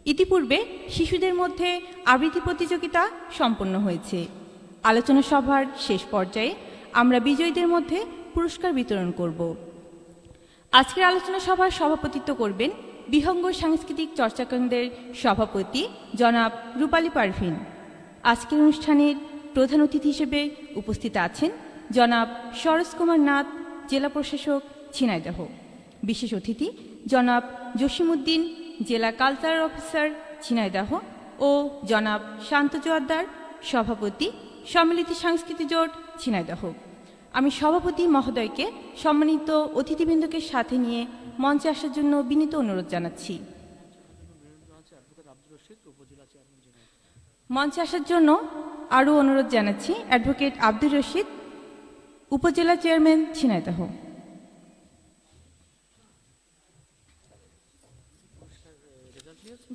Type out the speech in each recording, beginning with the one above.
ইতিপূর্বে শিশুদের মধ্যে আবৃত্তি প্রতিযোগিতা সম্পন্ন হয়েছে। আলোচনা সভার শেষ পর্যায়ে আমরা বিজয়ীদের মধ্যে পুরস্কার বিতরণ করব। আজকের আলোচনা সভার সভাপতিত্ব করবেন বিহঙ্গ সাংস্কৃতিক চর্চা কেন্দ্রের সভাপতি জনাব রূপালী পারভিন। আজকের অনুষ্ঠানের প্রধান অতিথি হিসেবে উপস্থিত আছেন জনাব সরোজ কুমার নাথ, জেলা প্রশাসক, ঝিনাইদহ। বিশেষ অতিথি জনাব জসিমউদ্দিন, জেলা কালচারাল অফিসার, ঝিনাইদহ ও জনাব শান্ত জোয়ারদার, সভাপতি, সম্মিলিত সাংস্কৃতিক জোট, ঝিনাইদহ। আমি সভাপতি মহোদয়কে সম্মানিত অতিথিবৃন্দকে সাথে নিয়ে মঞ্চে আসার জন্য বিনীত অনুরোধ জানাচ্ছি। মঞ্চে আসার জন্য আরও অনুরোধ জানাচ্ছি অ্যাডভোকেট আব্দুর রশিদ, উপজেলা চেয়ারম্যান, ঝিনাইদহ।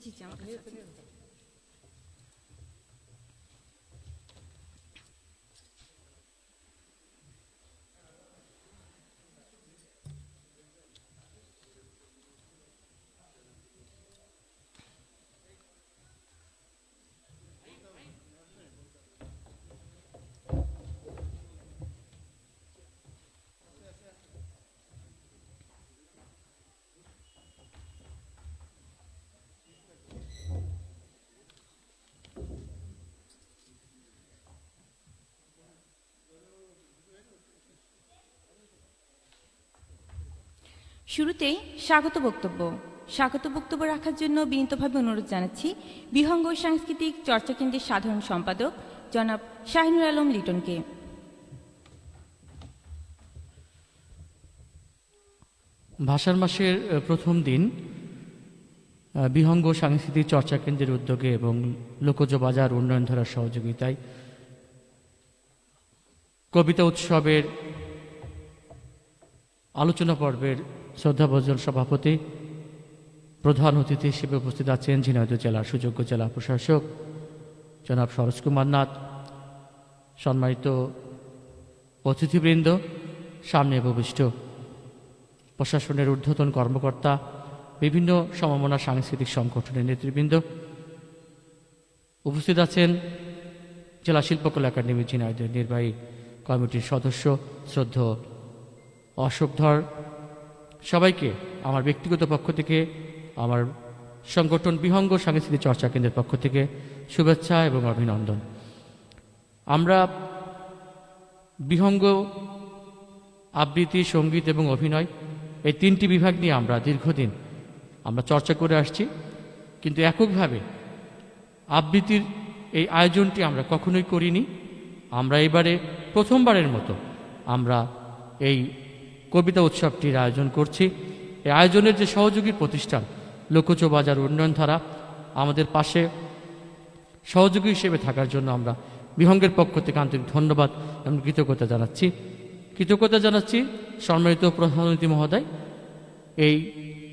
জি জি, আমার কাছে আছে। শুরুতেই স্বাগত বক্তব্য রাখার জন্য বিনীতভাবে অনুরোধ জানাচ্ছি বিহঙ্গ সাংস্কৃতিক চর্চা কেন্দ্রের সাধারণ সম্পাদক জনাব শাহিনুর আলম লিটনকে। ভাষার মাসের প্রথম দিন বিহঙ্গ সাংস্কৃতিক চর্চা কেন্দ্রের উদ্যোগে এবং লোকজ বাজার উন্নয়ন ধারার সহযোগিতায় কবিতা উৎসবের আলোচনা পর্বের শ্রদ্ধাভাজন সভাপতি, প্রধান অতিথি হিসেবে উপস্থিত আছেন ঝিনাইদহ জেলার সুযোগ্য জেলা প্রশাসক জনাব সরোজ কুমার নাথ। সম্মানিত অতিথিবৃন্দ, সামনে উপবিষ্ট প্রশাসনের ঊর্ধ্বতন কর্মকর্তা, বিভিন্ন সমমনা সাংস্কৃতিক সংগঠনের নেতৃবৃন্দ, উপস্থিত আছেন জেলা শিল্পকলা একাডেমি ঝিনাইদহ নির্বাহী কমিটির সদস্য শ্রদ্ধেয় অশোক ধর। সবাইকে আমার ব্যক্তিগত পক্ষ থেকে, আমার সংগঠন বিহঙ্গ সাংস্কৃতিক চর্চা কেন্দ্রের পক্ষ থেকে শুভেচ্ছা এবং অভিনন্দন। আমরা বিহঙ্গ, আবৃত্তি, সঙ্গীত এবং অভিনয় এই তিনটি বিভাগ নিয়ে আমরা দীর্ঘদিন চর্চা করে আসছি, কিন্তু এককভাবে আবৃত্তির এই আয়োজনটি আমরা কখনোই করিনি। আমরা এবারে প্রথমবারের মতো আমরা এই কবিতা উৎসবটির আয়োজন করছি। এই আয়োজনের যে সহযোগী প্রতিষ্ঠান লোকজ বাজার উন্নয়ন ধারা, আমাদের পাশে সহযোগী হিসেবে থাকার জন্য আমরা বিহঙ্গের পক্ষ থেকে আন্তরিক ধন্যবাদ এবং কৃতজ্ঞতা জানাচ্ছি। সম্মানিত প্রধান অতিথি মহোদয় এই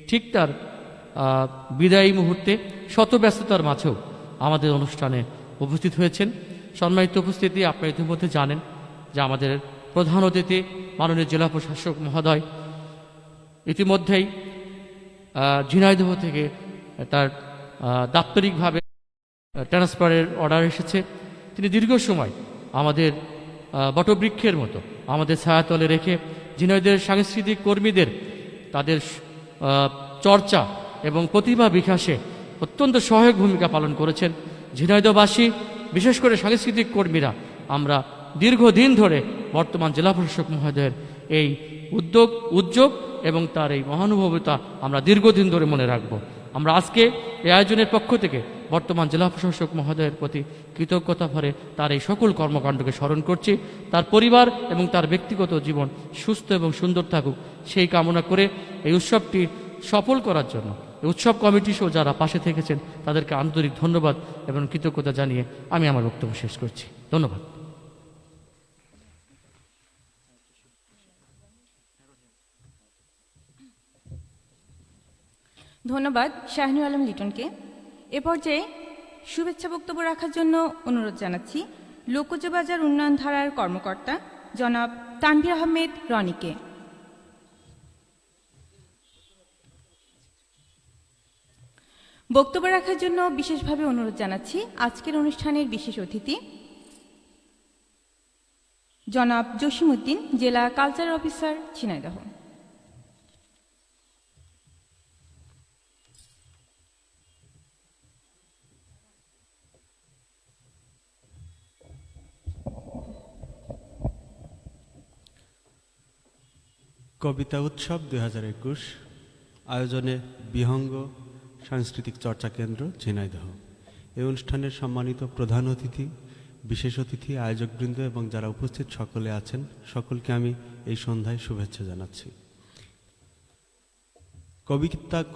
ঠিক তার বিদায়ী মুহূর্তে শত ব্যস্ততার মাঝেও আমাদের অনুষ্ঠানে উপস্থিত হয়েছেন। সম্মানিত উপস্থিতি, আপনারা ইতিমধ্যে জানেন যে আমাদের প্রধান অতিথি মাননীয় জেলা প্রশাসক মহোদয় ইতিমধ্যেই ঝিনাইদহ থেকে তার দাপ্তরিকভাবে ট্রান্সফারের অর্ডার এসেছে। তিনি দীর্ঘ সময় আমাদের বটবৃক্ষের মতো আমাদের ছায়াতলে রেখে ঝিনাইদহের সাংস্কৃতিক কর্মীদের তাদের চর্চা এবং প্রতিভা বিকাশে অত্যন্ত সহায়ক ভূমিকা পালন করেছেন। ঝিনাইদহবাসী, বিশেষ করে সাংস্কৃতিক কর্মীরা আমরা দীর্ঘদিন ধরে বর্তমান জেলা প্রশাসক মহোদয়ের এই উদ্যোগ এবং তার এই মহানুভবতা আমরা দীর্ঘদিন ধরে মনে রাখব। আমরা আজকে এই আয়োজনের পক্ষ থেকে বর্তমান জেলা প্রশাসক মহোদয়ের প্রতি কৃতজ্ঞতা ভরে তার এই সকল কর্মকাণ্ডকে স্মরণ করছি। তার পরিবার এবং তার ব্যক্তিগত জীবন সুস্থ এবং সুন্দর থাকুক সেই কামনা করে এই উৎসবটি সফল করার জন্য এই উৎসব কমিটি সহ যারা পাশে থেকেছেন তাদেরকে আন্তরিক ধন্যবাদ এবং কৃতজ্ঞতা জানিয়ে আমি আমার বক্তব্য শেষ করছি। ধন্যবাদ। ধন্যবাদ শাহিনুর আলম লিটনকে। এ পর্যায়ে শুভেচ্ছা বক্তব্য রাখার জন্য অনুরোধ জানাচ্ছি লোকজ বাজার উন্নয়ন ধারার কর্মকর্তা জনাব তানভীর আহমেদ রনিকে। বক্তব্য রাখার জন্য বিশেষভাবে অনুরোধ জানাচ্ছি আজকের অনুষ্ঠানের বিশেষ অতিথি জনাব জসিমউদ্দিন, জেলা কালচার অফিসার, ঝিনাইদহ। কবিতা উৎসব 2021 আয়োজনে বিহঙ্গ সাংস্কৃতিক চর্চা কেন্দ্র, ঝিনাইদহ। এই অনুষ্ঠানের সম্মানিত প্রধান অতিথি, বিশেষ অতিথি, আয়োজকবৃন্দ এবং যারা উপস্থিত সকলে আছেন, সকলকে আমি এই সন্ধ্যায় শুভেচ্ছা জানাচ্ছি।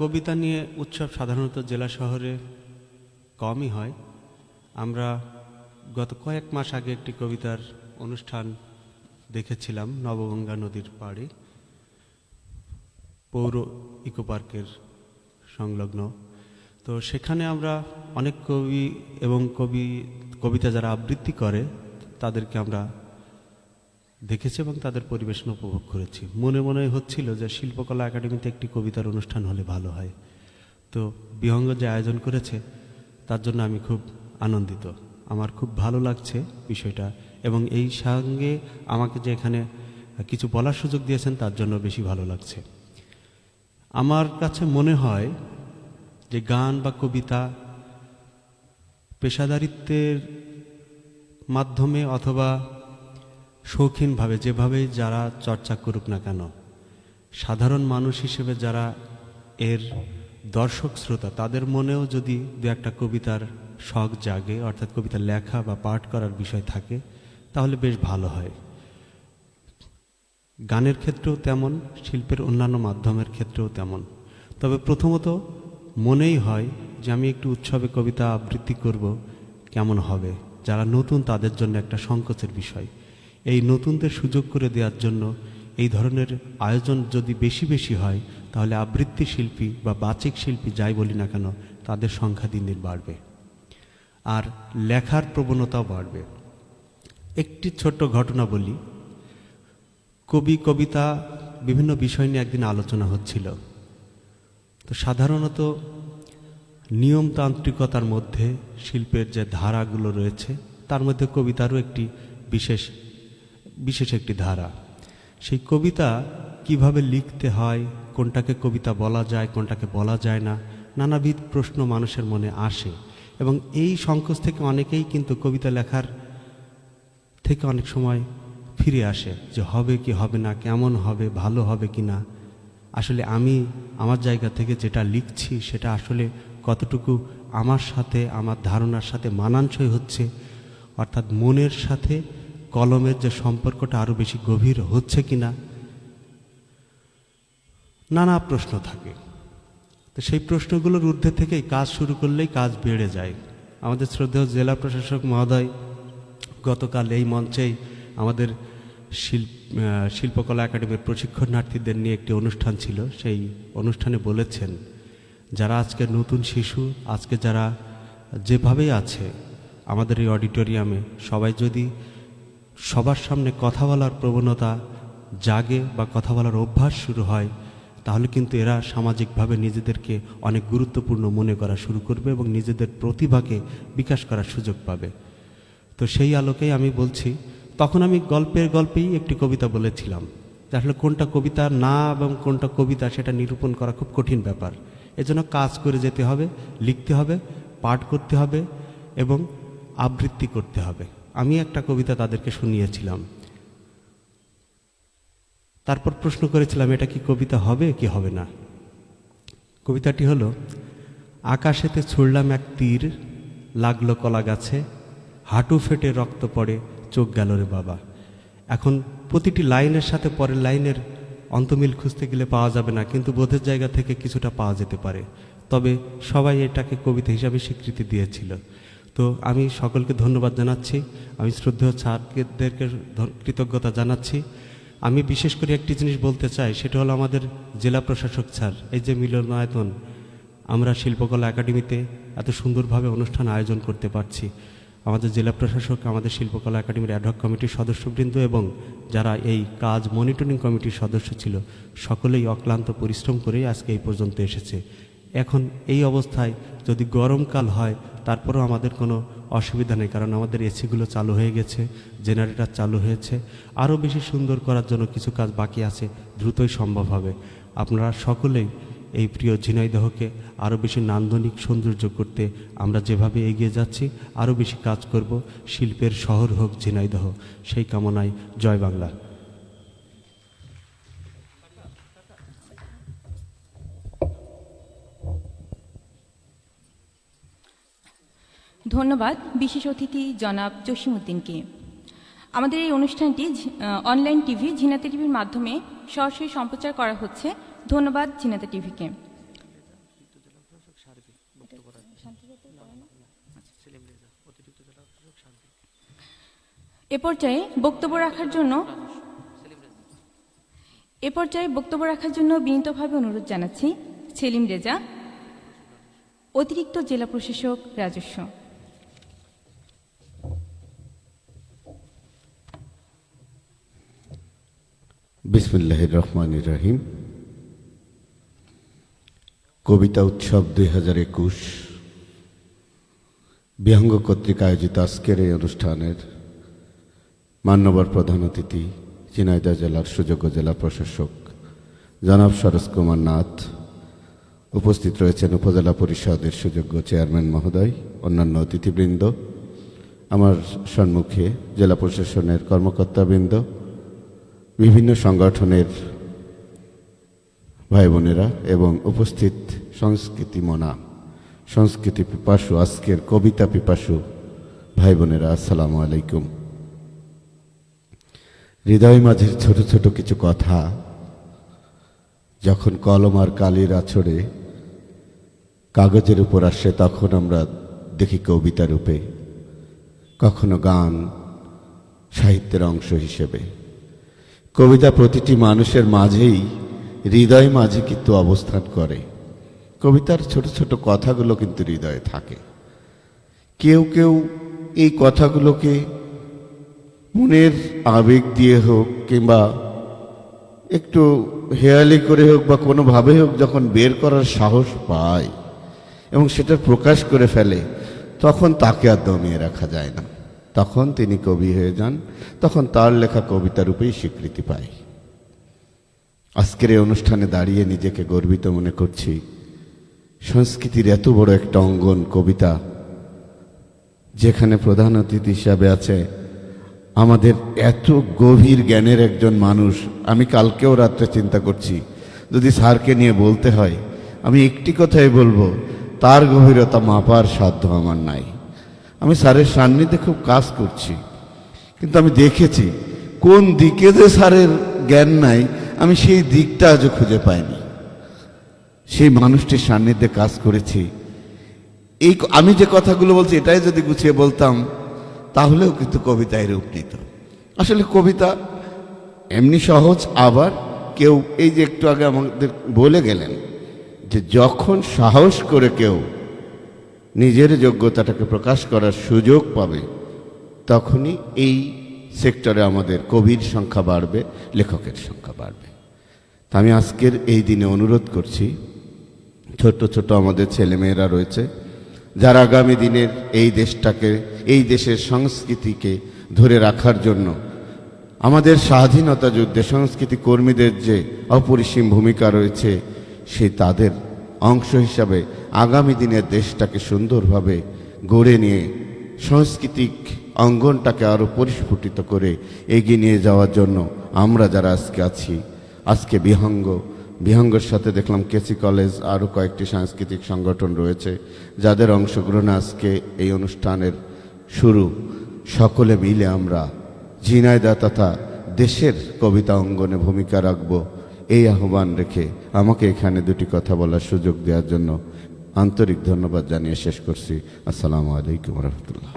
কবিতা নিয়ে উৎসব সাধারণত জেলা শহরে কমই হয়। আমরা গত কয়েক মাস আগে একটি কবিতার অনুষ্ঠান দেখেছিলাম নবগঙ্গা নদীর পাড়ে, পৌর ইকো পার্কের সংলগ্ন। তো সেখানে আমরা অনেক কবি এবং কবিতা যারা আবৃত্তি করে তাদেরকে আমরা দেখেছি এবং তাদের পরিবেশন উপভোগ করেছি। মনে মনে হচ্ছিল যে শিল্পকলা একাডেমিতে একটি কবিতার অনুষ্ঠান হলে ভালো হয়। তো বিহঙ্গ যে আয়োজন করেছে তার জন্য আমি খুব আনন্দিত, আমার খুব ভালো লাগছে বিষয়টা, এবং এই সঙ্গে আমাকে যে এখানে কিছু বলার সুযোগ দিয়েছেন তার জন্য বেশি ভালো লাগছে। আমার কাছে মনে হয় যে গান বা কবিতা পেশাদারিত্বের মাধ্যমে অথবা শৌখিনভাবে যেভাবেই যারা চর্চা করুক না কেন, সাধারণ মানুষ হিসেবে যারা এর দর্শক শ্রোতা, তাদের মনেও যদি দু একটা কবিতার শখ জাগে, অর্থাৎ কবিতা লেখা বা পাঠ করার বিষয় থাকে, তাহলে বেশ ভালো হয়। গানের ক্ষেত্রেও তেমন, শিল্পের অন্যান্য মাধ্যমের ক্ষেত্রেও তেমন। তবে প্রথমত মনেই হয় যে আমি একটু উৎসবে কবিতা আবৃত্তি করব, কেমন হবে। যারা নতুন তাদের জন্য একটা সংকোচের বিষয়। এই নতুনদের সুযোগ করে দেওয়ার জন্য এই ধরনের আয়োজন যদি বেশি বেশি হয়, তাহলে আবৃত্তি শিল্পী বা বাচিক শিল্পী যাই বলি না কেন, তাদের সংখ্যা দিন দিন বাড়বে, আর লেখার প্রবণতাও বাড়বে। একটি ছোট্ট ঘটনা বলি। কবিতা বিভিন্ন বিষয় নিয়ে একদিন আলোচনা হচ্ছিল। তো সাধারণত নিয়মতান্ত্রিকতার মধ্যে শিল্পের যে ধারাগুলো রয়েছে তার মধ্যে কবিতারও একটি বিশেষ একটি ধারা। সেই কবিতা কিভাবে লিখতে হয়, কোনটাকে কবিতা বলা যায়, কোনটাকে বলা যায় না, নানাবিধ প্রশ্ন মানুষের মনে আসে, এবং এই সংকোচ থেকে অনেকেই কিন্তু কবিতা লেখার থেকে অনেক সময় ফিরে আসে যে হবে কি হবে না, কেমন হবে, ভালো হবে কি না, আসলে আমি আমার জায়গা থেকে যেটা লিখছি সেটা আসলে কতটুকু আমার সাথে, আমার ধারণার সাথে মানানসই হচ্ছে, অর্থাৎ মনের সাথে কলমের যে সম্পর্কটা আরও বেশি গভীর হচ্ছে কি না, নানা প্রশ্ন থাকে। তো সেই প্রশ্নগুলোর ঊর্ধ্বে থেকেই কাজ শুরু করলেই কাজ বেড়ে যায়। আমাদের শ্রদ্ধেয় জেলা প্রশাসক মহোদয় গতকাল এই মঞ্চেই আমাদের শিল্পকলা একাডেমির প্রশিক্ষণার্থীদের নিয়ে একটি অনুষ্ঠান ছিল, সেই অনুষ্ঠানে বলেছেন যারা আজকে নতুন শিশু, আজকে যারা যেভাবেই আছে আমাদের এই অডিটোরিয়ামে, সবাই যদি সবার সামনে কথা বলার প্রবণতা জাগে বা কথা বলার অভ্যাস শুরু হয়, তাহলে কিন্তু এরা সামাজিকভাবে নিজেদেরকে অনেক গুরুত্বপূর্ণ মনে করা শুরু করবে এবং নিজেদের প্রতিভাকে বিকাশ করার সুযোগ পাবে। তো সেই আলোকেই আমি বলছি, তখন আমি গল্পেই একটি কবিতা বলেছিলাম। আসলে কোনটা কবিতা না এবং কোনটা কবিতা সেটা নিরূপণ করা খুব কঠিন ব্যাপার। এজন্য কাজ করে যেতে হবে, লিখতে হবে, পাঠ করতে হবে এবং আবৃত্তি করতে হবে। আমি একটা কবিতা তাদেরকে শুনিয়েছিলাম, তারপর প্রশ্ন করেছিলাম এটা কি কবিতা হবে কি হবে না। কবিতাটি হলো, আকাশেতে ছুড়লাম এক তীর, লাগলো কলা গাছে, হাঁটু ফেটে রক্ত পড়ে, চোখ গেল রে বাবা। এখন প্রতিটি লাইনের সাথে পরের লাইনের অন্তমিল খুঁজতে গেলে পাওয়া যাবে না, কিন্তু বোধের জায়গা থেকে কিছুটা পাওয়া যেতে পারে। তবে সবাই এটাকে কবিতা হিসাবে স্বীকৃতি দিয়েছিল। তো আমি সকলকে ধন্যবাদ জানাচ্ছি, আমি শ্রদ্ধেয় ছাত্রদেরকে কৃতজ্ঞতা জানাচ্ছি। আমি বিশেষ করে একটি জিনিস বলতে চাই, সেটা হলো আমাদের জেলা প্রশাসক স্যার, এই যে মিলনায়তন আমরা শিল্পকলা একাডেমিতে এত সুন্দরভাবে অনুষ্ঠান আয়োজন করতে পারছি, আমাদের জেলা প্রশাসক, আমাদের শিল্পকলা একাডেমির অ্যাডহক কমিটির সদস্যবৃন্দ এবং যারা এই কাজ মনিটরিং কমিটির সদস্য ছিল, সকলেই অক্লান্ত পরিশ্রম করেই আজকে এই পর্যন্ত এসেছে। এখন এই অবস্থায় যদি গরমকাল হয় তারপরেও আমাদের কোনো অসুবিধা নেই, কারণ আমাদের এসিগুলো চালু হয়ে গেছে, জেনারেটর চালু হয়েছে। আরও বেশি সুন্দর করার জন্য কিছু কাজ বাকি আছে, দ্রুতই সম্ভব হবে। আপনারা সকলেই এই প্রিয় ঝিনাইদহকে আরও বেশি নান্দনিক সৌন্দর্য করতে আমরা যেভাবে এগিয়ে যাচ্ছি আরও বেশি কাজ করব। শিল্পের শহর হোক ঝিনাইদহ, সেই কামনায় জয় বাংলা। ধন্যবাদ বিশেষ অতিথি জনাব জসিমউদ্দিনকে। আমাদের এই অনুষ্ঠানটি অনলাইন টিভি ঝিনাইদহ টিভির মাধ্যমে সরাসরি সম্প্রচার করা হচ্ছে। ধন্যবাদ ঝিনাইদহ টিভিকে। এ পর্যায়ে বক্তব্য রাখার জন্য বিনীতভাবে অনুরোধ জানাচ্ছি সেলিম রেজা, অতিরিক্ত জেলা প্রশাসক, রাজস্ব। বিসমিল্লাহির রহমানির রহিম। কবিতা উৎসব 2021 বিহঙ্গ কর্তৃক আয়োজিত আজকের এই অনুষ্ঠানের মান্যবর প্রধান অতিথি ঝিনাইদহ জেলার সুযোগ্য জেলা প্রশাসক জনাব সরোজ কুমার নাথ, উপস্থিত রয়েছেন উপজেলা পরিষদের সুযোগ্য চেয়ারম্যান মহোদয়, অন্যান্য অতিথিবৃন্দ, আমার সম্মুখে জেলা প্রশাসনের কর্মকর্তাবৃন্দ, বিভিন্ন সংগঠনের ভাই বোনেরা এবং উপস্থিত সংস্কৃতি পিপাসু, আজকের কবিতা পিপাসু ভাই বোনেরা, আসসালামু আলাইকুম। হৃদয় মাঝের ছোট ছোট কিছু কথা যখন কলম আর কালির আছড়ে কাগজের উপর আসে, তখন আমরা দেখি কবিতা রূপে, কখনো গান সাহিত্যের অংশ হিসেবে। কবিতা প্রতিটি মানুষের মাঝেই, হৃদয় মাঝে কিন্তু অবস্থান করে। কবিতার ছোট ছোট কথাগুলো কিন্তু হৃদয়ে থাকে। কেউ কেউ এই কথাগুলোকে মনের আবেগ দিয়ে হোক কিংবা একটু হেয়ালি করে হোক বা কোনোভাবে হোক যখন বের করার সাহস পায় এবং সেটা প্রকাশ করে ফেলে, তখন তাকে আর দমিয়ে রাখা যায় না, তখন তিনি কবি হয়ে যান, তখন তার লেখা কবিতা রূপেই স্বীকৃতি পায়। আজকের এই অনুষ্ঠানে দাঁড়িয়ে নিজেকে গর্বিত মনে করছি। সংস্কৃতির এত বড় একটা অঙ্গন কবিতা, যেখানে প্রধান অতিথি হিসাবে আছে আমাদের এত গভীর জ্ঞানের একজন মানুষ। আমি কালকেও রাত্রে চিন্তা করছি, যদি স্যারকে নিয়ে বলতে হয় আমি একটি কথাই বলবো, তার গভীরতা মাপার সাধ্য আমার নাই। আমি স্যারের সান্নিধ্যে খুব কাজ করছি, কিন্তু আমি দেখেছি কোন দিকে যে স্যারের জ্ঞান নাই, আমি সেই দিকটা আজও খুঁজে পাইনি। সেই মানুষটির সান্নিধ্যে কাজ করেছি। এই আমি যে কথাগুলো বলছি এটাই যদি গুছিয়ে বলতাম তাহলেও কিন্তু কবিতায় রূপ নিত। আসলে কবিতা এমনি সহজ, আবার কেউ এই যে একটু আগে আমাদের বলে গেলেন যে যখন সাহস করে কেউ নিজের যোগ্যতাটাকে প্রকাশ করার সুযোগ পাবে, তখনই এই সেক্টরে আমাদের কবির সংখ্যা বাড়বে, লেখকের সংখ্যা বাড়বে। তা আমি আজকের এই দিনে অনুরোধ করছি, ছোট ছোট আমাদের ছেলেমেয়েরা রয়েছে যারা আগামী দিনের এই দেশটাকে, এই দেশের সংস্কৃতিকে ধরে রাখার জন্য আমাদের স্বাধীনতা যুদ্ধে সংস্কৃতি কর্মীদের যে অপরিসীম ভূমিকা রয়েছে, সেই তাদের অংশ হিসাবে আগামী দিনের দেশটাকে সুন্দরভাবে গড়ে নিয়ে সাংস্কৃতিক অঙ্গনটাকে আরও পরিস্ফুটিত করে এগিয়ে নিয়ে যাওয়ার জন্য আমরা যারা আজকে আছি, আজকে বিহঙ্গের সাথে দেখলাম কেসি কলেজ, আরও কয়েকটি সাংস্কৃতিক সংগঠন রয়েছে যাদের অংশগ্রহণে আজকে এই অনুষ্ঠানের শুরু। সকলে মিলে আমরা ঝিনাইদহ তথা দেশের কবিতা অঙ্গনে ভূমিকা রাখব, এই আহ্বান রেখে আমাকে এখানে দুটি কথা বলার সুযোগ দেওয়ার জন্য আন্তরিক ধন্যবাদ জানিয়ে শেষ করছি। আসসালামু আলাইকুম রহমতুল্লাহ।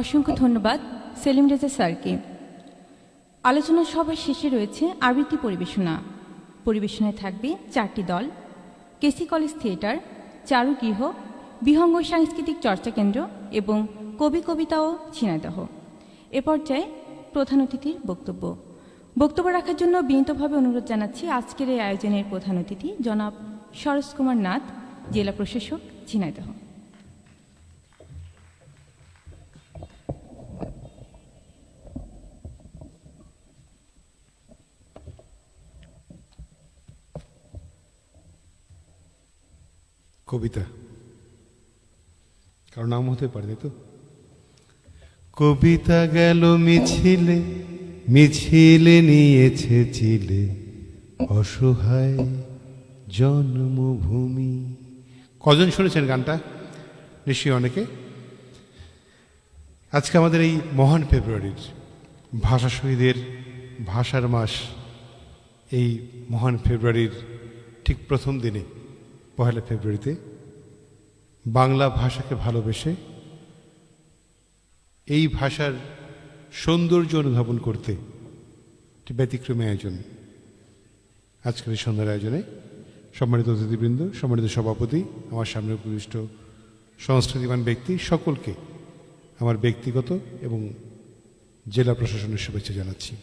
অসংখ্য ধন্যবাদ সেলিম রেজা স্যারকে। আলোচনা সভার শেষে রয়েছে আবৃত্তি পরিবেশনায় থাকবে 4টি দল: কেসি কলেজ থিয়েটার, চারুগৃহ, বিহঙ্গ সাংস্কৃতিক চর্চা কেন্দ্র এবং কবি কবিতা ও ঝিনাইদহ। এ পর্যায়ে প্রধান অতিথির বক্তব্য। বক্তব্য রাখার জন্য বিনীতভাবে অনুরোধ জানাচ্ছি আজকের এই আয়োজনের প্রধান অতিথি জনাব সরোজ কুমার নাথ, জেলা প্রশাসক, ঝিনাইদহ। কবিতা কারো নাম হতে পারে, তাই তো? কবিতা গেল মিছিলে, মিছিলে নিয়েছে চিলে অসহায় জন্মভূমি। কজন শুনেছেন গানটা? নিশ্চয়ই অনেকে। আজকে আমাদের এই মহান ফেব্রুয়ারির ভাষা শহীদের ভাষার মাস, এই মহান ফেব্রুয়ারির ঠিক প্রথম দিনে, পহেলা ফেব্রুয়ারিতে বাংলা ভাষাকে ভালোবেসে এই ভাষার সৌন্দর্য অনুধাবন করতে একটি ব্যতিক্রমী আয়োজন। আজকের এই সন্ধ্যার আয়োজনে সম্মানিত অতিথিবৃন্দ, সম্মানিত সভাপতি, আমার সামনে উপবিষ্ট সংস্কৃতিবান ব্যক্তি সকলকে আমার ব্যক্তিগত এবং জেলা প্রশাসনের শুভেচ্ছা জানাচ্ছি।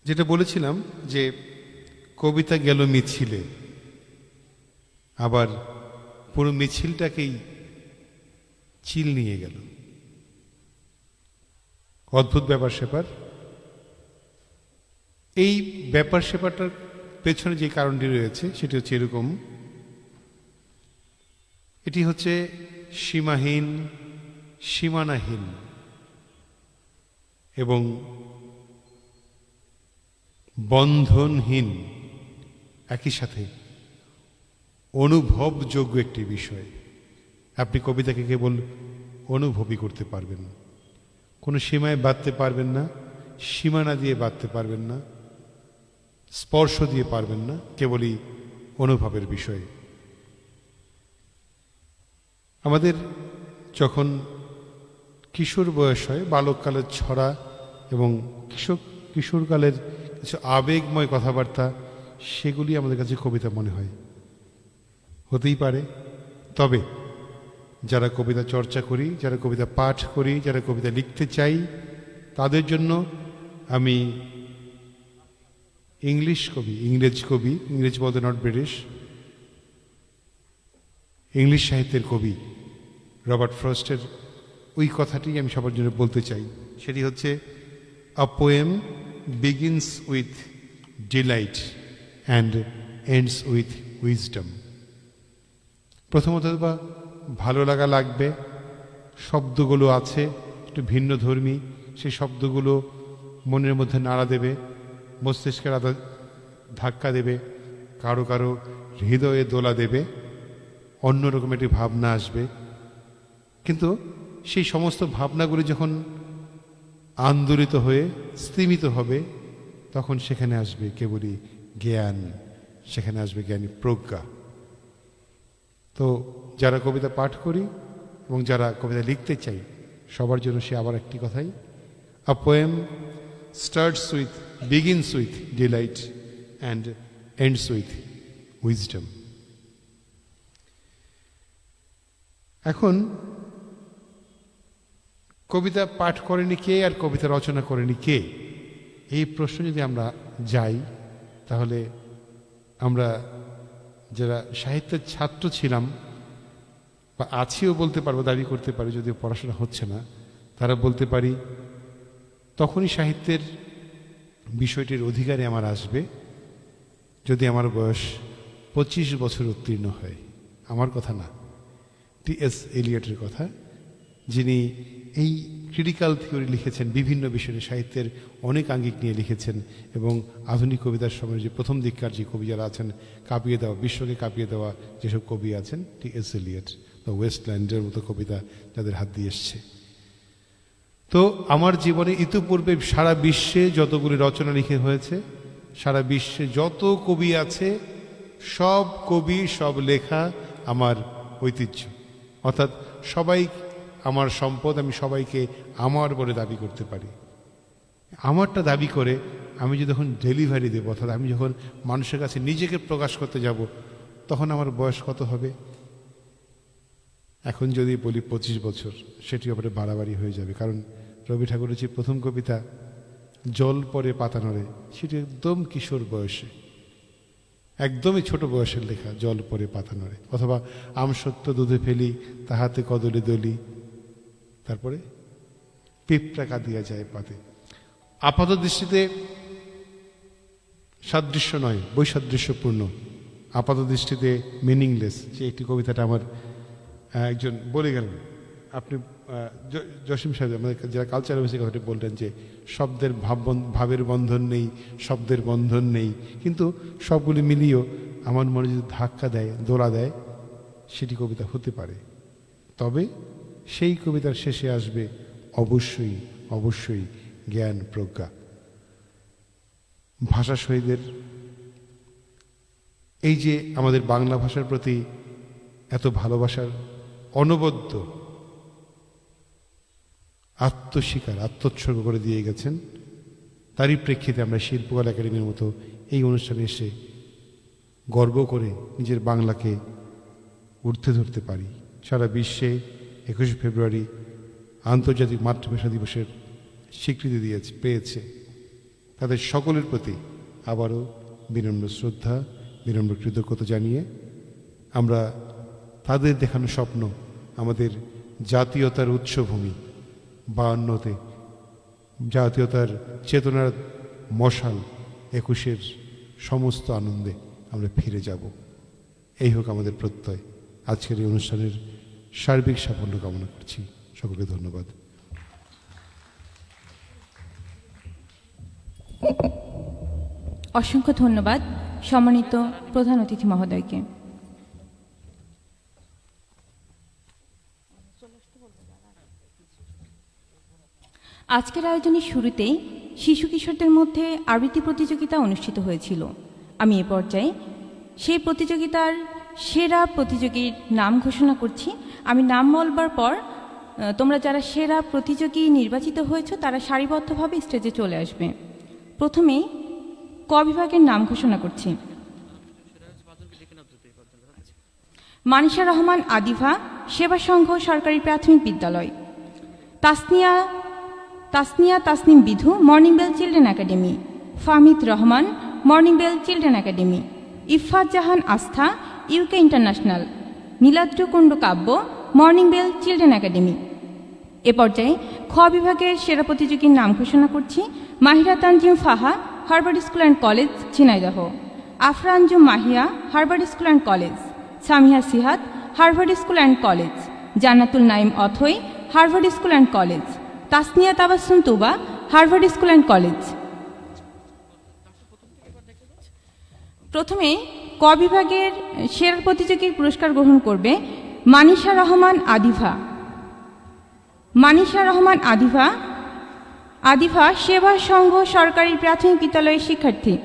যেটা বলেছিলাম যে কবিতা গেল মিছিলে, আবার পুরো মিছিলটাকেই চিল নিয়ে গেল। অদ্ভুত ব্যাপার স্যাপার। এই ব্যাপার স্যাপারটার পেছনে যে কারণটি রয়েছে সেটি হচ্ছে এরকম, এটি হচ্ছে সীমাহীন, সীমানাহীন এবং বন্ধনহীন, একই সাথে অনুভবযোগ্য একটি বিষয়। আপনি কবিতাকে কেবল অনুভবই করতে পারবেন, কোনো সীমায় বাঁধতে পারবেন না, সীমানা দিয়ে বাঁধতে পারবেন না, স্পর্শ দিয়ে পারবেন না, কেবলই অনুভবের বিষয়। আমাদের যখন কিশোর বয়স হয়, বালককালের ছড়া এবং কিশোরকালের কিছু আবেগময় কথাবার্তা, সেগুলি আমাদের কাছে কবিতা মনে হয়। হতেই পারে, তবে যারা কবিতা চর্চা করি, যারা কবিতা পাঠ করি, যারা কবিতা লিখতে চাই, তাদের জন্য আমি ইংরেজ কবি, ইংরেজ বলতে নট ব্রিটিশ, ইংলিশ সাহিত্যের কবি রবার্ট ফ্রস্টের ওই কথাটি আমি সবার জন্য বলতে চাই। সেটি হচ্ছে, a poem begins with delight and ends with wisdom. প্রথমত বা ভালো লাগা লাগবে, শব্দগুলো আছে একটু ভিন্ন ধর্মী, সেই শব্দগুলো মনের মধ্যে নাড়া দেবে, মস্তিষ্কের ধাক্কা দেবে, কারো কারো হৃদয়ে দোলা দেবে, অন্যরকম একটি ভাবনা আসবে। কিন্তু সেই সমস্ত ভাবনাগুলি যখন আন্দোলিত হয়ে স্তিমিত হবে, তখন সেখানে আসবে কেবলই জ্ঞান, সেখানে আসবে জ্ঞানী প্রজ্ঞা। তো যারা কবিতা পাঠ করি এবং যারা কবিতা লিখতে চাই, সবার জন্য সে আবার একটি কথাই, a poem begins with delight and ends with wisdom. এখন কবিতা পাঠ করেনি কে আর কবিতা রচনা করেনি কে, এই প্রশ্ন যদি আমরা যাই, তাহলে আমরা যারা সাহিত্যের ছাত্র ছিলাম বা আছিও বলতে পারবো, দাবি করতে পারি, যদিও পড়াশোনা হচ্ছে না, তারা বলতে পারি তখনই সাহিত্যের বিষয়টির অধিকারে আমার আসবে যদি আমার বয়স 25 বছর উত্তীর্ণ হয়। আমার কথা না, টি.এস. এলিয়টের কথা, যিনি এই ক্রিটিক্যাল থিওরি লিখেছেন, বিভিন্ন বিষয়ে সাহিত্যের অনেক আঙ্গিক নিয়ে লিখেছেন এবং আধুনিক কবিতার সময় যে প্রথম দিককার যে কবি যারা আছেন, কাঁপিয়ে দেওয়া, বিশ্বকে কাঁপিয়ে দেওয়া যেসব কবি আছেন, টি.এস. এলিয়ট বা ওয়েস্টল্যান্ডের মতো কবিতা যাদের হাত দিয়ে এসছে। তো আমার জীবনে ইতিপূর্বে সারা বিশ্বে যতগুলি রচনা লিখে হয়েছে, সারা বিশ্বে যত কবি আছে, সব কবি, সব লেখা আমার ঐতিহ্য, অর্থাৎ সবাই আমার সম্পদ, আমি সবাইকে আমার বলে দাবি করতে পারি। আমারটা দাবি করে আমি যখন ডেলিভারি দেবো, অর্থাৎ আমি যখন মানুষের কাছে নিজেকে প্রকাশ করতে যাব, তখন আমার বয়স কত হবে? এখন যদি বলি 25 বছর, সেটি ওপরে বাড়াবাড়ি হয়ে যাবে, কারণ রবি ঠাকুরের যে প্রথম কবিতা জল পরে পাতা নড়ে, সেটি একদম কিশোর বয়সে, একদমই ছোট বয়সের লেখা, জল পরে পাতা নড়ে। অথবা আমসত্ব দুধে ফেলি তাহাতে কদলে দলি, তারপরে পিঁপড়া কাঁদিয়া যায় পাতে। আপাত দৃষ্টিতে সাদৃশ্য নয়, বৈসাদৃশ্যপূর্ণ, আপাত দৃষ্টিতে মিনিংলেস। যে একটি কবিতাটা আমার একজন বলে গেলেন, আপনি জসিম সাহেব আমাদের যারা কালচার অফিসের কথাটি বললেন যে শব্দের ভাবের বন্ধন নেই, শব্দের বন্ধন নেই, কিন্তু সবগুলি মিলিয়েও আমার মনে যদি ধাক্কা দেয়, দোলা দেয়, সেটি কবিতা হতে পারে। তবে সেই কবিতার শেষে আসবে অবশ্যই অবশ্যই জ্ঞান প্রজ্ঞা। ভাষা শহীদের এই যে আমাদের বাংলা ভাষার প্রতি এত ভালোবাসার অনবদ্য আত্মস্বীকার, আত্মোৎসর্গ করে দিয়ে গেছেন, তারই প্রেক্ষিতে আমরা শিল্পকলা একাডেমির মতো এই অনুষ্ঠানে এসে গর্ব করে নিজের বাংলাকে ঊর্ধ্বে ধরতে পারি। সারা বিশ্বে 21শে ফেব্রুয়ারি আন্তর্জাতিক মাতৃভাষা দিবসের স্বীকৃতি পেয়েছে। তাদের সকলের প্রতি আবারও বিনম্র শ্রদ্ধা, বিনম্র কৃতজ্ঞতা জানিয়ে আমরা তাদের দেখানো স্বপ্ন, আমাদের জাতীয়তার উৎসভূমি 52তে জাতীয়তার চেতনার মশাল 21শের সমস্ত আনন্দে আমরা ফিরে যাব, এই হোক আমাদের প্রত্যয়। আজকের এই অনুষ্ঠানের সার্বিক সাফল্য কামনা করছি। সকলকে ধন্যবাদ। অসংখ্য ধন্যবাদ সম্মানিত প্রধান অতিথি মহোদয়কে। আজকের আয়োজনের শুরুতেই শিশু কিশোরদের মধ্যে আবৃত্তি প্রতিযোগিতা অনুষ্ঠিত হয়েছিল। আমি এ পর্যায়ে সেই প্রতিযোগিতার সেরা প্রতিযোগীর নাম ঘোষণা করছি। আমি নাম বলবার পর তোমরা যারা সেরা প্রতিযোগী নির্বাচিত হয়েছ তারা সারিবদ্ধভাবে স্টেজে চলে আসবে। প্রথমেই ক বিভাগের নাম ঘোষণা করছি। মানিশা রহমান আদিভা, সেবা সংঘ সরকারি প্রাথমিক বিদ্যালয়। Tasnim Bidhu, morning bell children academy. Fahmid Rahman, morning bell children academy. Iffat Jahan Astha, UK international. Niladrakunda Kabya, morning bell children academy. এ পর্যায়ে খ বিভাগের সেরা প্রতিযোগীর নাম ঘোষণা করছি। Mahira Tanzim Faha, Harvard school and college, Jhenaidah. Afra Anjum Mahiya, Harvard school and college. Samiha Sihat, Harvard school and college. Jannatul Naim Othoi, Harvard school and college. Tasnia Tabassum Tuba, Harvard school and college. প্রথমে ক বিভাগের সেরা প্রতিযোগীর পুরস্কার গ্রহণ করবে মানিশা রহমান আদিভা। মানিশা রহমান আদিভা সেবা সংঘ সরকারি প্রাথমিক বিদ্যালয়ের শিক্ষার্থী।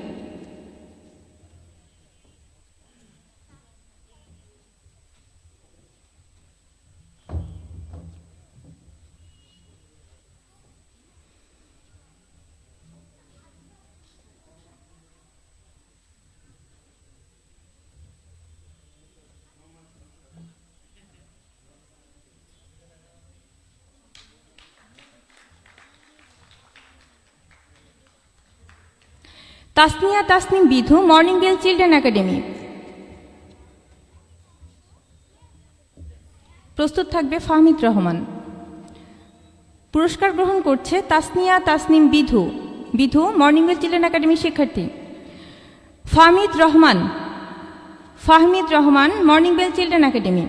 Tasnim Bidhu, morning bell children academy. প্রস্তুত থাকবে ফাহমিদ রহমান। পুরস্কার গ্রহণ করছে Tasnim Bidhu, morning bell children একাডেমির শিক্ষার্থী। Fahmid Rahman, morning bell children academy.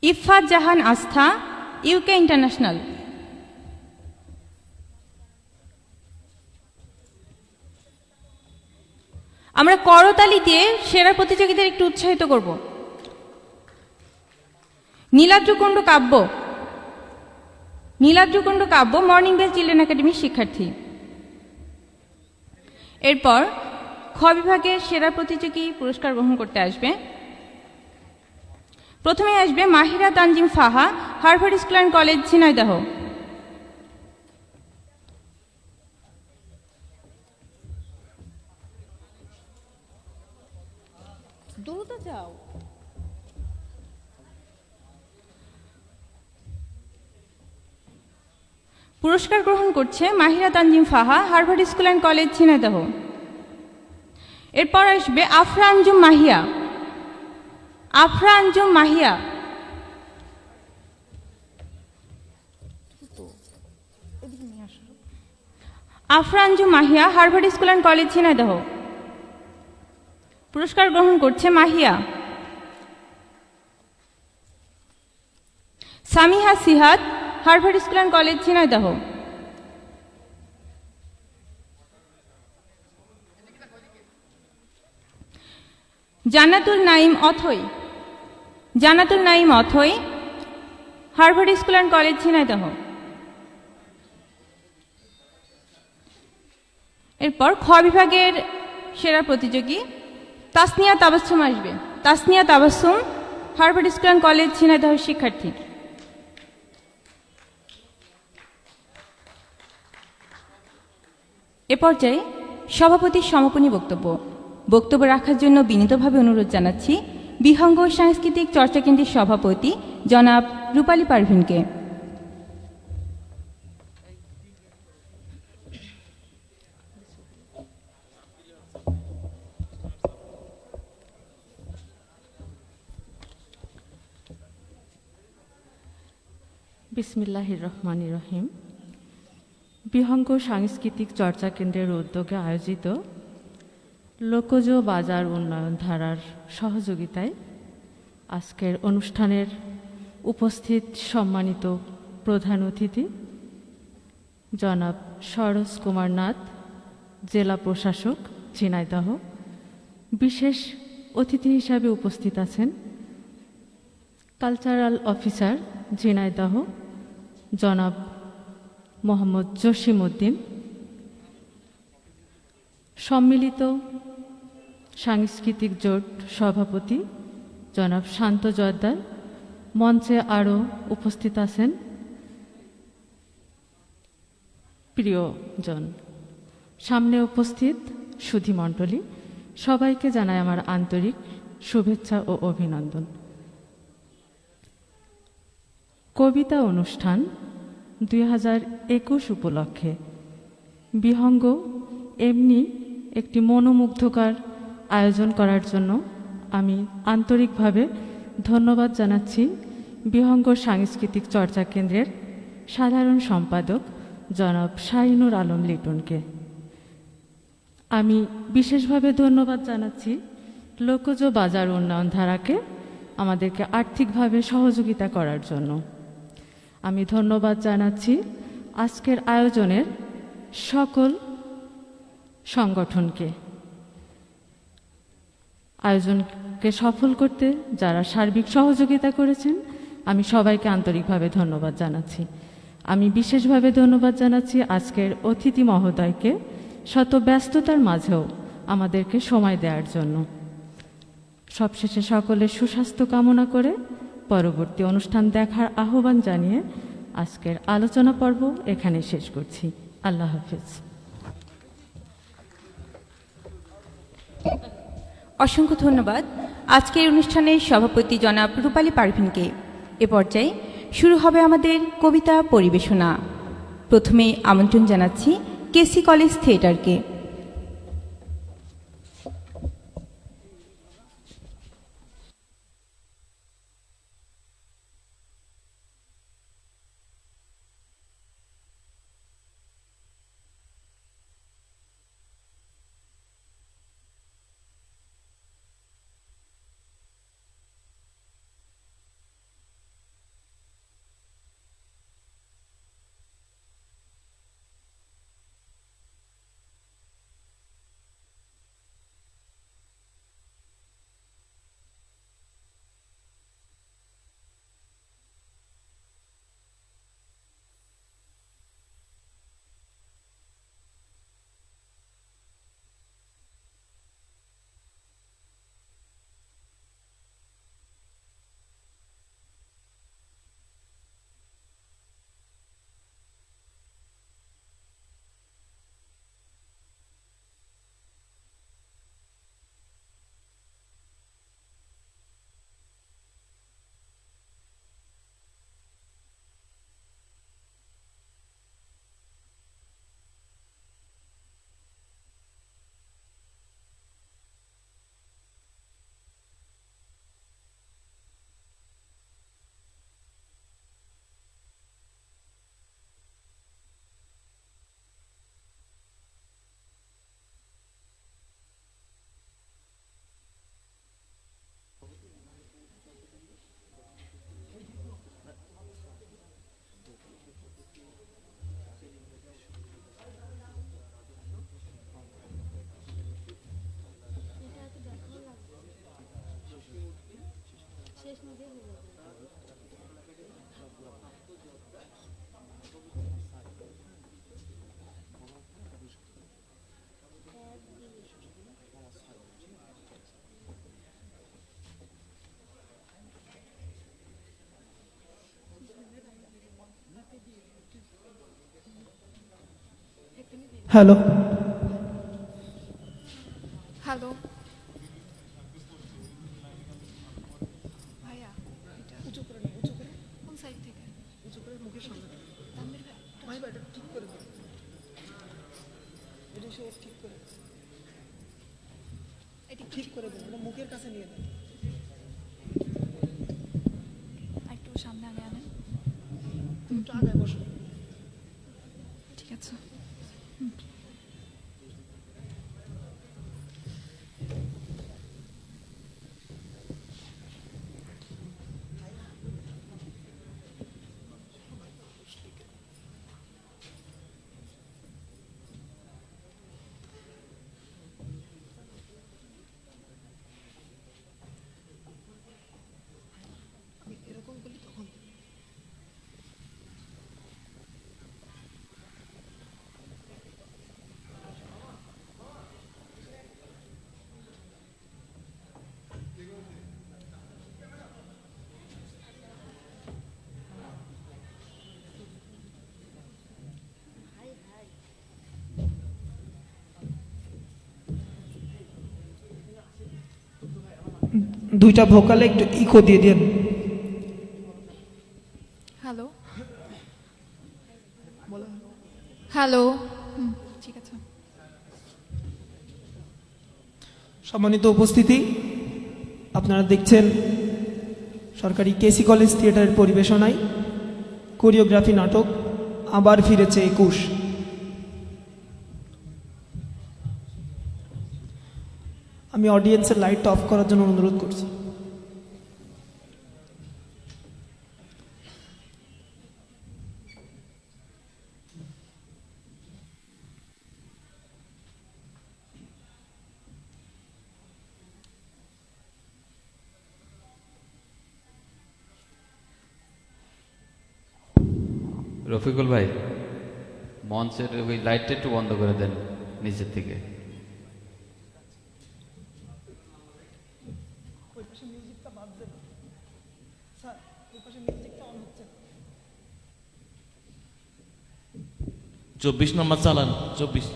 Iffat Jahan Astha, UK international. আমরা করতালি দিয়ে সেরা প্রতিযোগীদের একটু উৎসাহিত করব। নীলাদ্রকুণ্ড কাব্য, মর্নিং বেল চিলড্রেন একাডেমির শিক্ষার্থী। এরপর খ বিভাগের সেরা প্রতিযোগী পুরস্কার গ্রহণ করতে আসবে। প্রথমে আসবে Mahira Tanzim Faha, Harvard school and college, Jhenaidah. পুরস্কার গ্রহণ করছে Mahira Tanzim Faha, Harvard school and college, Jhenaidah. এরপর আসবে Afra Anjum Mahiya. Afra Anjum Mahiya. Afra Anjum Mahiya, Harvard school and college, Jhenaidah. পুরস্কার গ্রহণ করছে Mahiya. Samiha Sihat, Harvard school and college, Jhenaidah. Jannatul Naim Othoi. Jannatul Naim Othoi, Harvard school and college, Jhenaidah. এরপর খ বিভাগের সেরা প্রতিযোগী তাসনিয়া তাবাসসুম আসবে। Tasnia Tabassum, Harvard school and college, Jhenaidah শিক্ষার্থী। এ পর্যায়ে সভাপতির সমাপনী বক্তব্য বক্তব্য রাখার জন্য বিনীতভাবে অনুরোধ জানাচ্ছি বিহঙ্গ সাংস্কৃতিক চর্চা কেন্দ্রের সভাপতি জনাব রূপালী পারভিনকে। বিসমিল্লাহির রহমানির রহিম। বিহঙ্গ সাংস্কৃতিক চর্চা কেন্দ্রের উদ্যোগে আয়োজিত লোকজ বাজার উন্নয়ন ধারার সহযোগিতায় আজকের অনুষ্ঠানের উপস্থিত সম্মানিত প্রধান অতিথি জনাব সরোজ কুমার নাথ, জেলা প্রশাসক, ঝিনাইদহ। বিশেষ অতিথি হিসাবে উপস্থিত আছেন কালচারাল অফিসার, ঝিনাইদহ, জনাব মোহাম্মদ জসিম উদ্দিন। সম্মিলিত সাংস্কৃতিক জোট সভাপতি জনাব শান্ত জর্দার। মঞ্চে আরও উপস্থিত আছেন প্রিয়জন, সামনে উপস্থিত সুধীমণ্ডলী। সবাইকে জানাই আমার আন্তরিক শুভেচ্ছা ও অভিনন্দন। কবিতা অনুষ্ঠান 2021 উপলক্ষে বিহঙ্গ এমনি একটি মনোমুগ্ধকর আয়োজন করার জন্য আমি আন্তরিকভাবে ধন্যবাদ জানাচ্ছি বিহঙ্গ সাংস্কৃতিক চর্চা কেন্দ্রের সাধারণ সম্পাদক জনাব শাহিনুর আলম লিটনকে। আমি বিশেষভাবে ধন্যবাদ জানাচ্ছি লোকজ বাজার উন্নয়ন ধারাকে আমাদেরকে আর্থিকভাবে সহযোগিতা করার জন্য। আমি ধন্যবাদ জানাচ্ছি আজকের আয়োজনের সকল সংগঠনকে। আয়োজনকে সফল করতে যারা সার্বিক সহযোগিতা করেছেন আমি সবাইকে আন্তরিকভাবে ধন্যবাদ জানাচ্ছি। আমি বিশেষভাবে ধন্যবাদ জানাচ্ছি আজকের অতিথি মহোদয়কে শত ব্যস্ততার মাঝেও আমাদেরকে সময় দেওয়ার জন্য। সবশেষে সকলের সুস্বাস্থ্য কামনা করে পরবর্তী অনুষ্ঠান দেখার আহ্বান জানিয়ে আজকের আলোচনা পর্ব এখানে শেষ করছি। আল্লাহ হাফেজ। অসংখ্য ধন্যবাদ আজকের অনুষ্ঠানের সভাপতি জনাব রূপালী পারভিনকে। এ পর্যায়ে শুরু হবে আমাদের কবিতা পরিবেশনা। প্রথমে আমন্ত্রণ জানাচ্ছি কেসি কলেজ থিয়েটারকে। হ্যালো, হ্যালো ভাইয়া, এটা উঁচু করে কোন সাইড থেকে? উঁচু করে মুখের সামনে তানভীর ভাই এটা ঠিক করে দাও, এটা সে ঠিক করে, এটা ঠিক করে দেন, এটা মুখের কাছে নিয়ে দেন, একটু সামনে আনেন, একটু আগে বসো, ঠিক আছে। দুইটা ভোকালে একটু ইকো দিয়ে দেন। হ্যালো হ্যালো, ঠিক আছে। সম্মানিত উপস্থিতি, আপনারা দেখছেন সরকারি কেসি কলেজ থিয়েটারের পরিবেশনায় কোরিওগ্রাফি নাটক আবার ফিরেছে 21। আমি অডিয়েন্সের লাইটটা অফ করার জন্য অনুরোধ করছি। রফিকুল ভাই, মঞ্চের ওই লাইটটা একটু বন্ধ করে দেন নিচের থেকে। চব্বিশ নম্বর চালান, 24।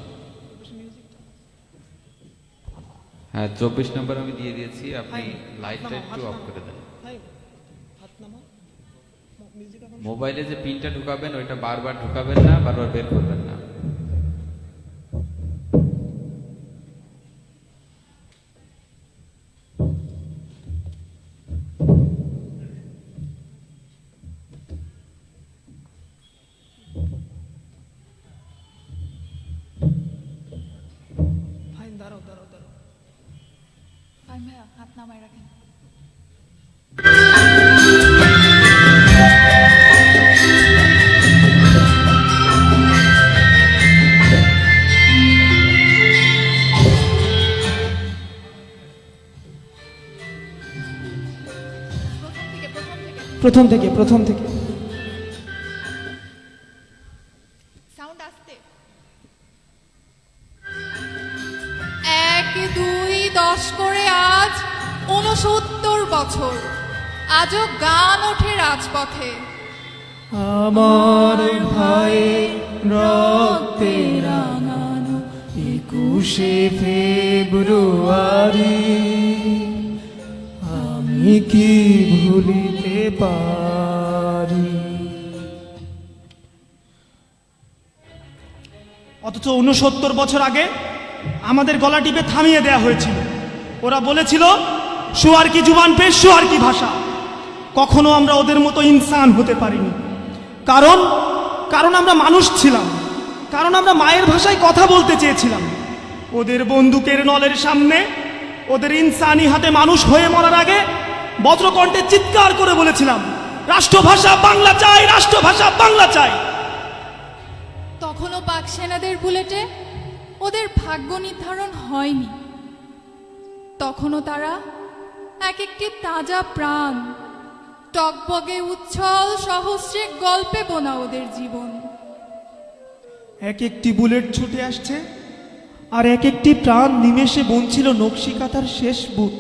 হ্যাঁ, 24 নম্বর আমি দিয়ে দিয়েছি, আপনি লাইটটা একটু অফ করে দেন। মোবাইলে যে পিনটা ঢুকাবেন ওইটা বারবার ঢুকাবেন না, বারবার বের করবেন না। ভাইয়া হাত নামায় রাখেন। প্রথম থেকে সাউন্ড আসতে। 1 2 10 করে আজ 69 বছর, আজও গান ওঠে রাজপথে। আমার ভাই রক্তে রাঙানো 21শে ফেব্রুয়ারি আমি কি ভুলিতে পারি। অথচ 69 বছর আগে আমাদের গলা টিপে থামিয়ে দেয়া হয়েছিল। ওরা বলেছিল শুয়ার কি জুবান পে শুয়ার কি ভাষা। কখনো আমরা ওদের মতো ইনসান হতে পারিনি, কারণ আমরা মানুষ ছিলাম, কারণ আমরা মায়ের ভাষায় কথা বলতে চেয়েছিলাম। ওদের বন্দুকের নলের সামনে, ওদের ইনসানি হাতে মানুষ হয়ে মরার আগে বজ্রকণ্ঠে চিৎকার করে বলেছিলাম, রাষ্ট্রভাষা বাংলা চাই, রাষ্ট্রভাষা বাংলা চাই। তখনও পাক সেনাদের বুলেটে ওদের ভাগ্য নির্ধারণ হয়নি। তখনও তারা এক একটি তাজা প্রাণ টকবগে উচ্ছল সহস্রে গল্পে বোনা ওদের জীবন। এক একটি বুলেট ছুটে আসছে, আর এক একটি প্রাণ নিমেষে বনছিল নকশিকাতার শেষ বুক।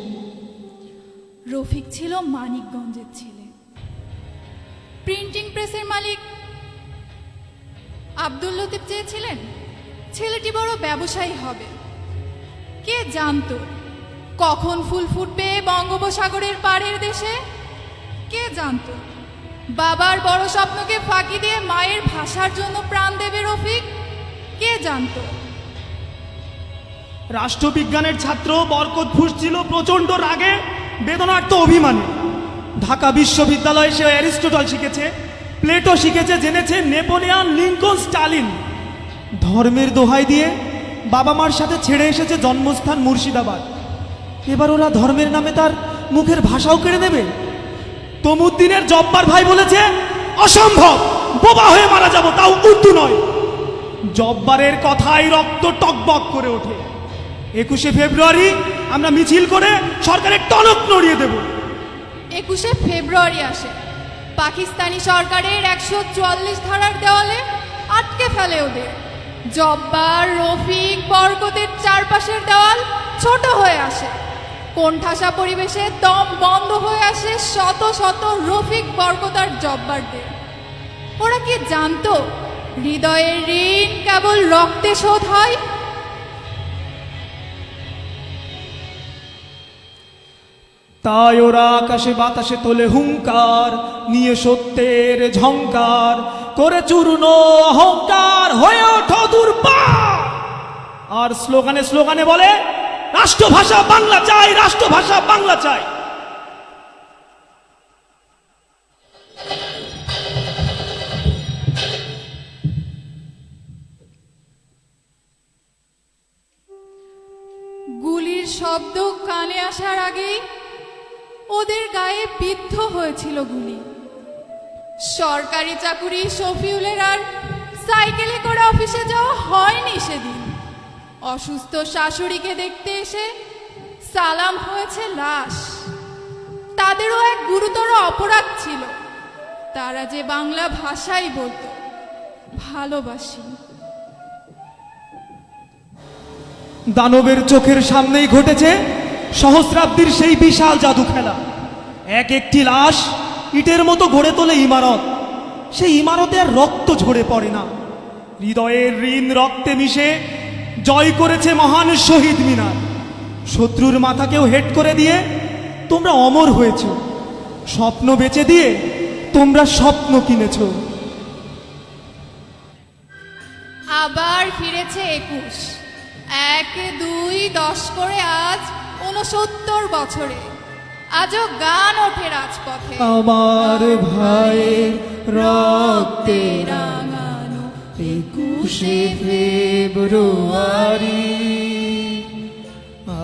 রফিক ছিল মানিকগঞ্জের ছেলে, প্রিন্টিং প্রেসের মালিক। আব্দুল লতিফ চেয়েছিলেন ছেলেটি বড় ব্যবসায়ী হবে। কে জানতো কখন ফুল ফুটবে বঙ্গোপসাগরের পাড়ের দেশে? কে জানতো বাবার বড় স্বপ্নকে ফাঁকি দিয়ে মায়ের ভাষার জন্য প্রাণ দেবে রফিক? কে জানতো? রাষ্ট্রবিজ্ঞানের ছাত্র বরকত ফুঁসছিল প্রচণ্ড রাগে, বেদনার্থ অভিমানে। ঢাকা বিশ্ববিদ্যালয়ে সে অ্যারিস্টটল শিখেছে, প্লেটো শিখেছে, জেনেছে নেপোলিয়ান, লিঙ্কন, স্টালিন। ধর্মের দোহাই দিয়ে বাবা মার সাথে ছেড়ে এসেছে জন্মস্থান মুর্শিদাবাদ। এবার ওরা ধর্মের নামে তার মুখের ভাষাও কেড়ে নেবে। তমুদ্দিনের জব্বার ভাই বলেছে অসম্ভব, বোবা হয়ে মারা যাব, তাও উর্দু নয়। জব্বারের কথাই রক্ত টকবক করে ওঠে। 21শে ফেব্রুয়ারি আমরা মিছিল করে সরকারের টনক নড়িয়ে দেব। 21শে ফেব্রুয়ারি আসে, পাকিস্তানি সরকারের 144 ধারার দেওয়ালে আটকে ফেলে ওদের। জব্বার, রফিক, বরকতের চারপাশের দেওয়াল ছোট হয়ে আসে। কোণঠাসা পরিবেশে দম বন্ধ হয়ে আসে শত শত রফিক, বরকত আর জব্বারদের। ওরা কি জানতো হৃদয়ের ঋণ কেবল রক্তে শোধ হয়? তাই ওরা আকাশে বাতাসে তোলে হুঙ্কার, নিয়ে সত্যের ঝংকার, করে চূর্ণ অহংকার, হয়ে ওঠো দুর্বার। আর স্লোগানে স্লোগানে বলে রাষ্ট্রভাষা বাংলা চাই, রাষ্ট্রভাষা বাংলা চাই। গুলির শব্দ কানে আসার আগেই ওদের গায়ে বিদ্ধ হয়েছিল গুলি। সরকারি চাকুরি শফিউলের আর সাইকেলে করে অফিসে যাওয়া হয়নি সেদিন। অসুস্থ শাশুড়িকে দেখতে এসে সালাম হয়েছে লাশ। তাদেরও এক গুরুতর অপরাধ ছিল, তারা যে বাংলা ভাষাই বলতো ভালোবাসি। দানবের চোখের সামনেই ঘটেছে সহস্রাব্দীর সেই বিশাল জাদু খেলা। এক একটি লাশ ইটের মতো গড়ে তোলে ইমারত। সেই ইমারতে আর রক্ত ঝরে পড়ে না, হৃদয়ের ঋণ রক্তে মিশে জয় করেছে মহান শহীদ মিনার। শত্রুর মাথাকেও হেট করে দিয়ে তোমরা অমর হয়েছ। স্বপ্ন বেচে দিয়ে তোমরা স্বপ্ন কিনেছ। আবার ফিরেছে 21, 1, 2, 10 করে আজ 69 বছরে। আজও গান ওঠে রাজপথে। আমার ভাইয়ের রক্তে রাঙানো 21শে ফেব্রুয়ারি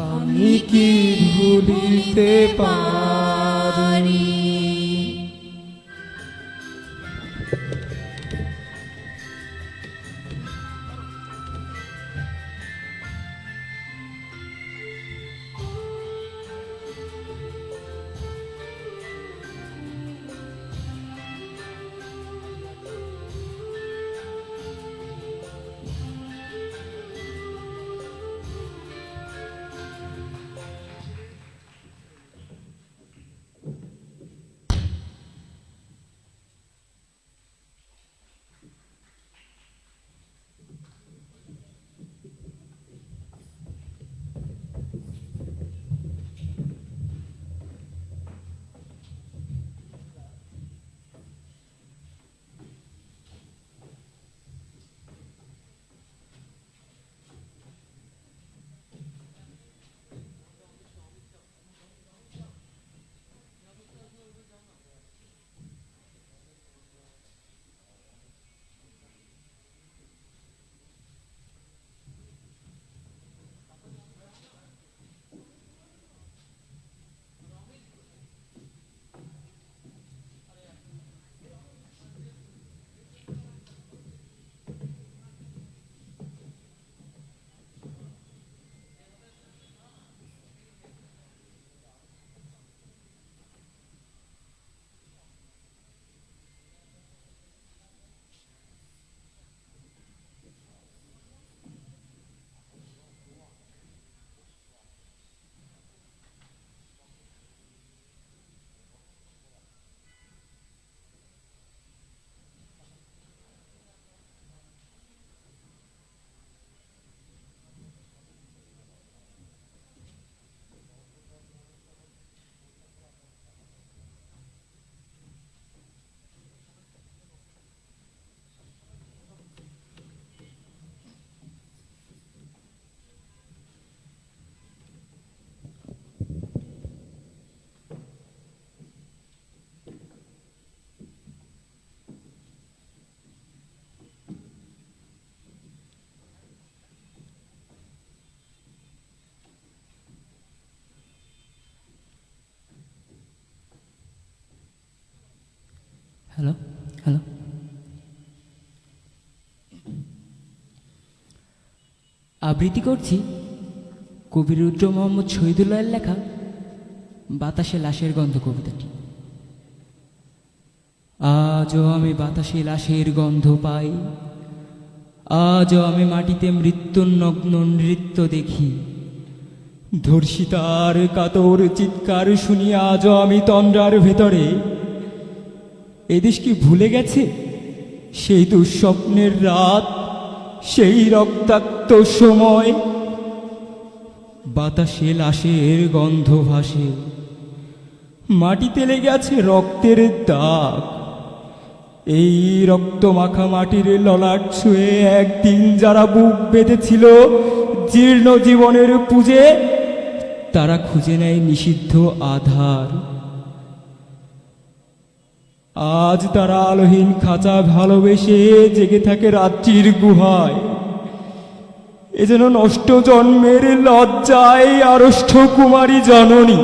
আমি কি ভুলিতে পারি। হ্যালো হ্যালো আবৃত্তি করছি কবি রুদ্র মোহাম্মদ শহীদুল্লাহের লেখা বাতাসে লাশের গন্ধ কবিতাটি। আজও আমি বাতাসে লাশের গন্ধ পাই, আজও আমি মাটিতে মৃত্যুর নগ্ন নৃত্য দেখি, ধর্ষিতার কাতর চিৎকার শুনি আজও আমি তন্দ্রার ভেতরে। এদেশ কি ভুলে গেছে সেই দুঃস্বপ্নের রাত, সেই রক্তাক্ত সময়? বাতাসে লাশের গন্ধ ভাসে, মাটিতে লেগে আছে রক্তের দাগ। এই রক্ত মাখা মাটির ললাট ছুঁয়ে একদিন যারা বুক বেঁধেছিল জীর্ণ জীবনের পুজে, তারা খুঁজে নেয় নিষিদ্ধ আধার। আজ তারা আলোহীন খাঁচা ভালোবেসে জেগে থাকে রাত্রির গুহায়। এ যেন নষ্ট জন্মের লজ্জায় আড়ষ্ট কুমারী জননী।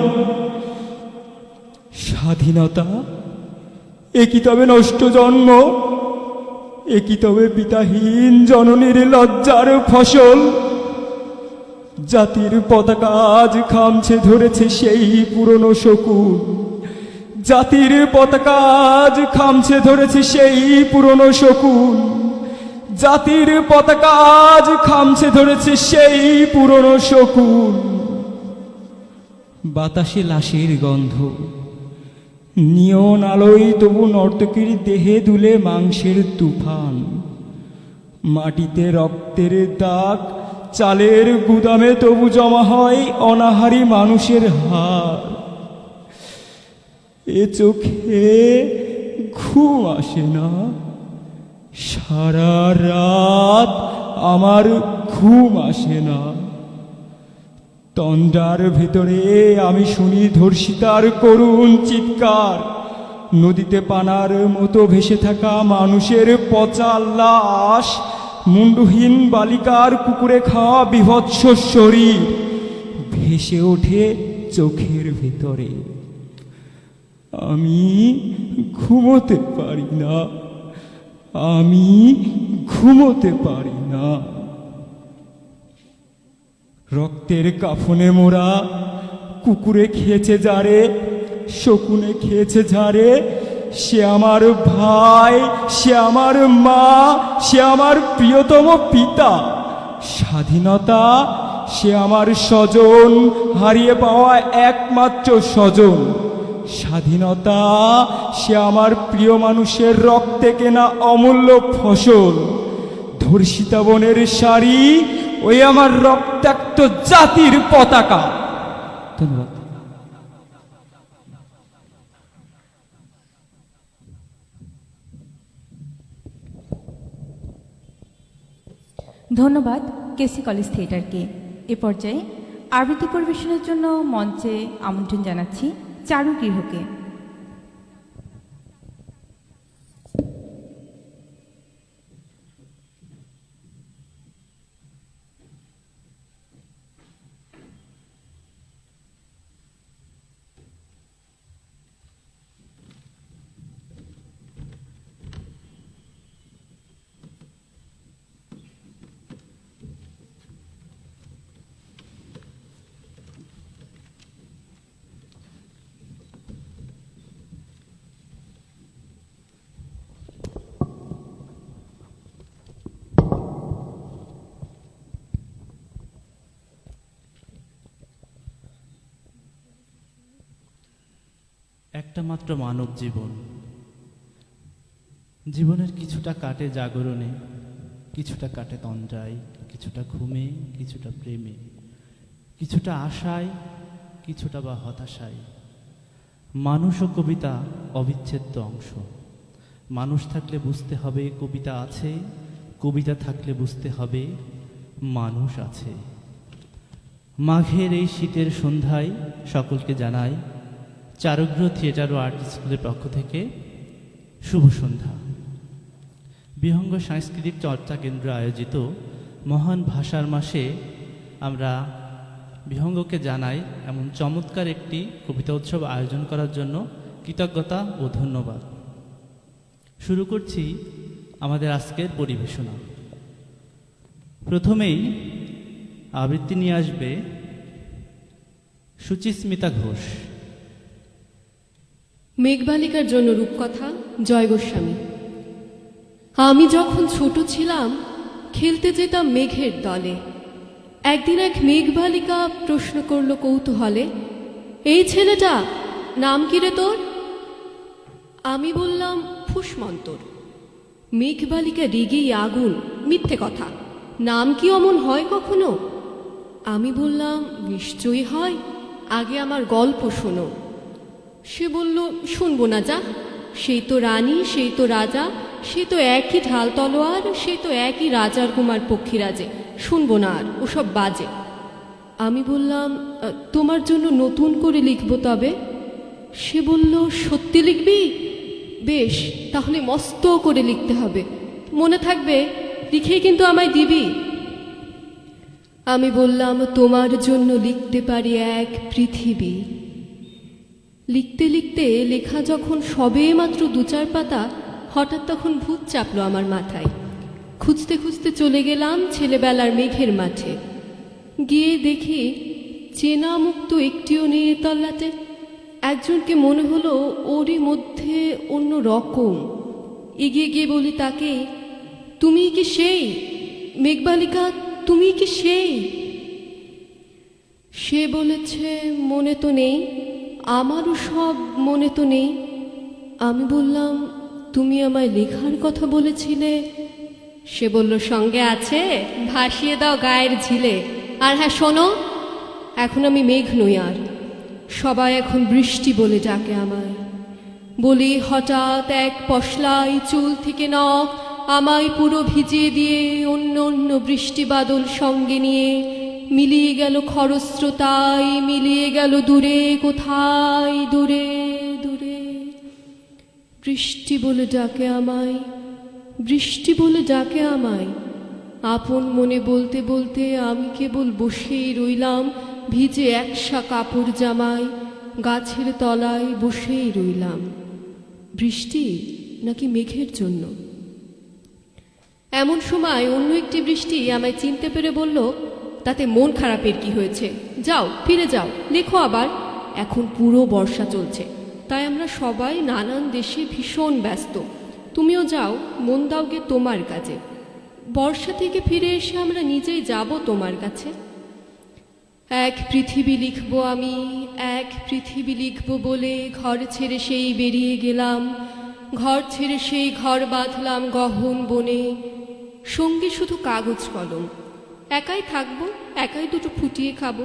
স্বাধীনতা এ কি তবে নষ্ট জন্ম? এ কি তবে পিতাহীন জননীর লজ্জার ফসল? জাতির পতাকা আজ খামছে ধরেছে সেই পুরনো শকুন। জাতির পতাকা আজ খামছে ধরেছে সেই পুরনো শকুন। জাতির পতাকা আজ খামছে ধরেছে সেই পুরনো শকুন। বাতাসে লাশের গন্ধ, নিয়ন আলোয় তবু নর্তকীর দেহে দুলে মাংসের তুফান। মাটিতে রক্তের দাগ, চালের গুদামে তবু জমা হয় অনাহারী মানুষের হাড়। এ চোখে ঘুম আসে না, সারা রাত আমার ঘুম আসে না। তন্দ্রার ভেতরে আমি শুনি ধর্ষিতার করুণ চিৎকার। নদীতে পানার মতো ভেসে থাকা মানুষের পচা লাশ, মুন্ডহীন বালিকার কুকুরে খাওয়া বিভৎস শরীর ভেসে ওঠে চোখের ভেতরে। আমি ঘুমোতে পারি না, আমি ঘুমোতে পারি না। রক্তের কাফনে মোরা কুকুরে খেয়েছে যারে, শকুনে খেয়েছে যারে, সে আমার ভাই, সে আমার মা, সে আমার প্রিয়তম পিতা। স্বাধীনতা সে আমার স্বজন, হারিয়ে পাওয়া একমাত্র স্বজন। স্বাধীনতা সে আমার প্রিয় মানুষের রক্তে কেনা অমূল্য ফসল। ধর্ষিতা বনের শাড়ি, ওই আমার রক্তাক্ত জাতির পতাকা। ধন্যবাদ। ধন্যবাদ কেসি কলেজ থিয়েটারকে। এ পর্যায়ে আবৃত্তি পরিবেশনের জন্য মঞ্চে আমন্ত্রণ জানাচ্ছি চারু গৃহকে। একটা মাত্র মানব জীবন, জীবনের কিছুটা কাটে জাগরণে, কিছুটা কাটে তন্দ্রায়, কিছুটা ঘুমে, কিছুটা প্রেমে, কিছুটা আশায়, কিছুটা বা হতাশায়। মানুষ ও কবিতা অবিচ্ছেদ্য অংশ। মানুষ থাকলে বুঝতে হবে কবিতা আছে, কবিতা থাকলে বুঝতে হবে মানুষ আছে। মাঘের এই শীতের সন্ধ্যায় সকলকে জানাই চারুগ্রহ থিয়েটার ও আর্ট স্কুলের পক্ষ থেকে শুভ সন্ধ্যা। বিহঙ্গ সাংস্কৃতিক চর্চা কেন্দ্র আয়োজিত মহান ভাষার মাসে আমরা বিহঙ্গকে জানাই এমন চমৎকার একটি কবিতা উৎসব আয়োজন করার জন্য কৃতজ্ঞতা ও ধন্যবাদ। শুরু করছি আমাদের আজকের পরিবেশনা। প্রথমেই আবৃত্তি নিয়ে আসবে সুচিস্মিতা ঘোষ। মেঘবালিকার জন্য রূপকথা, জয় গোস্বামী। আমি যখন ছোট ছিলাম খেলতে যেতাম মেঘের দলে। একদিন এক মেঘবালিকা প্রশ্ন করল কৌতূহলে, এই ছেলেটা নাম কি রে তোর? আমি বললাম ফুসমন্তর। মেঘবালিকা রেগেই আগুন, মিথ্যে কথা, নাম কি অমন হয় কখনো? আমি বললাম নিশ্চয়ই হয়, আগে আমার গল্প শোনো। সে বলল শুনবো না, যা, সেই তো রানী, সেই তো রাজা, সে তো একই ঢাল তলোয়ার, সে তো একই রাজার কুমার পক্ষীরাজে, শুনবো না আর, ওসব বাজে। আমি বললাম তোমার জন্য নতুন করে লিখবো তবে। সে বলল সত্যি লিখবি? বেশ, তাহলে মস্ত করে লিখতে হবে, মনে থাকবে, লিখেই কিন্তু আমায় দিবি। আমি বললাম তোমার জন্য লিখতে পারি এক পৃথিবী। লিখতে লিখতে লেখা যখন সবে মাত্র 2-4 পাতা, হঠাৎ তখন ভূত চাপলো আমার মাথায়। খুঁজতে খুঁজতে চলে গেলাম ছেলেবেলার মেঘের মাঠে। গিয়ে দেখি চেনা মুখ তো একটিও নেই তল্লাটে। একজনকে মনে হলো ওরই মধ্যে অন্য রকম। এগিয়ে গিয়ে বলি তাকে, তুমি কি সেই মেঘবালিকা, তুমি কি সেই? সে বলেছে মনে তো নেই, আমারও সব মনে তো নেই। আমি বললাম তুমি আমায় লেখার কথা বলেছিলে। সে বলল সঙ্গে আছে, ভাসিয়ে দাও গায়ের ঝিলে। আর হ্যাঁ শোনো, এখন আমি মেঘ নই আর, সবাই এখন বৃষ্টি বলে ডাকে আমায়। বলি হঠাৎ এক পশলাই চুল থেকে নখ আমায় পুরো ভিজিয়ে দিয়ে অন্য অন্য বৃষ্টি বাদল সঙ্গে নিয়ে মিলিয়ে গেল খরস্রোতায়, মিলিয়ে গেল দূরে কোথায়, দূরে দূরে। বৃষ্টি বলে ডাকে আমায়, বৃষ্টি বলে ডাকে আমায়। আপন মনে বলতে বলতে আমি কেবল বসেই রইলাম, ভিজে একসা কাপড় জামায় গাছের তলায় বসেই রইলাম। বৃষ্টি নাকি মেঘের জন্য? এমন সময় অন্য একটি বৃষ্টি আমায় চিনতে পেরে বলল, তাতে মন খারাপের কি হয়েছে, যাও ফিরে যাও, লেখো আবার। এখন পুরো বর্ষা চলছে, তাই আমরা সবাই নানান দেশে ভীষণ ব্যস্ত। তুমিও যাও, মন দাও গে তোমার কাজে। বর্ষা থেকে ফিরে এসে আমরা নিজেই যাব তোমার কাছে। এক পৃথিবী লিখব আমি, এক পৃথিবী লিখব বলে ঘর ছেড়ে সেই বেরিয়ে গেলাম। ঘর ছেড়ে সেই ঘর বাঁধলাম গহন বনে, সঙ্গে শুধু কাগজ কলম। একাই থাকবো, একাই দুটো ফুটিয়ে খাবো,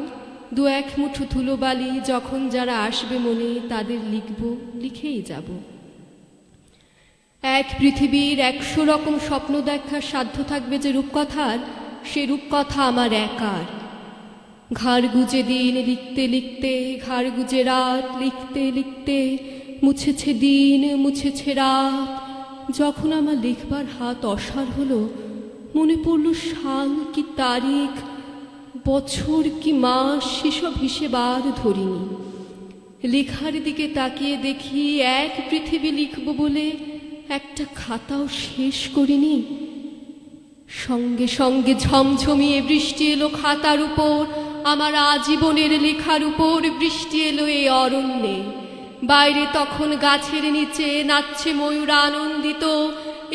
2-1 মুঠো ধুলোবালি যখন যারা আসবে মনে তাদের লিখব, লিখেই যাব। এক পৃথিবীর 100 রকম স্বপ্ন দেখার সাধ্য থাকবে যে রূপকথার, সে রূপকথা আমার একার। ঘাড় গুজে দিন লিখতে লিখতে, ঘাড় গুজে রাত লিখতে লিখতে, মুছেছে দিন মুছেছে রাত। যখন আমার লিখবার হাত অসার হলো, মনে পড়ল সাল কি তারিখ, বছর কি মাস, সেসব হিসেব আর ধরিনি। লেখার দিকে তাকিয়ে দেখি এক পৃথিবী লিখব বলে একটা খাতাও শেষ করিনি। সঙ্গে সঙ্গে ঝমঝমিয়ে বৃষ্টি এলো খাতার উপর, আমার আজীবনের লেখার উপর বৃষ্টি এলো এই অরণ্যে। বাইরে তখন গাছের নিচে নাচছে ময়ূর আনন্দিত,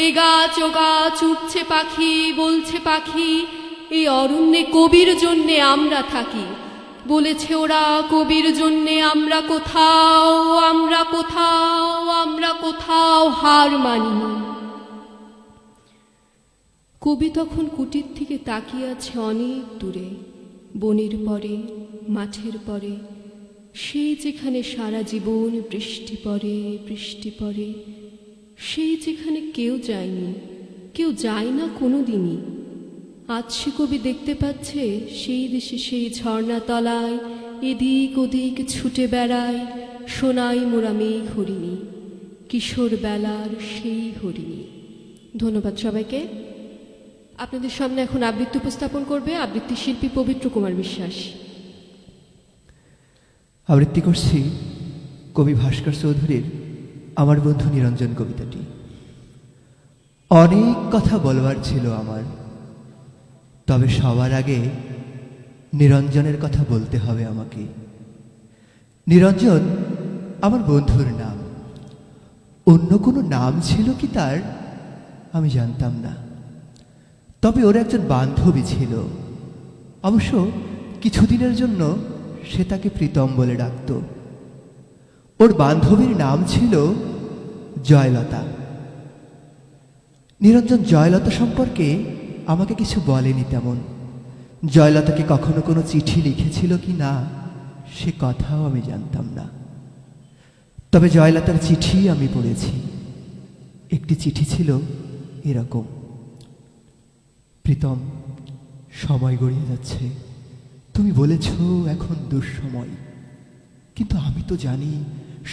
এ গাছ ও গাছ, উঠছে পাখি, বলছে পাখি, এই অরণ্যে কবির জন্যে আমরা থাকি। বলেছে ওরা কবির জন্যে আমরা কোথাও, আমরা কোথাও, আমরা কোথাও হার মানিনি। কবি তখন কুটির থেকে তাকিয়ে আছে অনেক দূরে, বনের পরে, মাঠের পরে, সেই যেখানে সারা জীবন বৃষ্টি পড়ে, বৃষ্টি পড়ে, সেই যেখানে কেউ যায়নি, কেউ যায় না কোনো দিনই। আজ সে কবি দেখতে পাচ্ছে সেই দেশে সেই ঝর্ণা তলায় এদিক ওদিক ছুটে বেড়ায় সোনাই মোরা মেঘ হরিণী, কিশোর বেলার সেই হরিণী। ধন্যবাদ সবাইকে। আপনাদের সামনে এখন আবৃত্তি উপস্থাপন করবে আবৃত্তি শিল্পী পবিত্র কুমার বিশ্বাস। আবৃত্তি করছি কবি ভাস্কর চৌধুরীর আমার বন্ধু নিরঞ্জন কবিতাটি। অনেক কথা বলবার ছিল আমার, তবে সবার আগে নিরঞ্জনের কথা বলতে হবে আমাকে। নিরঞ্জন আমার বন্ধুর নাম, অন্য কোনো নাম ছিল কি তার আমি জানতাম না। তবে ওর একজন বান্ধবী ছিল, অবশ্য কিছুদিনের জন্য সে তাকে প্রীতম বলে ডাকত। ওর বান্ধবীর নাম ছিল জয়লতা। নিরঞ্জন জয়লতা সম্পর্কে আমাকে কিছু বলেনি তেমন। জয়লতাকে কখনো কোনো চিঠি লিখেছিল কি না সে কথাও আমি জানতাম না। তবে জয়লতার চিঠি আমি পড়েছি। একটি চিঠি ছিল এরকম: প্রীতম, সময় গড়িয়ে যাচ্ছে, তুমি বলেছ এখন দুঃসময়, কিন্তু আমি তো জানি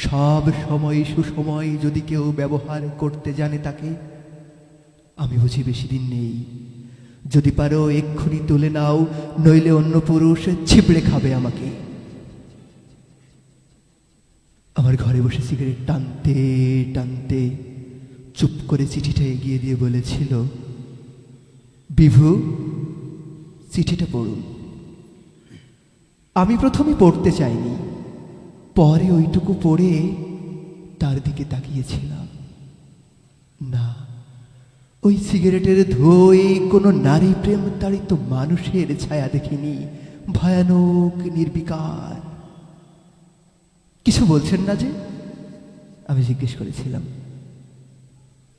সব সময় সুসময় যদি কেউ ব্যবহার করতে জানে তাকে। আমি বুঝি বেশি দিন নেই, যদি পারো এক্ষুনি তুলে নাও, নইলে অন্য পুরুষ ছিপড়ে খাবে আমাকে। আমার ঘরে বসে সিগারেট টানতে টানতে চুপ করে চিঠিটা এগিয়ে দিয়ে বলেছিল, বিভু, চিঠিটা পড়ুন। আমি প্রথমে পড়তে চাইনি, পরে ওইটুকু পড়ে তার দিকে তাকিয়েছিলাম। না, ওই সিগারেটের ধোঁয়ে কোনো নারী প্রেম তাড়িত মানুষের ছায়া দেখিনি, ভয়ানক নির্বিকার। কিছু বলছেন না যে? আমি জিজ্ঞেস করেছিলাম।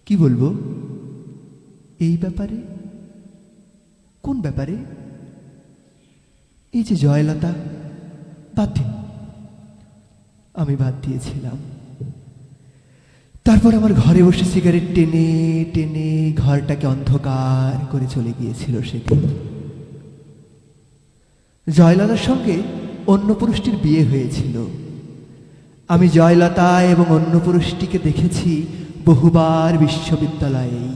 কি বলবো? এই ব্যাপারে? কোন ব্যাপারে? এই যে জয়লতা, বাদ দিন। আমি বাদ দিয়েছিলাম। তারপর আমার ঘরে বসে সিগারেট টেনে টেনে ঘরটাকে অন্ধকার করে চলে গিয়েছিল সেদিন। জয়লতার সঙ্গে অন্য পুরুষটির বিয়ে হয়েছিল। আমি জয়লতা এবং অন্য পুরুষটিকে দেখেছি বহুবার বিশ্ববিদ্যালয়েই।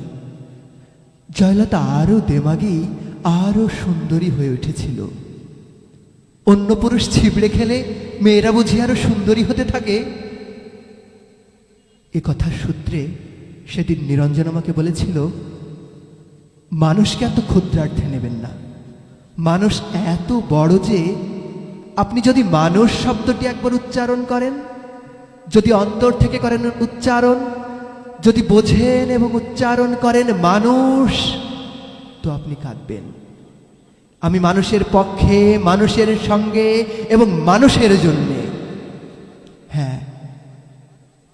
জয়লতা আরো দেমাগী, আরো সুন্দরী হয়ে উঠেছিল। অন্য পুরুষ ছিবড়ে খেলে মেয়েরা বুঝি আরো সুন্দরী হতে থাকে। এ কথার সূত্রে সেদিন নিরঞ্জন আমাকে বলেছিল, মানুষকে এত ক্ষুদ্রার্থে নেবেন না, মানুষ এত বড় যে আপনি যদি মানুষ শব্দটি একবার উচ্চারণ করেন, যদি অন্তর থেকে করেন উচ্চারণ, যদি বোঝেন এবং উচ্চারণ করেন মানুষ, তো আপনি কাঁদবেন। আমি মানুষের পক্ষে, মানুষের সঙ্গে এবং মানুষের জন্যে। হ্যাঁ,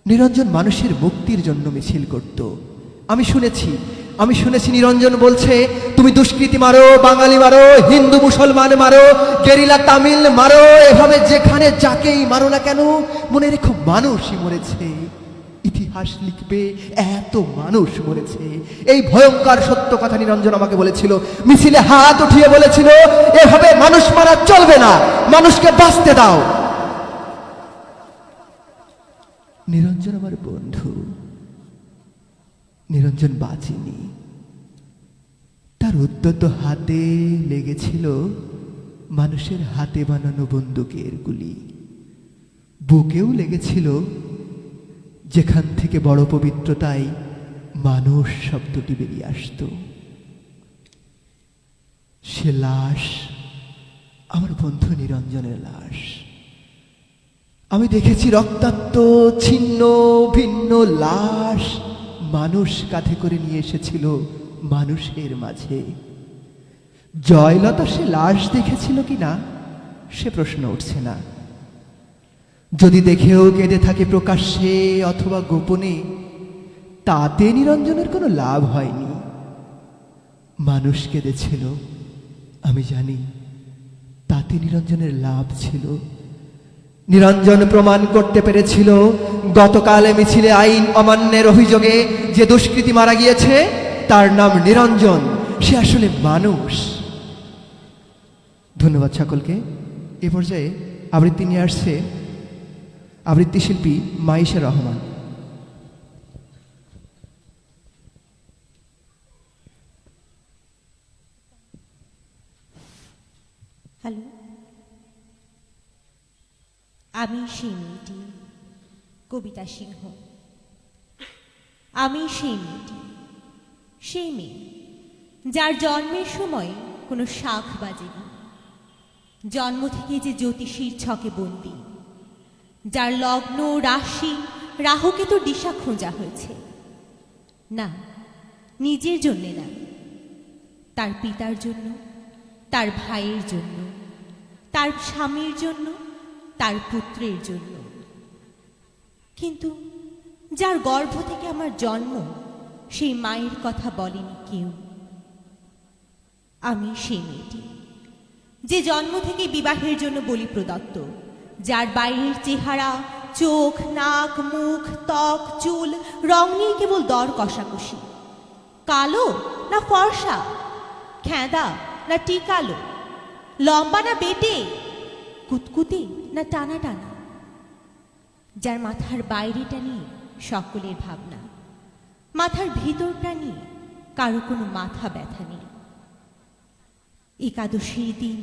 নিরঞ্জন মানুষের মুক্তির জন্য মিছিল করত। আমি শুনেছি নিরঞ্জন বলছে, তুমি দুষ্কৃতী মারো, বাঙালি মারো, হিন্দু মুসলমান মারো, গেরিলা তামিল মারো, এভাবে যেখানে যাকেই মারো না কেন, মনে রেখো মানুষই মরেছে। ইতিহাস লিখবে এত মানুষ মরেছে। এই ভয়ঙ্কর সত্য কথা নিরঞ্জন আমাকে বলেছিল। মিছিলে হাত উঠিয়ে বলেছিল, এভাবে মানুষ মারা চলবে না, মানুষকে বাঁচতে দাও। নিরঞ্জন আমার বন্ধু। নিরঞ্জন বাঁচেনি। তার উদ্যত হাতে লেগেছিল মানুষের হাতে বানানো বন্দুকের গুলি। বুকেও লেগেছিল, যেখান থেকে বড় পবিত্রতায় মানুষ শব্দটি বেরিয়ে আসত। সে লাশ আমার বন্ধু নিরঞ্জনের লাশ। আমি দেখেছি রক্তাক্ত ছিন্ন ভিন্ন লাশ মানুষ কাঁধে করে নিয়ে এসেছিল মানুষের মাঝে। জয়লতা সে লাশ দেখেছিল কিনা সে প্রশ্ন উঠছে না। যদি দেখেও কেঁদে থাকে প্রকাশ্যে অথবা গোপনে, তাতে নিরঞ্জনের কোনো লাভ হয়নি। মানুষ কেঁদেছিল, আমি জানি, তাতে নিরঞ্জনের লাভ ছিল। নিরঞ্জন প্রমাণ করতে পেরেছিল গতকাল মিছিলে আইন অমান্যের অভিযোগে যে দুষ্কৃতী মারা গিয়েছে তার নাম নিরঞ্জন, সে আসলে মানুষ। ধন্যবাদ সকলকে। এ পর্যায়ে আবৃত্তি নিয়ে আসছে আবৃত্তি শিল্পী মাইশা রহমান। হ্যালো, আমি সেই মেয়েটি, কবিতা সিংহ। আমি সেই মেয়েটি সেই মেয়ে যার জন্মের সময় কোনো শাখ বাজেনি, জন্ম থেকে যে জ্যোতিষীর ছকে বন্দী, যার লগ্ন রাশি রাহুকে তো দিশা খোঁজা হয়েছে, না নিজের জন্যে না, তার পিতার জন্য, তার ভাইয়ের জন্য, তার স্বামীর জন্য, তার পুত্রের জন্য। কিন্তু যার গর্ভ থেকে আমার জন্ম, সেই মায়ের কথা বলেনি কেউ। আমি সেই মেয়েটি যে জন্ম থেকে বিবাহের জন্য বলি প্রদত্ত, যার বাইরের চেহারা, চোখ, নাক, মুখ, ত্বক, চুল রং নিয়ে কেবল দর কষাকষি, কালো না ফর্সা, খেঁদা না টিকালো, লম্বা না বেটে, কুতকুতে না টানা টানা, যার মাথার বাইরেটা নিয়ে সকলের ভাবনা, মাথার ভিতরটা নিয়ে কারো কোনো মাথা ব্যথা নেই। একাদশীর দিন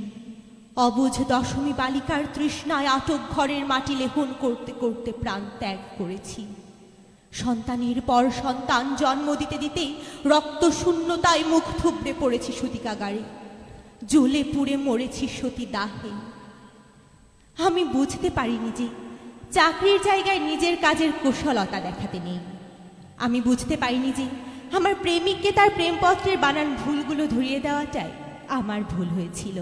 অবুঝ দশমী বালিকার তৃষ্ণায় আটক ঘরের মাটি লেহন করতে করতে প্রাণ ত্যাগ করেছি। সন্তানের পর সন্তান জন্ম দিতে দিতে রক্ত শূন্যতায় মুখ থুবড়ে পড়েছি সতীকাগারে, জ্বলে পুড়ে মরেছি সতী দাহে। আমি বুঝতে পারিনি যে চাকরির জায়গায় নিজের কাজের কুশলতা দেখাতে নেই। আমি বুঝতে পারিনি যে আমার প্রেমিককে তার প্রেমপত্রের বানান ভুলগুলো ধরিয়ে দেওয়াটাই আমার ভুল হয়েছিল।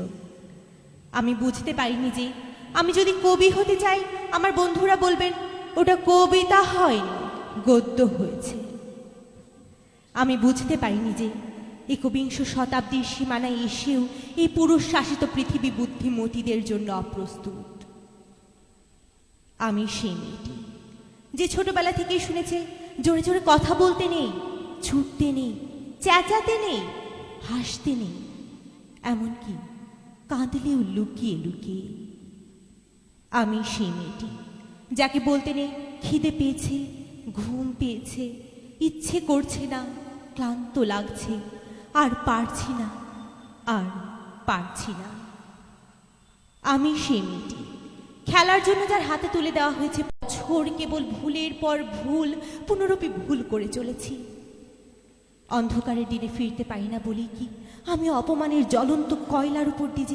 আমি বুঝতে পারিনি যে আমি যদি কবি হতে চাই, আমার বন্ধুরা বলবেন ওটা কবিতা হয়নি, গদ্য হয়েছে। আমি বুঝতে পারিনি যে একবিংশ শতাব্দীর সীমানায় এসেও এই পুরুষ শাসিত পৃথিবী বুদ্ধিমতীদের জন্য অপ্রস্তুত। আমি সেই মেয়েটি যে ছোটবেলা থেকেই শুনেছে জোরে জোরে কথা বলতে নেই, ছুটতে নেই, চেঁচাতে নেই, হাসতে নেই, এমনকি কাঁদলেও লুকিয়ে লুকিয়ে। আমি সেই মেয়েটি যাকে বলতে নেই খিদে পেয়েছে, ঘুম পেয়েছে, ইচ্ছে করছে না, ক্লান্ত লাগছে, আর পারছি না, আর পারছি না। আমি সেই মেয়েটি খেলার জন্য যার হাতে তুলে দেওয়া হয়েছে বছর, কেবল ভুলের পর ভুল পুনরূপী ভুল করে চলেছি। অন্ধকারের দিনে ফিরতে পারি না বলি কি আমি অপমানের জ্বলন্ত কয়লার উপর দিয়ে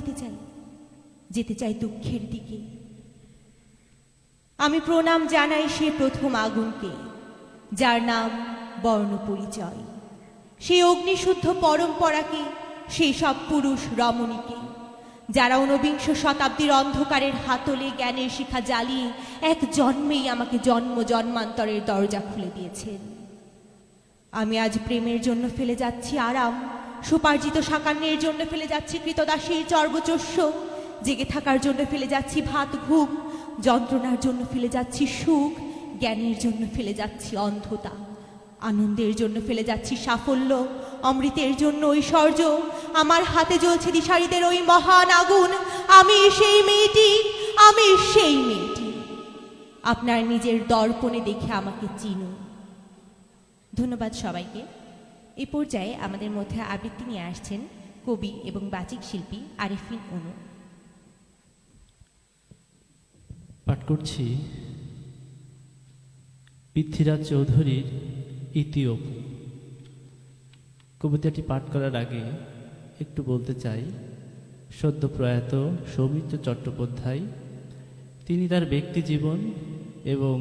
যেতে চাই দুঃখের দিকে। আমি প্রণাম জানাই সে প্রথম আগুনকে, যার নাম বর্ণ পরিচয়, সেই অগ্নিশুদ্ধ পরম্পরাকে, সেই সব পুরুষ রমণীকে, যারা ঊনবিংশ শতাব্দীর অন্ধকারের হাতলে জ্ঞানের শিখা জ্বালিয়ে এক জন্মেই আমাকে জন্ম জন্মান্তরের দরজা খুলে দিয়েছেন। আমি আজ প্রেমের জন্য ফেলে যাচ্ছি আরাম, সুপার্জিত সাকান্যের জন্য ফেলে যাচ্ছি কৃতদাসীর চর্বচস্য, জেগে থাকার জন্য ফেলে যাচ্ছি ভাত ঘুম, যন্ত্রণার জন্য ফেলে যাচ্ছি সুখ, জ্ঞানের জন্য ফেলে যাচ্ছি অন্ধতা, আনন্দের জন্য ফেলে যাচ্ছি সাফল্য, অমৃতের জন্য ঐশ্বর্য। আমার হাতে জ্বলছে দিশারীদের ওই মহান আগুন। আমি সেই মেয়েটি, আমি সেই মেয়েটি। আপনার নিজের দর্পণে দেখে আমাকে চিনুন। ধন্যবাদ সবাইকে। এই পর্যায়ে আমাদের মধ্যে আবৃত্তি নিয়ে আসছেন কবি এবং বাচিক শিল্পী আরিফিন অনু। পাঠ করছি পৃথ্বীরাজ চৌধুরীর ইতিঅপু। কবিতাটি পাঠ করার আগে একটু বলতে চাই, সদ্য প্রয়াত সৌমিত্র চট্টোপাধ্যায় তিনি তার ব্যক্তি জীবন এবং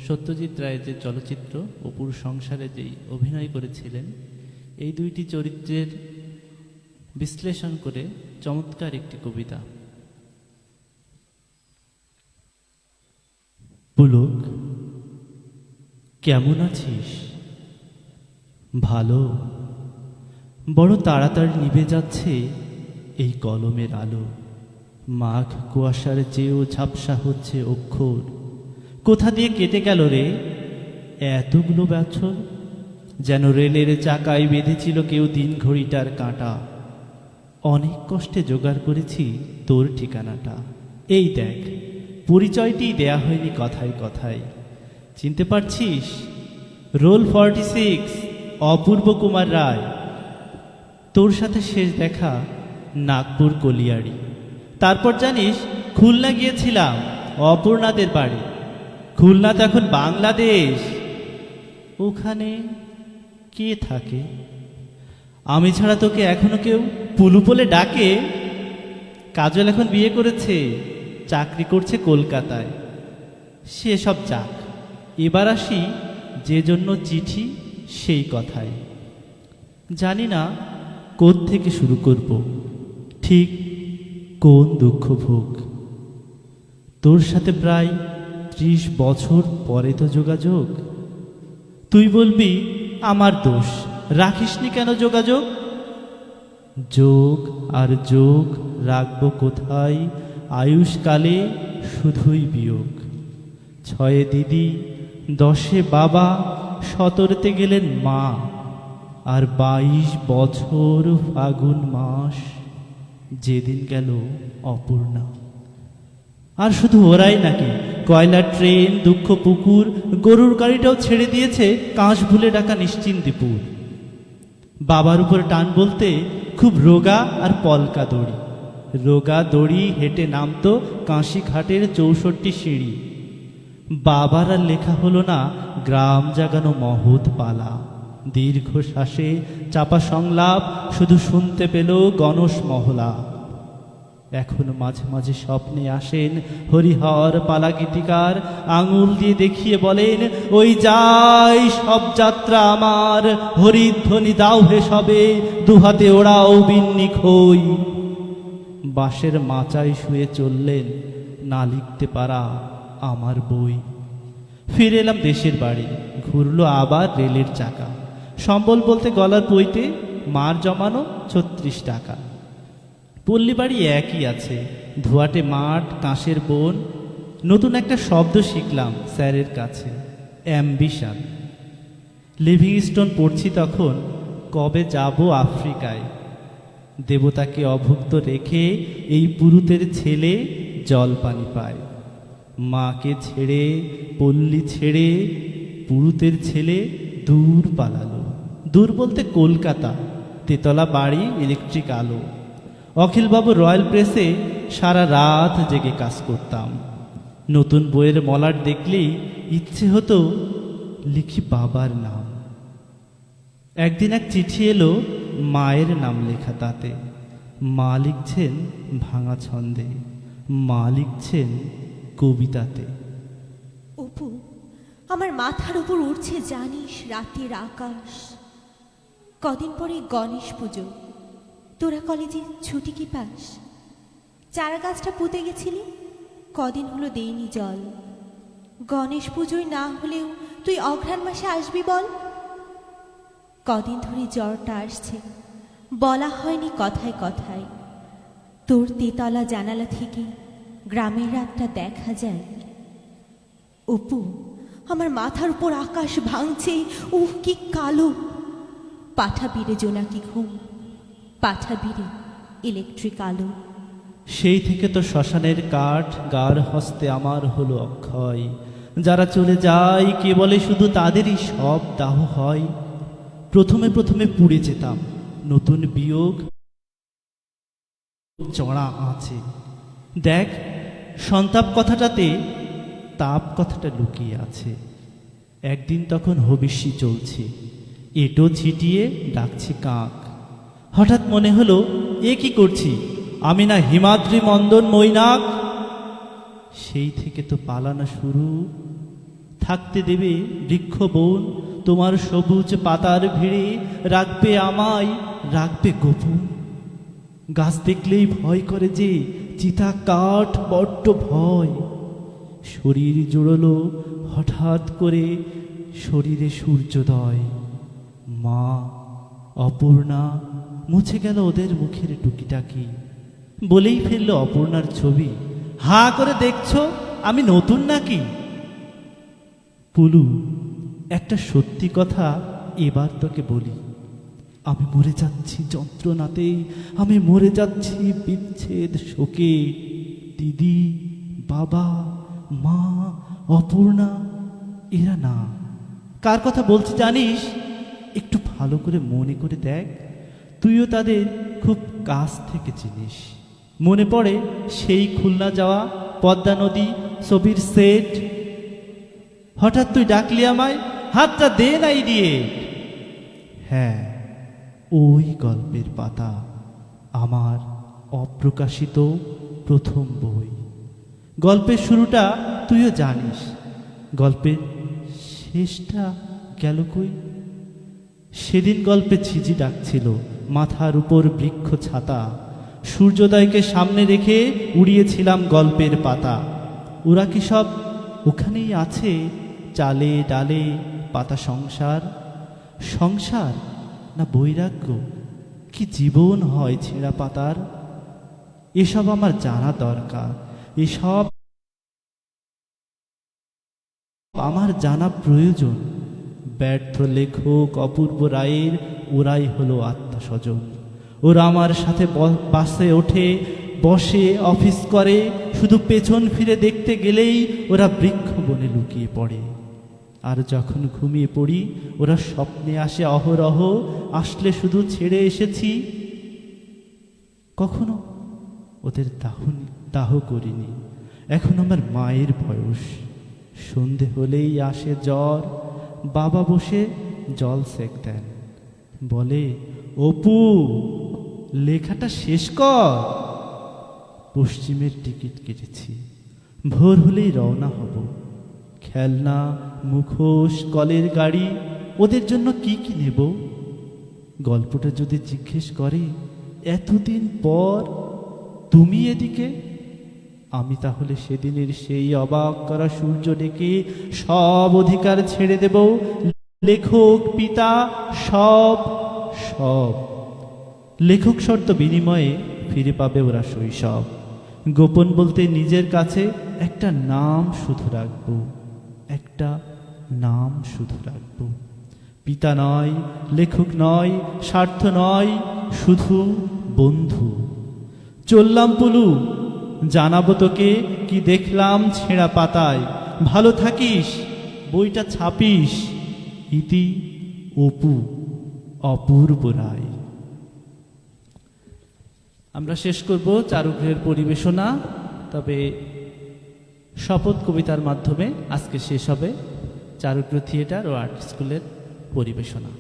সত্যজিৎ রায়ের যে চলচ্চিত্র অপুর সংসারে যেই অভিনয় করেছিলেন, এই দুইটি চরিত্রের বিশ্লেষণ করে চমৎকার একটি কবিতা। পুলক, কেমন আছিস? ভালো। বড় তাড়াতাড়ি নিভে যাচ্ছে এই কলমের আলো, মাঘ কুয়াশার চেয়েও ঝাপসা হচ্ছে অক্ষর। কোথা দিয়ে কেটে গেল রে এতগুলো বছর? যেন রেলের চাকায় বেঁধেছিল কেউ দিন ঘড়িটার কাঁটা। অনেক কষ্টে জোগাড় করেছি তোর ঠিকানাটা। এই দেখ, পরিচয়টি দেয়া হয়নি কথায় কথায়। চিনতে পারছিস? রোল 46, অপূর্ব কুমার রায়। তোর সাথে শেষ দেখা নাগপুর কলিয়ারি। তারপর জানিস খুলনা গিয়েছিলাম অপূর্ণাদের বাড়ি। খুলনা তো এখন বাংলাদেশ। ওখানে কে থাকে আমি ছাড়া তোকে এখনো কেউ পুলু বলে ডাকে? কাজল এখন বিয়ে করেছে, চাকরি করছে কলকাতায়। সে সব যাক, এবার আসি যে জন্য চিঠি সেই কথায়। জানি না থেকে শুরু করব, ঠিক কোন দুঃখ ভোগ। তোর সাথে প্রায় 30 বছর পরে তো যোগাযোগ। তুই বলবি আমার দোষ, রাখিসনি কেন যোগাযোগ? যোগ আর যোগ রাখবো কোথায়, আয়ুষ্কালে শুধুই বিয়োগ। 6 দিদি, 10 বাবা, 17তে গেলেন মা, আর 22 বছর ফাগুন মাস যেদিন গেল অপূর্ণা। আর শুধু ওরাই নাকি, কয়লার ট্রেন, দুঃখ পুকুর, গরুর গাড়িটাও ছেড়ে দিয়েছে কাঁচ ভুলে ডাকা নিশ্চিন্দিপুর। বাবার উপর টান বলতে খুব রোগা আর পলকা দড়ি, রোগা দড়ি হেঁটে নামতো কাঁশি ঘাটের 64 সিঁড়ি। বাবার আর লেখা হলো না গ্রাম জাগানো মহৎ পালা, দীর্ঘ শ্বাসে চাপা সংলাপ শুধু শুনতে পেল গণস মহলা। এখন মাঝে মাঝে স্বপ্নে আসেন হরিহর পালা গীতিকার, আঙুল দিয়ে দেখিয়ে বলেন ওই যাই সব যাত্রা আমার, হরিধ্বনি দাও হে সবে, দুহাতে ওড়াও বিন্নি খই। বাঁশের মাচায় শুয়ে চললেন না লিখতে পারা আমার বই। ফিরে এলাম দেশের বাড়ি, ঘুরলো আবার রেলের চাকা। সম্বল বলতে গলার বইতে মার জমানো 36 টাকা। পল্লী বাড়ি একই আছে, ধোয়াটে মাঠ, কাঁসের বন। নতুন একটা শব্দ শিখলাম স্যারের কাছে, অ্যাম্বিশন। লিভিংস্টোন পড়ছি তখন, কবে যাব আফ্রিকায়। দেবতাকে অভুক্ত রেখে এই পুরুতের ছেলে জল পানি পায়। মাকে ছেড়ে, পল্লী ছেড়ে, পুরুতের ছেলে দূর পালালো। দূর বলতে কলকাতা, তেতলা বাড়ি, ইলেকট্রিক আলো। অখিলবাবু রয়্যাল প্রেসে সারা রাত জেগে কাজ করতাম। নতুন বইয়ের মলাট দেখলেই ইচ্ছে হতো লিখি বাবার নাম। একদিন এক চিঠি এলো, মায়ের নাম লেখা তাতে। মা লিখছেন ভাঙা ছন্দে, মা লিখছেন কবিতাতে। অপু, আমার মাথার উপর উঠছে জানিস রাতের আকাশ। কদিন পরে গণেশ পুজো, তোরা কলেজে ছুটি কি পাস? চারা গাছটা পুঁতে গেছিলি, কদিন হলো দেইনি জল। গণেশ পুজোয় না হলেও তুই অঘ্রাণ মাসে আসবি বল। কদিন ধরে জ্বরটা আসছে, বলা হয়নি কথায় কথায়। তোর তেতলা জানালা থেকে গ্রামের রাতটা দেখা যায়। অপু, আমার মাথার উপর আকাশ ভাঙছে, উহ কি কালো। পাঠা বিড়ে জোনাকি ঘুম, পাঠা বিড়ে ইলেকট্রিক আলো। সেই থেকে তো শ্মশানের কাঠ গার হস্তে আমার হলো অক্ষয়। যারা চলে যায় কে বলে শুধু তাদেরই সব দাহ হয়। প্রথমে প্রথমে পুড়ে যেতাম, নতুন বিয়োগ চড়া আছে। দেখ সন্তাপ কথাটাতে তাপ কথাটা লুকিয়ে আছে। একদিন তখন হবিষ্যি চলছে, এটো ছিটিয়ে ডাকছি কাক। হঠাৎ মনে হলো এ কি করছি, আমি না হিমাদ্রি মন্দন মৈনাক। সেই থেকে তো পালানো শুরু। থাকতে দেবে বৃক্ষ বন, তোমার সবুজ পাতার ভিড়ে রাখবে আমায়, রাখবে গোপন। গাছ দেখলেই ভয় করে যে, চিতা কাঠ বড্ড ভয়। শরীর জুড়লো হঠাৎ করে, শরীরে সূর্যোদয়। মা, অপূর্ণা, মুছে গেল ওদের মুখের টুকিটাকি। বলেই ফেললো অপূর্ণার ছবি, হা করে দেখছো আমি নতুন নাকি? পুলু, একটা সত্যি কথা এবার তোকে বলি। আমি মরে যাচ্ছি যন্ত্রণাতে, আমি মরে যাচ্ছি বিচ্ছেদ শোকে। দিদি, বাবা, মা, অপূর্ণা, এরা না। কার কথা বলছি জানিস? একটু ভালো করে মনে করে দেখ, তুইও তাদের খুব কাছ থেকে চিনিস। মনে পড়ে সেই খুলনা যাওয়া, পদ্মা নদী, ছবির সেট। হঠাৎ তুই ডাকলি আমায়, হাতটা দে না ইডিয়েট। হ্যাঁ, ওই গল্পের পাতা আমার অপ্রকাশিত প্রথম বই। গল্পের শুরুটা তুইও জানিস, গল্পের শেষটা গেল কই? সেদিন গল্পে ঝিঝি ডাকছিল, মাথার উপর বৃক্ষ ছাতা, সূর্যোদয়কে সামনে রেখে উড়িয়েছিলাম গল্পের পাতা। ওরা কি সব ওখানেই আছে? চালে ডালে পাতা সংসার, সংসার না বৈরাগ্য? কি জীবন হয় ছেঁড়া পাতার? এসব আমার জানা দরকার, এসব আমার জানা প্রয়োজন। ব্যর্থ লেখক অপূর্ব রায়ের ওরাই হলো আত্মস্বজন। ওরা আমার সাথে বাসে ওঠে, বসে, অফিস করে, শুধু পেছন ফিরে দেখতে গেলেই ওরা বৃক্ষ বনে লুকিয়ে পড়ে। আর যখন ঘুমিয়ে পড়ি ওরা স্বপ্নে আসে অহরহ, আসলে শুধু ছেড়ে এসেছি, কখনো ওদের দাহ করিনি। এখন আমার মায়ের বয়স, সন্ধে হলেই আসে জ্বর, বাবা বসে জল সেক দেন, বলে অপু লেখাটা শেষ কর। পশ্চিমের টিকিট কেটেছি, ভোর হলেই রওনা হব। খেলনা, মুখোশ, কলের গাড়ি, ওদের জন্য কি কি নেব? গল্পটা যদি জিজ্ঞেস করে এতদিন পর তুমি এদিকে, আমি তাহলে সেদিনের সেই অবাক করা সূর্য ডেকে সব অধিকার ছেড়ে দেব, লেখক, পিতা, সব সব। লেখক শর্ত বিনিময়ে ফিরে পাবে ওরা শৈশব। গোপন বলতে নিজের কাছে একটা নাম শুধু রাখবো, একটা নাম শুধু রাখবো। পিতা নয়, লেখক নয়, স্বার্থ নয়, শুধু বন্ধু। চললাম পুলু, জানাবো তোকে কি দেখলাম ছেঁড়া পাতায়। ভালো থাকিস, বইটা ছাপিস। ইতি অপু, অপূর্ব রায়। আমরা শেষ করব চারুগৃহের পরিবেশনা, তবে শপথ কবিতার মাধ্যমে আজকে শেষ হবে চারুগৃহ থিয়েটার ও আর্ট স্কুলের পরিবেশনা।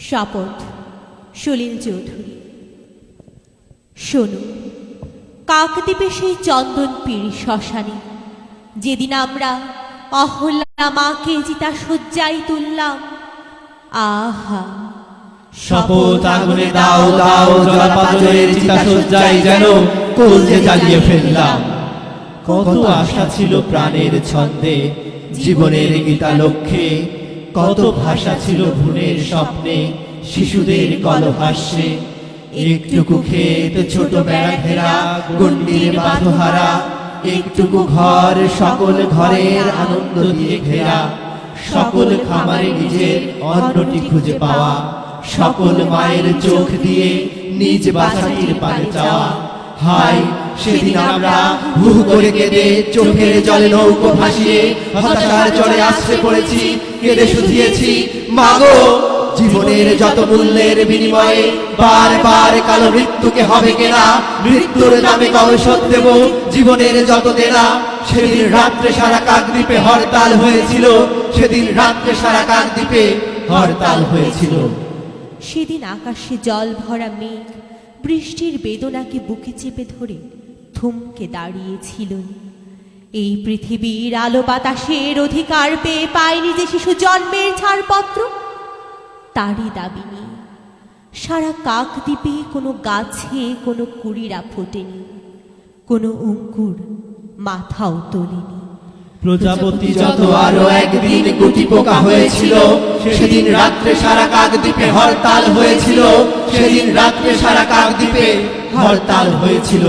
শপথ, সলিল চৌধুরী। শোনো, কাকদ্বীপে সেই চন্দন পিড়ি শ্মশানে যেদিন আমরা অহল্যা মাকে চিতা শয্যায় তুললাম, আহা শপথ আগুনে দাও দাও জলপাতরের চিতা শয্যায় যেন কলজে জ্বালিয়ে ফেললাম। কত আশা ছিল প্রাণের ছন্দে, জীবনের গীতা লক্ষ্যে, কত ভাষা ছিল ভ্রূণের স্বপ্নে, শিশুদের কলহাস্যে। একটুকু ক্ষেত ছোট বেড়া ঘেরা, গণ্ডির বাঁধহারা, একটুকু ঘর সকল ঘরের আনন্দ দিয়ে ঘেরা, সকল খামারে নিজের অন্নটি খুঁজে পাওয়া, সকল মায়ের চোখ দিয়ে নিজ বাছাটির পানে চাওয়া। হায় সেদিন আমরা হু করে কেঁদে চোখের জলে নৌকো ভাসিয়ে হতাশার চরে আশ্রে পড়েছি, কেঁদে শুধিয়েছি মাগো জীবনের যত মূল্যের বিনিময়ে বারবার কালো মৃত্যুকে হবে কেনা, মৃত্যুর নামে কৌশল দেব জীবনের যত দেনা। সেদিন রাত্রে সারা কাকদ্বীপে হরতাল হয়েছিল, সেদিন রাত্রে সারা কাকদ্বীপে হরতাল হয়েছিল। সেদিন আকাশে জল ভরা মেঘ বৃষ্টির বেদনাকে বুকে চেপে ধরে থমকে দাঁড়িয়েছিল। এই পৃথিবীর আলো বাতাসের অধিকার পেয়ে পায়নি যে শিশু জন্মের ছাড়পত্র, তারই দাবি নেই। সারা কাকদ্বীপে কোনো গাছে কোনো কুড়িরা ফোটেনি, কোনো অঙ্কুর মাথাও তোলেনি। প্রজাপতি যত আরো একদিন গুটি পোকা হয়েছিল, সেদিন রাত্রে সারা কাকদ্বীপে হরতাল হয়েছিল, সেদিন রাত্রে সারা কাকদ্বীপে হরতাল হয়েছিল।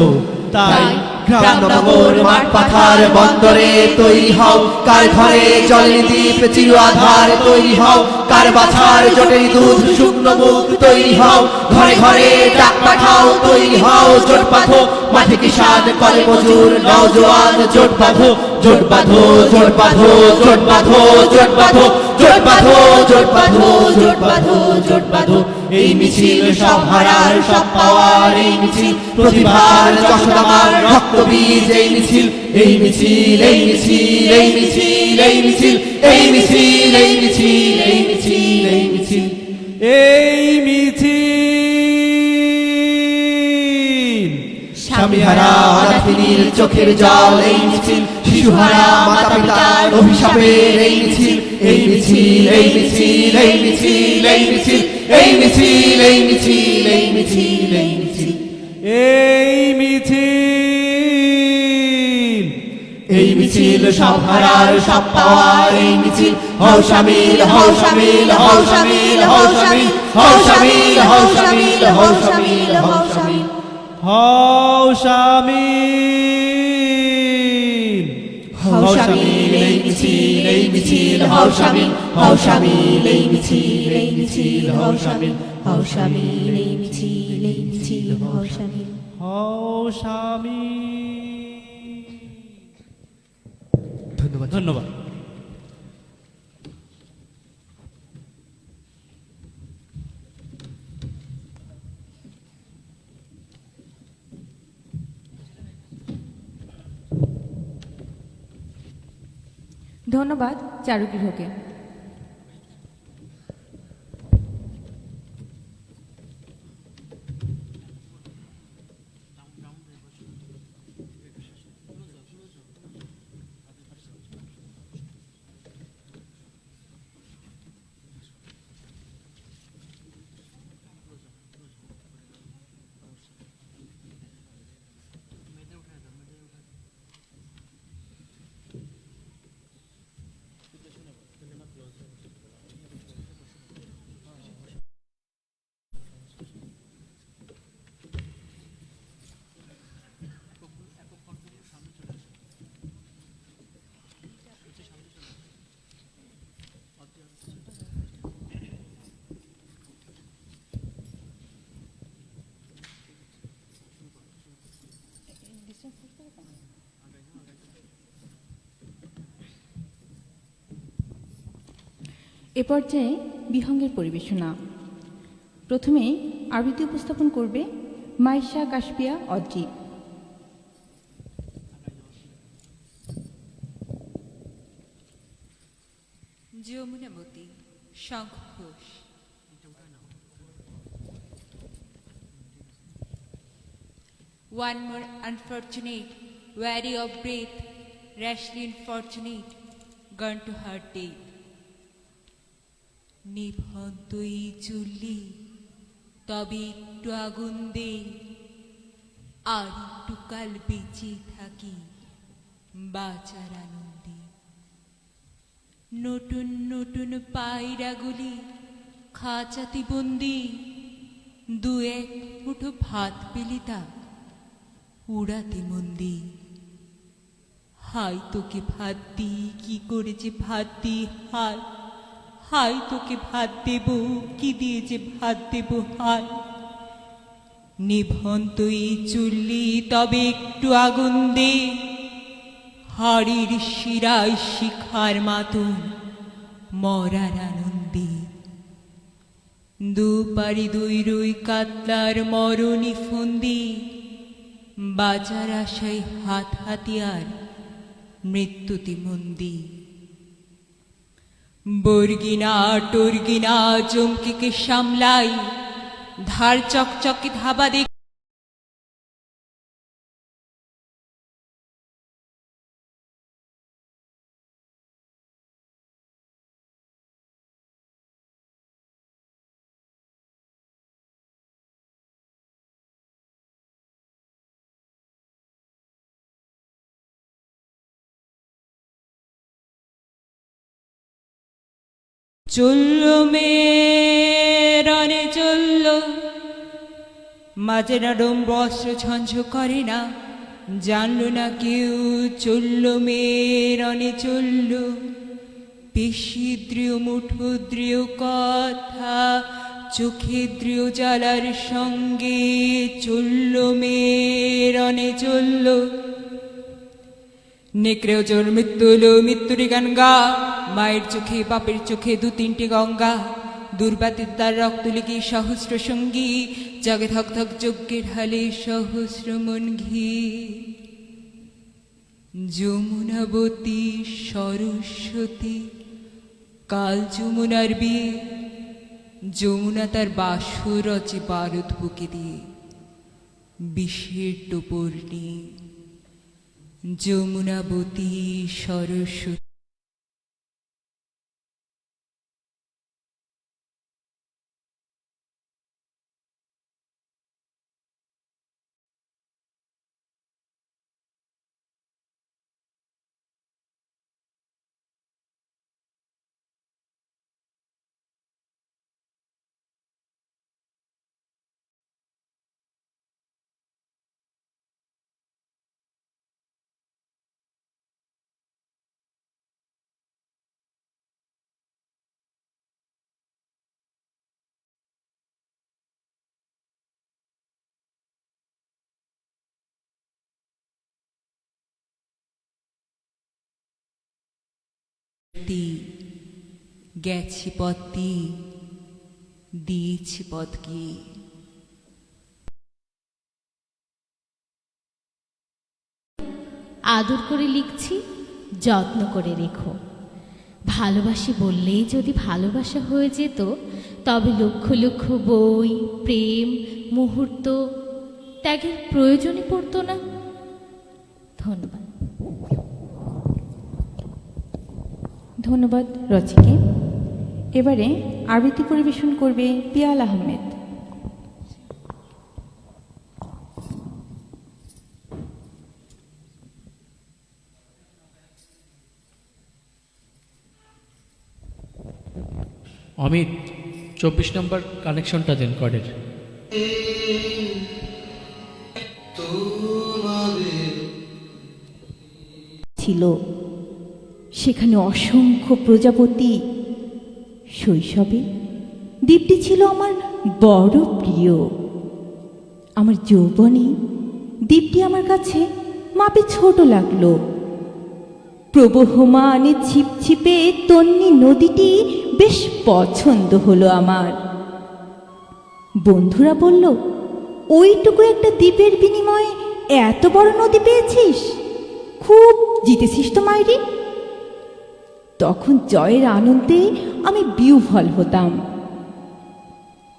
তাই গ্রাম নগর মাঠ পাথার বন্দরে তৈরি হও, কার ঘরে জলের দ্বীপ চির আধার তৈরি হও, কার বাছার জটের দুধ শুকনো মুখ তৈরি হও, ঘরে ঘরে ডাক পাঠাও তৈরি হও, জোট বাঁধো মাঠে কিষান কলে মজুর নওজোয়ান, জোট বাঁধো জোট বাঁধো জোট বাঁধো জোট বাঁধো জোট বাঁধো জোট বাঁধো জোট বাঁধো জোট বাঁধো জোট বাঁধো এই মিছিল সব হারার সব পাওয়ার এই মিছিল প্রতিভার যশোদামার রক্তবীজ এই মিছিল এই মিছিল এই মিছিল এই মিছিল এই মিছিল এই মিছিল এই মিছিল এই মিছিল এই মিছিল এই মিছিল স্বামীহারা অনাথিনীর চোখের জল এই মিছিল শিশুহারা মাতা পিতার অভিশাপের এই মিছিল এই মিছিল এই মিছিল এই মিছিল এই মিছিল এই মিছিল এই মিছিল এই মিছিল এই মিছিল এই মিছিল এই মিছিল সব হারার সব পাওয়ার এই মিছিল হও শামিল হও শামিল হও শামিল হও শামিল হও শামিল হও শামিল হও শামিল হও শামিল হও শামিল হও শামিল এই মিছিল এই মিছিল হও শামিল হও শামিল এই মিছিল এই মিছিল হও শামিল হও শামিল এই মিছিল এই মিছিল হও শামিল হও শামিল। ধন্যবাদ ধন্যবাদ। ধন্যবাদ চারুগৃহকে। এ পর্যায়ে বিহঙ্গের পরিবেশনা। প্রথমে আবৃত্তি উপস্থাপন করবে Maisha Kashpia Adri. যমুনামতি Shankha Ghosh. One more unfortunate, weary of breath, rashly unfortunate, gone to her death. নিভন্তই চুল্লি তবে একটু আগুন দে, আর একটু কাল বেঁচে থাকি বাঁচার আনন্দে। নতুন নতুন পায়রাগুলি খাঁচাতে বন্দি, দু এক মুঠো ভাত পেলি তা উড়াতে মন্দি। হাই তোকে ভাত দি, কি করেছে ভাত দি, হাই হাই তোকে ভাত দেব, কি দিয়েছে ভাত দেব, হাই। নিভন্তই চুল্লি তবে একটু আগুন দে, হাড়ির শিরায় শিখার মাতন মরার আনন্দে। দুপারি দুই রুই কাতলার মরণি ফন্দি, বাজার আশায় হাত হাতিয়ার মৃত্যুতে মন্দি। বর্গিনা টর্গিনা চমকিকে সামলাই, ধার চকচকে ধাবা দেখ চলল মেরনে চলল, মাঝে নরম বস্ত্র ঝঞ্ঝ করে না, জানল না কেউ চলল মেরনে চলল। পেশিদ্রিয় মুঠোদ্রিয় কথা, চোখেদ্রিয় জ্বালার সঙ্গে চলল মেরনে চলল। নেকড়েও জোর মৃত্যুল মৃত্যুরি গান গা, মায়ের চোখে বাপের চোখে দু তিনটে গঙ্গা, দুর্বাতির তার রক্তলিগি সহস্র সঙ্গী, জগে ধক ধক যজ্ঞের হালে সহস্র মন ঘি। যমুনাবতী সরস্বতী কাল যমুনার বিয়ে, যমুনা তার বাসর রচে পারদ বুকে দিয়ে, বিষের টোপর নিয়ে। যমুনাবতী সরস্বতী। গেছি পথ দিয়ে, দিয়েছি পথ গিয়ে। আদর করে লিখছি, যত্ন করে রেখো। ভালোবাসি বললেই যদি ভালোবাসা হয়ে যেত, তবে লক্ষ লক্ষ বই, প্রেম, মুহূর্ত ত্যাগের প্রয়োজনই পড়তো না। ধন্যবাদ। ধন্যবাদ রচিকে। এবারে আবৃত্তি পরিবেশন করবে পিয়াল আহমেদ। অমিত 24 নম্বর কানেকশনটা দেন কর্ডের। ছিল সেখানে অসংখ্য প্রজাপতি। শৈশবে দ্বীপটি ছিল আমার বড় প্রিয়। আমার যৌবনে দ্বীপটি আমার কাছে মাপে ছোট লাগলো। প্রবহমান ছিপছিপে তন্নি নদীটি বেশ পছন্দ হলো আমার। বন্ধুরা বলল, ওইটুকু একটা দ্বীপের বিনিময়ে এত বড় নদী পেয়েছিস, খুব জিতেছিস তো মাইরি। তখন জয়ের আনন্দে আমি বিহ্বল হতাম।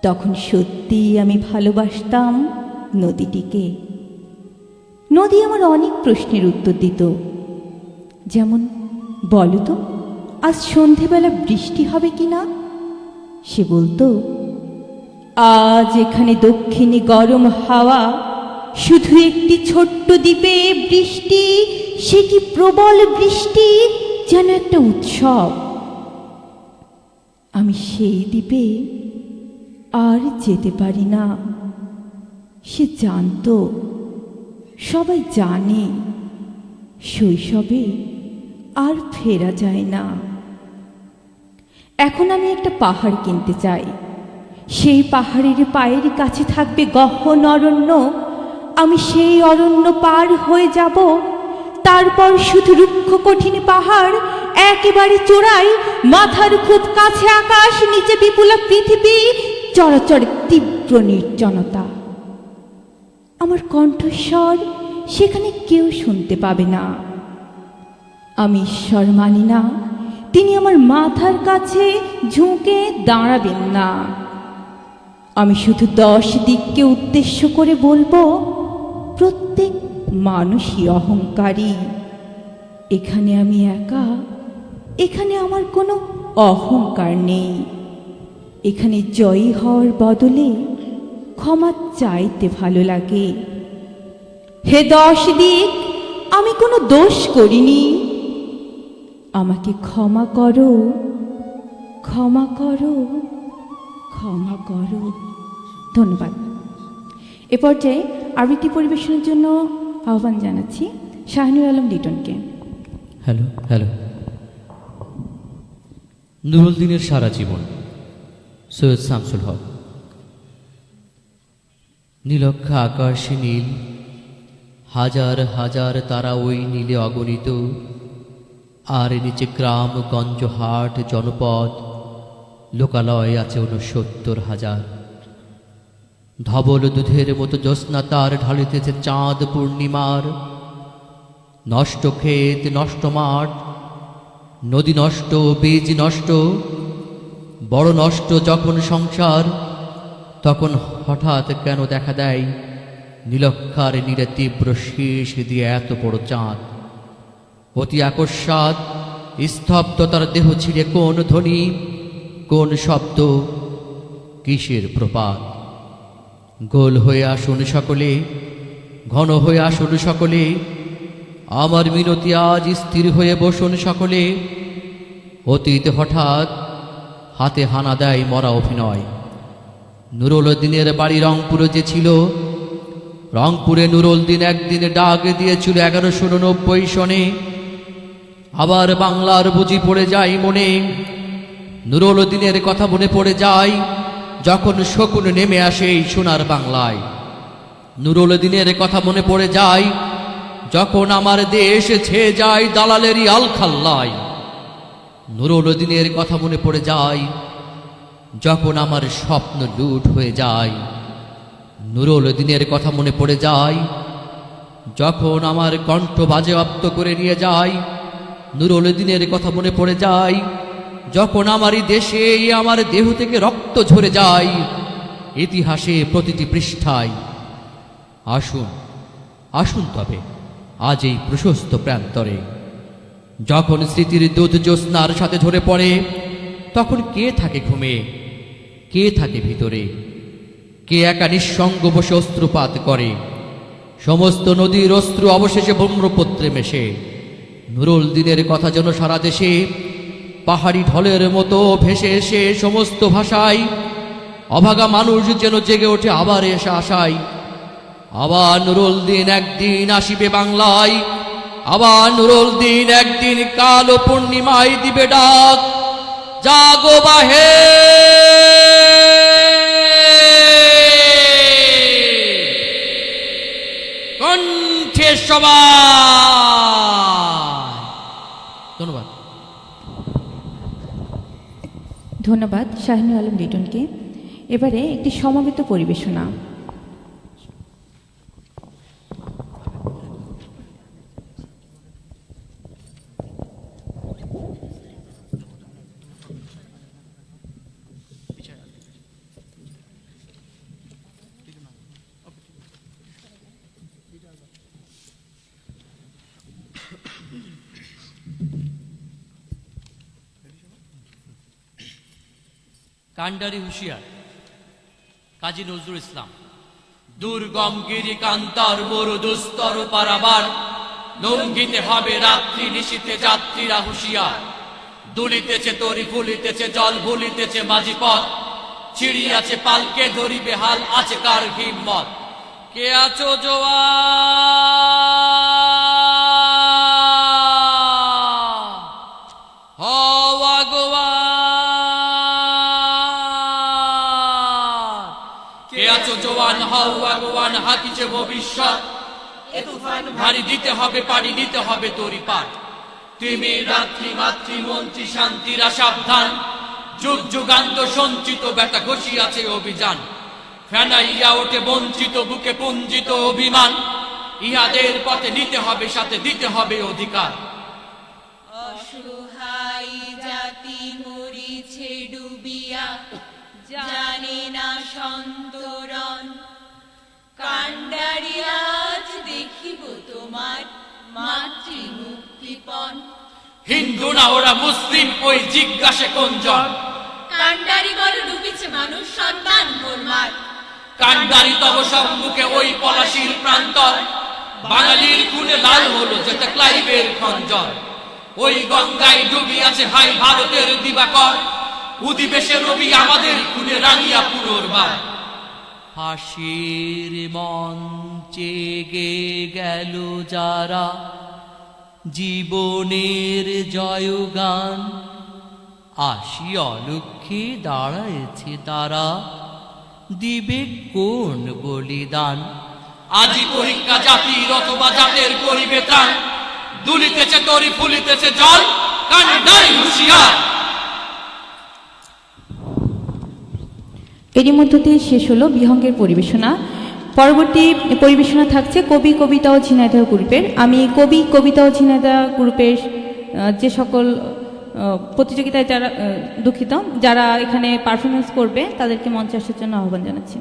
তখন সত্যি আমি ভালোবাসতাম নদীটিকে। নদী আমার অনেক প্রশ্নের উত্তর দিত, যেমন, বলো তো আজ সন্ধেবেলা বৃষ্টি হবে কি না। সে বলতো, আজ এখানে দক্ষিণে গরম হাওয়া, শুধু একটি ছোট্ট দ্বীপে বৃষ্টি, সে কি প্রবল বৃষ্টি, যেন একটা উৎসব। আমি সেই দ্বীপে আর যেতে পারি না। সে জানতো, সবাই জানে, শৈশবে আর ফেরা যায় না। এখন আমি একটা পাহাড় কিনতে চাই। সেই পাহাড়ের পায়ের কাছে থাকবে গহন অরণ্য। আমি সেই অরণ্য পার হয়ে যাব। তারপর শুধু রুক্ষ কঠিন পাহাড়, একেবারে চূড়ায়, মাথার খুব কাছে আকাশ, নিচে বিপুলা পৃথিবী, চরাচর তীব্র নির্জনতা। আমার কণ্ঠস্বর সেখানে কেউ শুনতে পাবে না। আমি ঈশ্বর মানি না, তিনি আমার মাথার কাছে ঝুঁকে দাঁড়াবেন না। আমি শুধু 10 দিককে উদ্দেশ্য করে বলবো, প্রত্যেক মানুষই অহংকারী। এখানে আমি একা, এখানে আমার কোনো অহংকার নেই। এখানে জয়ী হওয়ার বদলে ক্ষমা চাইতে ভালো লাগে। হে 10 দিক, আমি কোনো দোষ করিনি, আমাকে ক্ষমা করো, ক্ষমা করো, ক্ষমা করো। ধন্যবাদ। এ পর্যায়ে আবৃত্তি পরিবেশনের জন্য আহ্বান জানাচ্ছি শাহিনুর আলম লিটনকে। Hello hello. নুরুল দিনের সারা জীবন, সৈয়দ শামসুল হক। নীলক্ষা আকাশে নীল, হাজার হাজার তারা ওই নীলে অগণিত। আর নিচে গ্রাম, গঞ্জ, হাট, জনপদ, লোকালয় আছে 69,000। ধবল দুধের মতো জ্যোৎস্না তার ঢালিতেছে চাঁদ পূর্ণিমার। নষ্ট ক্ষেত, নষ্ট মাঠ, নদী নষ্ট, বীজ নষ্ট, বড় নষ্ট যখন সংসার, তখন হঠাৎ কেন দেখা দেয় নীলক্ষার নীরে তীব্র শীষ দিয়ে এত বড় চাঁদ। অতি আকস্মাৎ স্তব্ধতার দেহ ছিঁড়ে কোন ধ্বনি, কোন শব্দ, কিসের প্রপাত। গোল হয়ে আসুন সকলে, ঘন হয়ে আসুন সকলে, আমার মিনতি আজ স্থির হয়ে বসুন সকলে। অতীত হঠাৎ হাতে হানা দেয় মরা অভিনয়। নুরুল দিনের বাড়ি রংপুরে যে ছিল, রংপুরে নুরুল দিন একদিন ডাক দিয়েছিল 1190 সনে। আবার বাংলার বুঝি পড়ে যায় মনে, নুরুল দিনের কথা মনে পড়ে যায় যখন শকুন নেমে আসে এই সোনার বাংলায়। নুরুল দিনের কথা মনে পড়ে যায় যখন আমার দেশ ছেয়ে যায় দালালেরই আলখাল্লায়। নুরুল দিনের কথা মনে পড়ে যায় যখন আমার স্বপ্ন লুট হয়ে যায়। নুরুল দিনের কথা মনে পড়ে যায় যখন আমার কণ্ঠ বাজেয়াপ্ত করে নিয়ে যায়। নুরুল দিনের কথা মনে পড়ে যায় যখন আমারই দেশে আমার দেহ থেকে রক্ত ঝরে যায় ইতিহাসে প্রতিটি পৃষ্ঠায়। আসুন আসুন তবে আজ এই প্রশস্ত প্রান্তরে, যখন স্মৃতির দুধ জ্যোৎস্নার সাথে ঝরে পড়ে, তখন কে থাকে ঘুমে, কে থাকে ভিতরে, কে একা নিঃসঙ্গ বসে অস্ত্রপাত করে। সমস্ত নদীর অস্ত্র অবশেষে ব্রহ্মপুত্রে মেশে। নুরুল দিনের কথা যেন সারা দেশে পাহাড়ি ঢলের মতো ভেসে এসে সমস্ত ভাষায় অভাগা মানুষ যেন জেগে ওঠে আবার এসে আশায়। আবার নুরুল দিন একদিন আসিবে বাংলায়, আবার নুরুল দিন একদিন কালো পূর্ণিমায় দিবে ডাক, জাগো বাহে কণ্ঠে সবাই। ধন্যবাদ। ধন্যবাদ শাহিনুল আলম লিটনকে। এবারে একটি সমবেত পরিবেশনা। কান্ডারি হুঁশিয়ার কাজী নজরুল ইসলাম। দুর্গম গিরি কান্তার মরু দুস্তর পারাবার, লঙ্ঘিতে হবে রাত্রি নিশীতে যাত্রীরা হুঁশিয়ার। দুলিতেছে তরি ফুলিতেছে জল ভুলিতেছে মাঝি পথ, ছিড়িয়াছে পালকে ধরিবে হাল আছে কার হিম্মত। কে আছো জোয়ান হওয়া গোয়া, কে আছো জোয়ান হওয়া গোয়ান হাতিছে ভবিষ্যৎ। ভারী দিতে হবে পাড়ি দিতে হবে তরি পাঠ। তুমি রাত্রি মাতৃ মন্ত্রী শান্তিরা সাবধান, যুগ যুগান্ত সঞ্চিত বেটা ঘষিয়াছে অভিযান। ফেনাইয়া ওঠে বঞ্চিত বুকে পুঞ্জিত অভিমান, ইহাদের পথে নিতে হবে সাথে দিতে হবে অধিকার। অসহায় জাতি মরিছে ডুবিয়া, জানে না সন্তরণ। কান্ডারি আজ দেখিব তোমার মাতৃমুক্তিপণ। হিন্দু না ওরা মুসলিম ওই জিজ্ঞাসে কোনজন। কান্ডারি বল ডুবিছে মানুষ সন্তান মোরমার। কান্ডারি তব সম্মুখে ওই পলাশির প্রান্তর, বাঙালির খুনে লাল হলো যেতে ক্লাইভের খঞ্জর। ওই গঙ্গায় ডুবিয়াছে হাই ভারতের দিবাকর, উদিবেশে রবি আমাদের খুনে রাঙিয়া পুনর্বার। ফাঁসির মঞ্চে গে গেল যারা জীবনের জয়গান, আসি অলক্ষ্যে দাঁড়ায়েছে তারা দিবে কোন বলিদান। আজি পরীক্ষা জাতির অথবা জাতের করিবে ত্রাণ, দুলিতেছে তরি ফুলিতেছে জল কান্ডারি হুঁশিয়ার। এরই মধ্য দিয়ে শেষ হলো বিহঙ্গের পরিবেশনা। পরবর্তী পরিবেশনা থাকছে কবি কবিতা ও ঝিনাইদহ গ্রুপের। আমি কবি কবিতা ও ঝিনাইদহ গ্রুপের যে সকল প্রতিযোগিতায় যারা এখানে পারফরমেন্স করবে তাদেরকে মঞ্চে আসার জন্য আহ্বান জানাচ্ছি।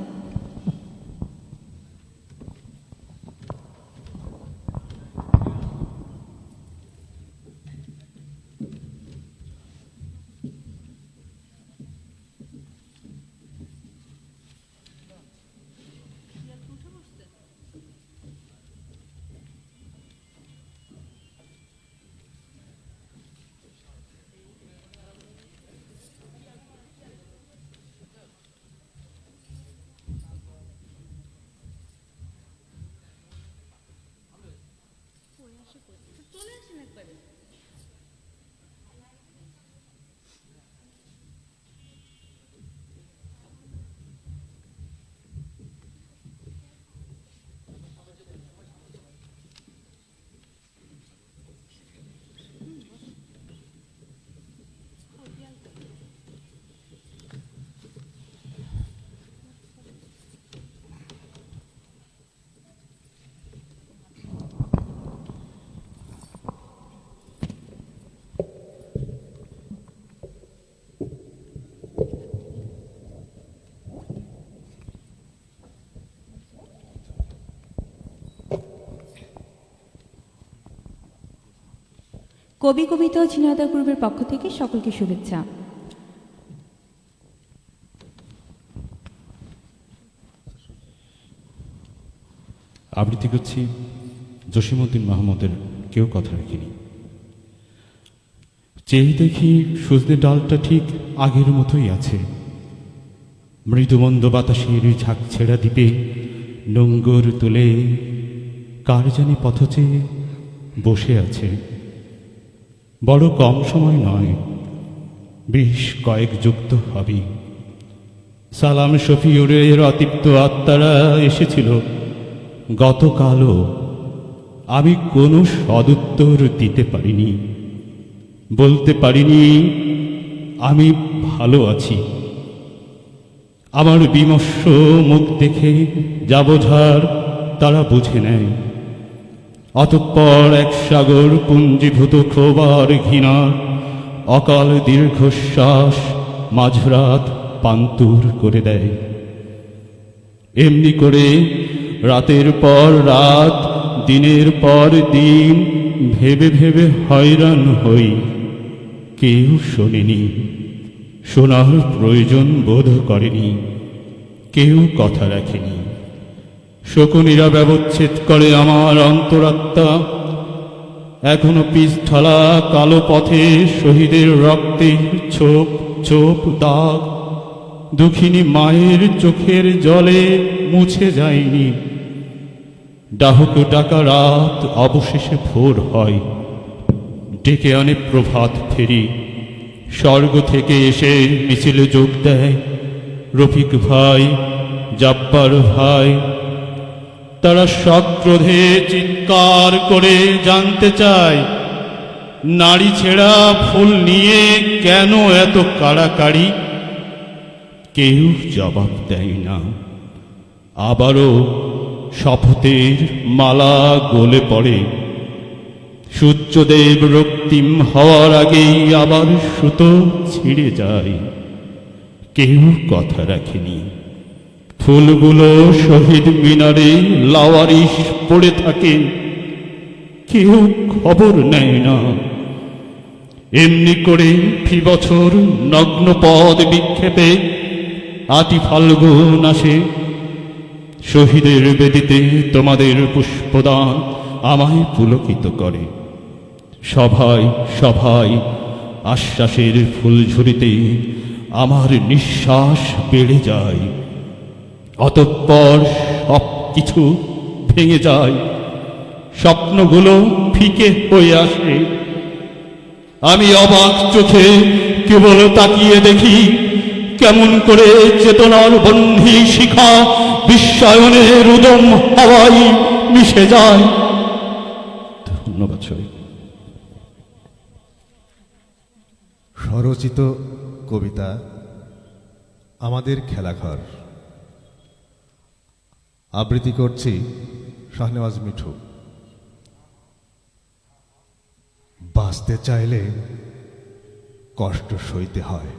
কবি কবিতা ও ঝিনাইদহ গ্রুপের পক্ষ থেকে সকলকে শুভেচ্ছা। আবৃত্তি করছি জসিমউদ্দিন মাহমুদের কেউ কথা রাখিনি। চেয়ে দেখি সজনে ডালটা ঠিক আগের মতোই আছে, মৃদুমন্দ বাতাসের ঝাঁক ছেড়া দ্বীপে নোঙ্গর তুলে কার জানি পথচে বসে আছে। বড় কম সময় নয়, বেশ কয়েক যুক্ত হবে। সালাম শফিউরের অতৃপ্ত আত্মারা এসেছিল গতকালও, আমি কোনো সদুত্তর দিতে পারিনি, বলতে পারিনি আমি ভালো আছি। আমার বিমর্ষ মুখ দেখে যা বোঝার তারা বুঝে নেয়। অতঃপর এক সাগর পুঞ্জীভূত ক্ষোভার ঘৃণার অকাল দীর্ঘশ্বাস মাঝরাত পান্তুর করে দেয়। এমনি করে রাতের পর রাত, দিনের পর দিন ভেবে ভেবে হয়রান হই। কেউ শোনেনি, শোনার প্রয়োজন বোধ করেনি, কেউ কথা রাখেনি। শকুনিরা ব্যবচ্ছেদ করে আমার অন্তরাত্মা। এখনো পিছঢালা কালো পথে শহীদের রক্তে ছোপ ছোপ দাগ দুঃখিনী মায়ের চোখের জলে মুছে যায়নি। ডাহুক ডাকা রাত অবশেষে ভোর হয়, ডেকে আনে প্রভাত ফেরি। স্বর্গ থেকে এসে মিছিলে যোগ দেয় রফিক ভাই, জাব্বার ভাই। তারা সক্রোধে চিৎকার করে জানতে চায়, নারী ছেঁড়া ফুল নিয়ে কেন এত কাড়াকাড়ি? কেউ জবাব দেয় না। আবারও শপথের মালা গলে পড়ে। সূর্যদেব রক্তিম হওয়ার আগেই আবার সুতো ছিঁড়ে যায়। কেউ কথা রাখেনি। ফুলগুলো শহীদ মিনারে লাওয়ারিশ পড়ে থাকে, কেউ খবর নেয় না। এমনি করে ফি বছর নগ্ন পদ বিক্ষেপে আতি ফাল্গুন আসে। শহীদের বেদিতে তোমাদের পুষ্পদান আমায় পুলকিত করে। সভায় সভায় আশ্বাসের ফুলঝুরিতে আমার নিঃশ্বাস বেড়ে যায়। অতঃপর সব কিছু ভেঙে যায়, স্বপ্নগুলো ফিকে হয়ে আসে। আমি অবাক চোখে কেবল তাকিয়ে দেখি কেমন করে চেতনার বন্ধি শিখা বিশ্বায়নের উদম হাওয়ায় মিশে যায়। ধন্যবাদ সবাই। স্বরচিত কবিতা আমাদের খেলাঘর। আবৃত্তি করছি শাহনেওয়াজ মিঠু। বাঁচতে চাইলে কষ্ট সইতে হয়,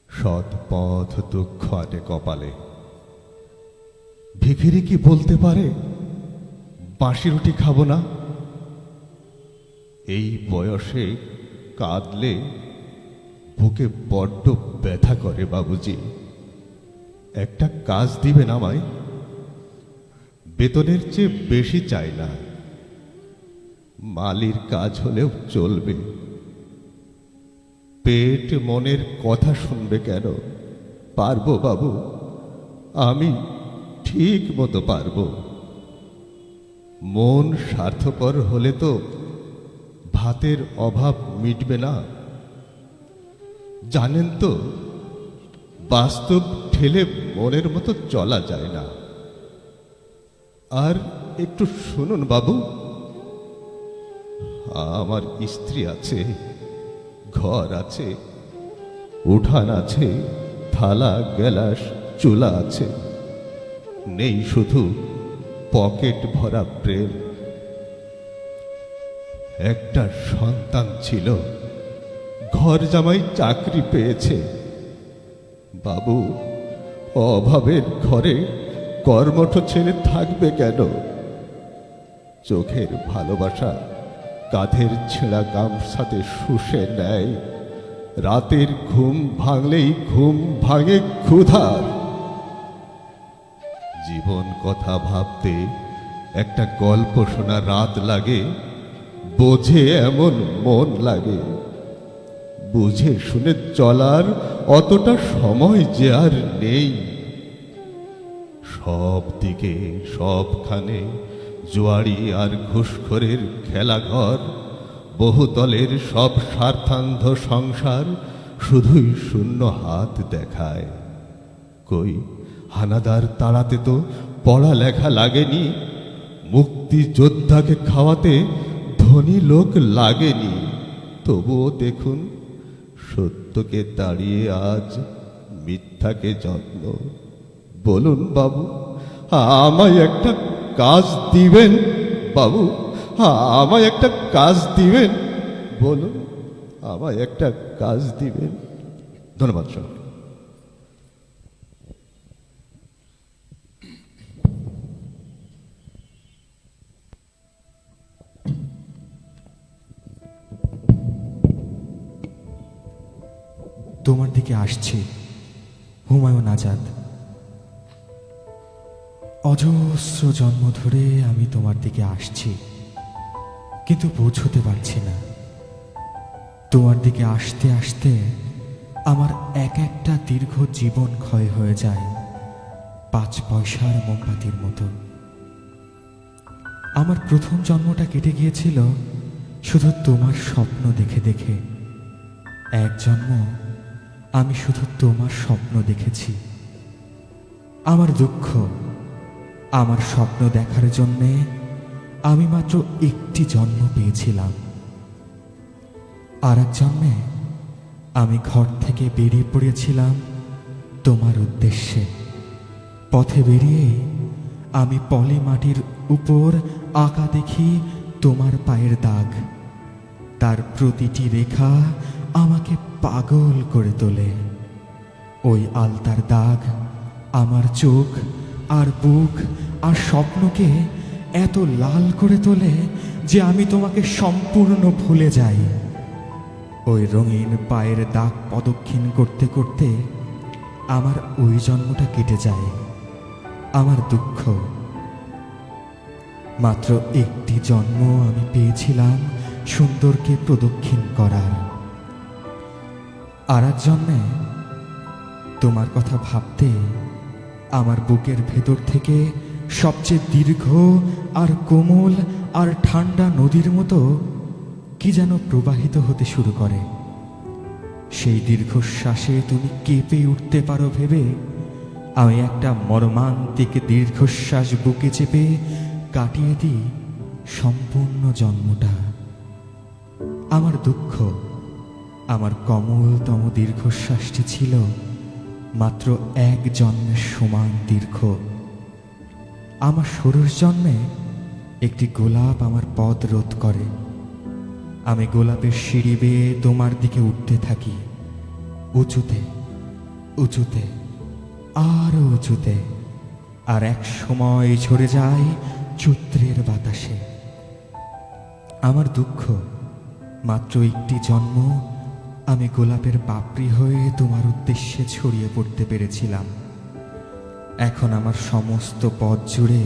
সৎ পথ দুঃখ আটে কপালে। ভিখিরি কি বলতে পারে বাঁশি রুটি খাবো না? এই বয়সে কাঁদলে বুকে বড্ড ব্যথা করে বাবুজি। একটা কাজ দিবেন আমায়, বেতনের চেয়ে বেশি চাই না, মালির কাজ হলেও চলবে। পেট মনের কথা শুনবে কেন? পারবো বাবু, আমি ঠিক মতো পারবো। মন স্বার্থপর হলে তো ভাতের অভাব মিটবে না। জানেন তো, বাস্তব ঠেলে মনের মতো চলা যায় না। আর একটু শুনুন বাবু, আমার স্ত্রী আছে, ঘর আছে, উঠান আছে, থালা গেলাস চুলা আছে, নেই শুধু পকেট ভরা প্রেম। একটা সন্তান ছিল, ঘর জামাই চাকরি পেয়েছে। বাবু, অভাবের ঘরে কর্মঠ ছেলে থাকবে কেন? চোখের ভালোবাসা কাঁধের ছেঁড়া গামছাতে শুষে নেয়। রাতের ঘুম ভাঙলেই ঘুম ভাঙে ক্ষুধার। জীবন কথা ভাবতে একটা গল্প শোনা রাত লাগে, বোঝে এমন মন লাগে। বুঝে শুনে চলার অতটা সময় যে আর নেই। সব দিকে সবখানে জুয়ারি আর ঘুষখোরের খেলাঘর, বহুতলের সব স্বার্থান্ধ সংসার শুধুই শূন্য হাত দেখায়। কই হানাদার তাড়াতে তো পড়ালেখা লাগেনি, মুক্তিযোদ্ধাকে খাওয়াতে ধনী লোক লাগেনি। তবুও দেখুন, সত্যকে তাড়িয়ে আজ মিথ্যাকে যত্ন। বলুন বাবু, আমায় একটা কাজ দিবেন? বাবু, আমায় একটা কাজ দিবেন? বলুন, আমায় একটা কাজ দিবেন? ধন্যবাদ সবাই। তোমার দিকে আসছে হুমায়ুন আজাদ। অজস্র জন্ম ধরে আমি তোমার দিকে আসছি, কিন্তু পৌঁছতে পারছি না। তোমার দিকে আসতে আসতে আমার এক একটা দীর্ঘ জীবন ক্ষয় হয়ে যায় 5 পয়সার মোমবাতির মতো। আমার প্রথম জন্মটা কেটে গিয়েছিল শুধু তোমার স্বপ্ন দেখে দেখে। এক জন্ম আমি শুধু তোমার স্বপ্ন দেখেছি। আমার দুঃখ, আমার স্বপ্ন দেখার জন্যে আমি মাত্র একটি জন্ম পেয়েছিলাম। আর এক জন্মে আমি ঘর থেকে বেরিয়ে পড়েছিলাম তোমার উদ্দেশ্যে। পথে বেরিয়ে আমি পলি মাটির উপর আঁকা দেখি তোমার পায়ের দাগ। তার প্রতিটি রেখা আমাকে পাগল করে তোলে। ওই আলতার দাগ আমার চোখ আর বুক আর স্বপ্নকে এত লাল করে তোলে যে আমি তোমাকে সম্পূর্ণ ভুলে যাই। ওই রঙিন পায়ের দাগ প্রদক্ষিণ করতে করতে আমার ওই জন্মটা কেটে যায়। আমার দুঃখ, মাত্র একটি জন্ম আমি পেয়েছিলাম সুন্দরকে প্রদক্ষিণ করার। আর এক জন্মে তোমার কথা ভাবতে আমার বুকের ভেতর থেকে সবচেয়ে দীর্ঘ আর কোমল আর ঠান্ডা নদীর মতো কি যেন প্রবাহিত হতে শুরু করে। সেই দীর্ঘশ্বাসে তুমি কেঁপে উঠতে পারো ভেবে আমি একটা মর্মান্তিক দীর্ঘশ্বাস বুকে চেপে কাটিয়ে দিই সম্পূর্ণ জন্মটা। আমার দুঃখ, আমার কমলতম দীর্ঘশ্বাসটি ছিল মাত্র এক জন্মের সমান দীর্ঘ। আমার ষোড়শ জন্মে একটি গোলাপ আমার পথ রোধ করে। আমি গোলাপের সিঁড়ি বেয়ে তোমার দিকে উঠতে থাকি, উঁচুতে উঁচুতে আরো উঁচুতে, আর এক সময় ঝরে যায় চৈত্রের বাতাসে। আমার দুঃখ, মাত্র একটি জন্ম আমি গোলাপের পাপড়ি হয়ে তোমার উদ্দেশ্যে ছড়িয়ে পড়তে পেরেছিলাম। এখন আমার সমস্ত পথ জুড়ে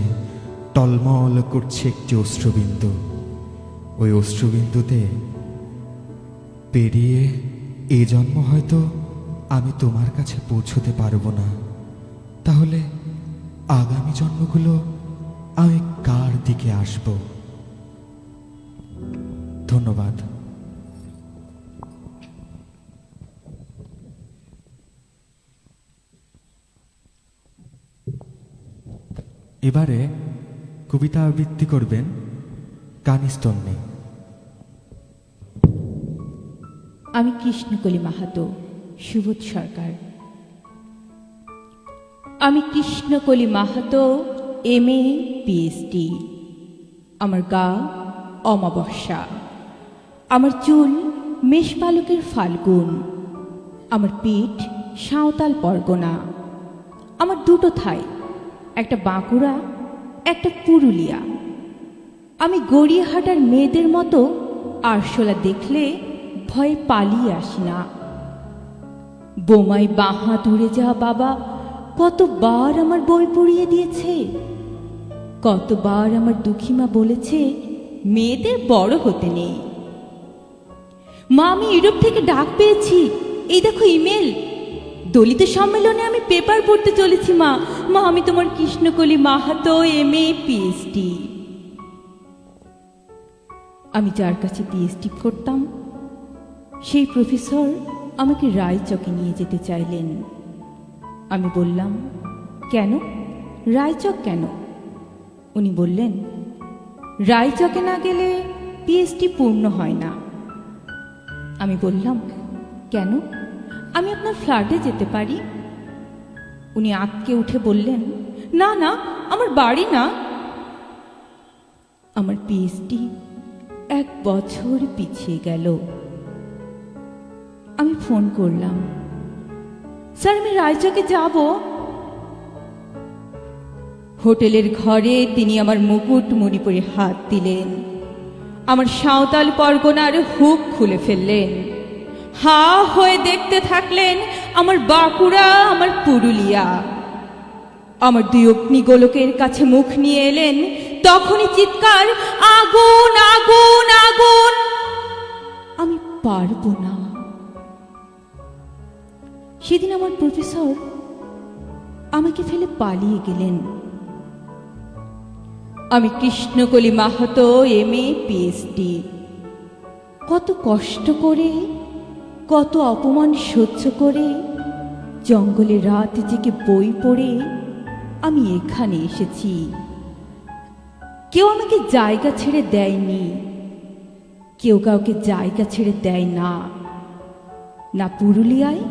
টলমল করছে একটি অশ্রুবিন্দু। ওই অশ্রুবিন্দুতে পেরিয়ে এ জন্ম হয়তো আমি তোমার কাছে পৌঁছতে পারবো না। তাহলে আগামী জন্মগুলো আমি কার দিকে আসব? ধন্যবাদ। এবারে কবিতা আবৃত্তি করবেন কানিস্তন্নে। আমি কৃষ্ণকলি মাহাতো, সুবোধ সরকার। আমি কৃষ্ণকলি মাহাতো, MA PhD। আমার গা অমাবস্যা, আমার চুল মেষপালকের ফাল্গুন, আমার পিঠ সাঁওতাল পরগনা। আমার দুটো থাই, একটা বাঁকুড়া, একটা পুরুলিয়া। আমি গড়িয়াহাটার মেয়েদের মতো আরশোলা দেখলে ভয়ে পালিয়ে আসি না। বোমাই বাঁ দূরে যা বাবা কতবার আমার বই পড়িয়ে দিয়েছে, কতবার আমার দুঃখীমা বলেছে মেয়েদের বড় হতে নেই। মা, আমি ইউরোপ থেকে ডাক পেয়েছি, এই দেখো ইমেল। দলিত সম্মেলনে আমি পেপার পড়তে চলেছি মা। মা, আমি তোমার কৃষ্ণকলি মাহাতো, MA PhD। আমি যার কাছে PhD করতাম সেই প্রফেসর আমাকে রায়চকে নিয়ে যেতে চাইলেন। আমি বললাম, কেন? রায়চক কেন? উনি বললেন, রায়চকে না গেলে PhD পূর্ণ হয় না। আমি বললাম, কেন? আমি আপনার ফ্ল্যাটে যেতে পারি। উনি আঁতকে উঠে বললেন, না না, আমার বাড়ি না। আমার PhD 1 বছর পিছিয়ে গেল। আমি ফোন করলাম, স্যার আমি রায়চকে যাব। হোটেলের ঘরে তিনি আমার মুকুট মুড়ি পরে হাত দিলেন, আমার সাঁওতাল পরগনার হুক খুলে ফেললেন। হা হয়ে দেখতে থাকলেন আমার বাঁকুড়া, আমার পুরুলিয়া। আমার 2 অগ্নিগোলকের কাছে মুখ নিয়ে এলেন, তখনই চিৎকার, আগুন আগুন আগুন। আমি পারবো না। সেদিন আমার প্রফেসর আমাকে ফেলে পালিয়ে গেলেন। আমি কৃষ্ণকলি মাহাতো, MA PhD। কত কষ্ট করে, কত অপমান সহ্য করে, জঙ্গলে রাত জেগে বই পড়ে আমি এখানে এসেছি। কেউ আমাকে জায়গা ছেড়ে দেয়নি, কেউ কাউকে জায়গা ছেড়ে দেয় না, না পুরুলিয়ায়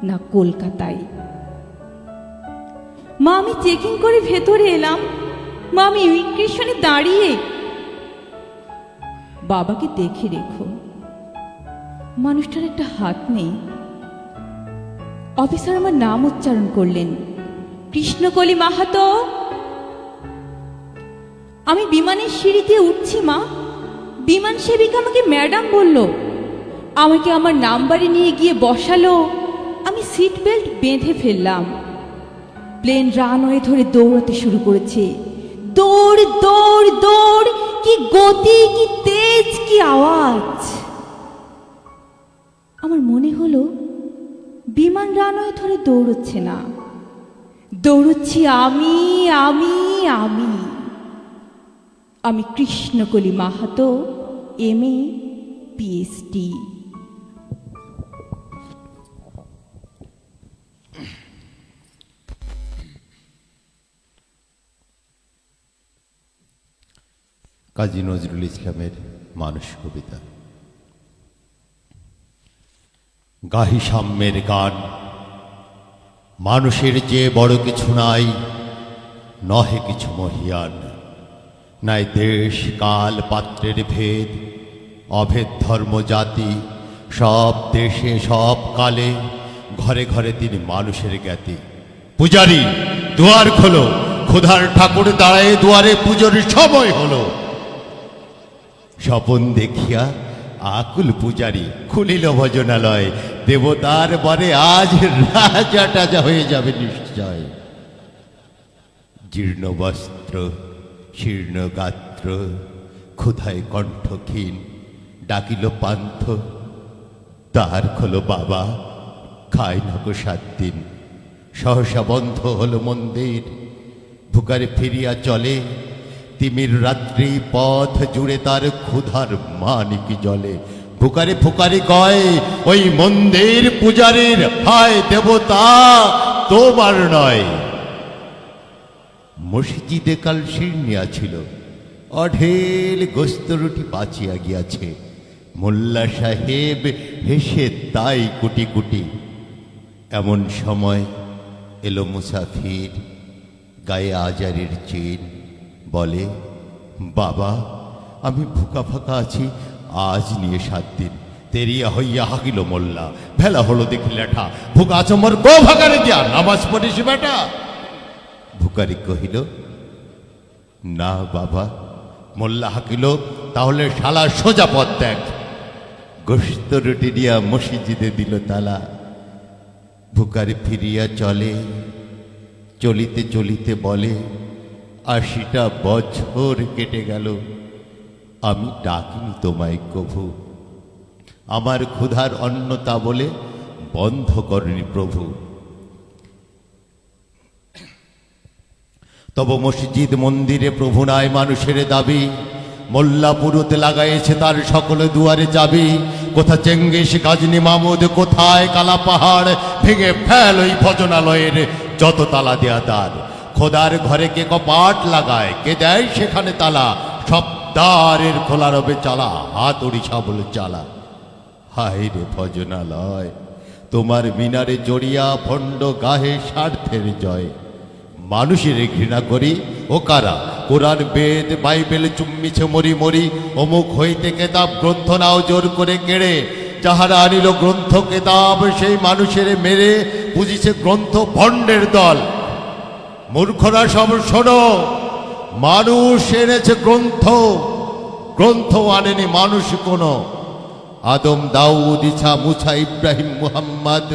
না কলকাতায়। মা, আমি চেকিং করে ভেতরে এলাম। মা, আমি ইমিগ্রেশনে দাঁড়িয়ে। বাবাকে দেখে রেখো, মানুষটার একটা হাত নেই। অফিসার আমার নাম উচ্চারণ করলেন, কৃষ্ণকলি মাহাতো। আমি বিমানের সিঁড়ি দিয়ে উঠছি মা। বিমান সেবিকা আমাকে ম্যাডাম বলল, আমাকে আমার নাম্বারে নিয়ে গিয়ে বসালো। আমি সিট বেল্ট বেঁধে ফেললাম। প্লেন রানওয়ে ধরে দৌড়াতে শুরু করেছে। দৌড় দৌড় দৌড়, কি গতি, কি তেজ, কি আওয়াজ। আমার মনে হলো বিমান রানওয়ে ধরে দৌড়চ্ছে না, দৌড়চ্ছি আমি আমি আমি। আমি কৃষ্ণকলি মাহাতো, MA PhD। কাজী নজরুল ইসলামের মানুষ কবিতা। গাহি সাম্যের গান, মানুষের যে বড় কিছু নাই, নহে কিছু মহিয়ান, নাই দেশ কাল পাত্রের ভেদ, অভেদ ধর্ম জাতি, সব দেশে সব কালে ঘরে ঘরে তিনি মানুষের জ্ঞাতি। পূজারী দুয়ার খোলো, ক্ষুধার ঠাকুর দাঁড়ায় দুয়ারে, পুজোর সময় হলো। স্বপন দেখিয়া আকুল পূজারী খুলিল ভজনালয়, দেবতার বরে আজ রাজা টাজা হয়ে যাবে নিশ্চয়। জীর্ণ বস্ত্র শীর্ণ গাত্র, ক্ষুধায় কণ্ঠক্ষীণ, ডাকিল পান্থ, দ্বার খোলো বাবা, খায় না গো 7 দিন। সহসা বন্ধ হলো মন্দির, ভুকারে ফিরিয়া চলে, তিমির রাত্রি পথ জুড়ে তার ক্ষুধার মানিকি জলে। ফুকারে ফুকারি কয় ওই মন্দির পূজারীর, হায় দেবতা তোমার নয়। মসজিদে কাল শীর্ণিয়া ছিল, অঢেল গোস্ত রুটি বাঁচিয়া গিয়াছে। মোল্লা সাহেব হেসে তাই কুটি কুটি। এমন সময় এলো মুসাফির, গায়ে আজারের চিন, বলে বাবা আমি ভুকা ফাঁকা আছি, আজ নিয়ে 7 দিন। তেরিয়া হইয়া হাকিল মোল্লা, ভেলা হলো দেখি লেঠা, ভুকা আচমর গো ভাগারে দিয়া নামাজ পড়িস বেটা। ভুকারি কহিল না বাবা। মোল্লা হাকিল তাহলে শালা সোজা পথ দেখ। গোস্ত রুটি দিয়া মসজিদে দিল তালা। ভুকারি ফিরিয়া চলে, চলিতে চলিতে বলে 80টা বছর কেটে গেল, আমি ডাকিনি তোমায় কভু। আমার ক্ষুধার অন্ন তা বলে বন্ধ করেনি প্রভু। তব মসজিদ মন্দিরে প্রভু নাই মানুষের দাবি, মোল্লা পুরুতে লাগাইছে তার সকল দুয়ারে চাবি। কোথা চেঙ্গিস গাজনী মামুদ, কোথায় কালা পাহাড়, ভেঙে ফেল ওই ভজনালয়ের যত তালা দেয়া তার। খোদার ঘরে কে কপাট লাগায়, কে দেয় সেখানে তালা, সব দ্বারের খোলা রবে চালা, হাত উড়ি সাবল চালা। হায় রে ভজনালয়, তোমার মিনারে জড়িয়া ভণ্ড গাহে স্বার্থের জয়। মানুষের ঘৃণা করি ও কারা, কোরআন বেদ বাইবেল চুম্মিছে মরি মরি। অমুক হইতে কেতাব গ্রন্থ নাও জোর করে কেড়ে, যাহারা আনিল গ্রন্থ কেতাব সেই মানুষের মেরে। বুঝিছে গ্রন্থ ভণ্ডের দল, মূর্খরা সব শোনো, মানুষ এনেছে গ্রন্থ, গ্রন্থ আনেনি মানুষ কোনো। আদম দাউদ ইসা মুসা ইব্রাহিম মুহাম্মদ,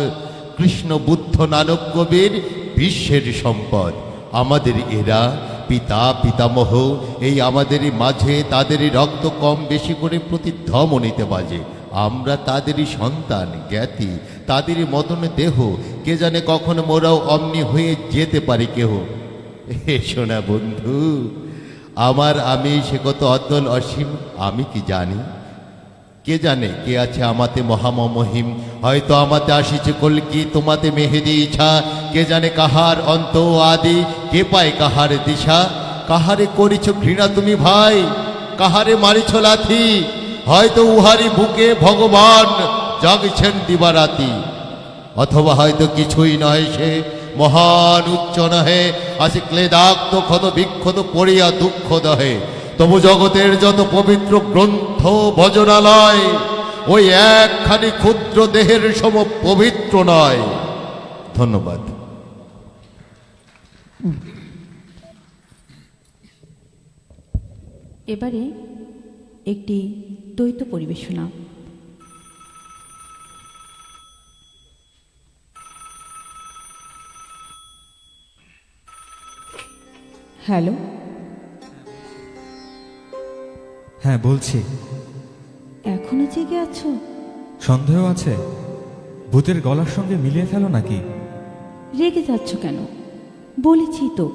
কৃষ্ণ বুদ্ধ নানক কবির বিশ্বের সম্পদ। আমাদের এরা পিতা পিতামহ, এই আমাদেরই মাঝে তাদেরই রক্ত কম বেশি করে প্রতিধ্বনিতে বাজে। আমরা তাদেরই সন্তান জ্ঞাতি, তাদেরই মতন দেহ, কে জানে কখন মোরাও অমনি হয়ে যেতে পারি কেহ। হে শোনা বন্ধু আমার, আমি সে কত অতল অসীম আমি কি জানি। কে জানে কে আছে আমাতে মহামহিম, হয়তো আমাতে আসিছে কলকি, তোমাতে মেহেদি ইচ্ছা। কে জানে কাহার অন্ত আদি, কে পায় কাহার দিশা। কাহারে করিছ ঘৃণা তুমি ভাই, কাহারে মারিছ লাথি, হয়তো উহারি বুকে ভগবান জাগছেন দিবারাতি। অথবা হয়তো কিছুই নয় সে, মহান উচ্চ নহে, আছে ক্লেদাক্ত ক্ষত বিক্ষত পড়িয়া দুঃখ দহে। তবু জগতের যত পবিত্র গ্রন্থ ভজনালয়, ওই একখানি ক্ষুদ্র দেহের সম পবিত্র নয়। ধন্যবাদ। এবারে একটি দ্বৈত পরিবেশনা। হ্যালো, হ্যাঁ বলছি। এখনো জেগে আছো? সন্দেহ আছে? ভূতের গলার সঙ্গে মিলিয়ে ফেলো নাকি? রেগে যাচ্ছ কেন? বলেছি তো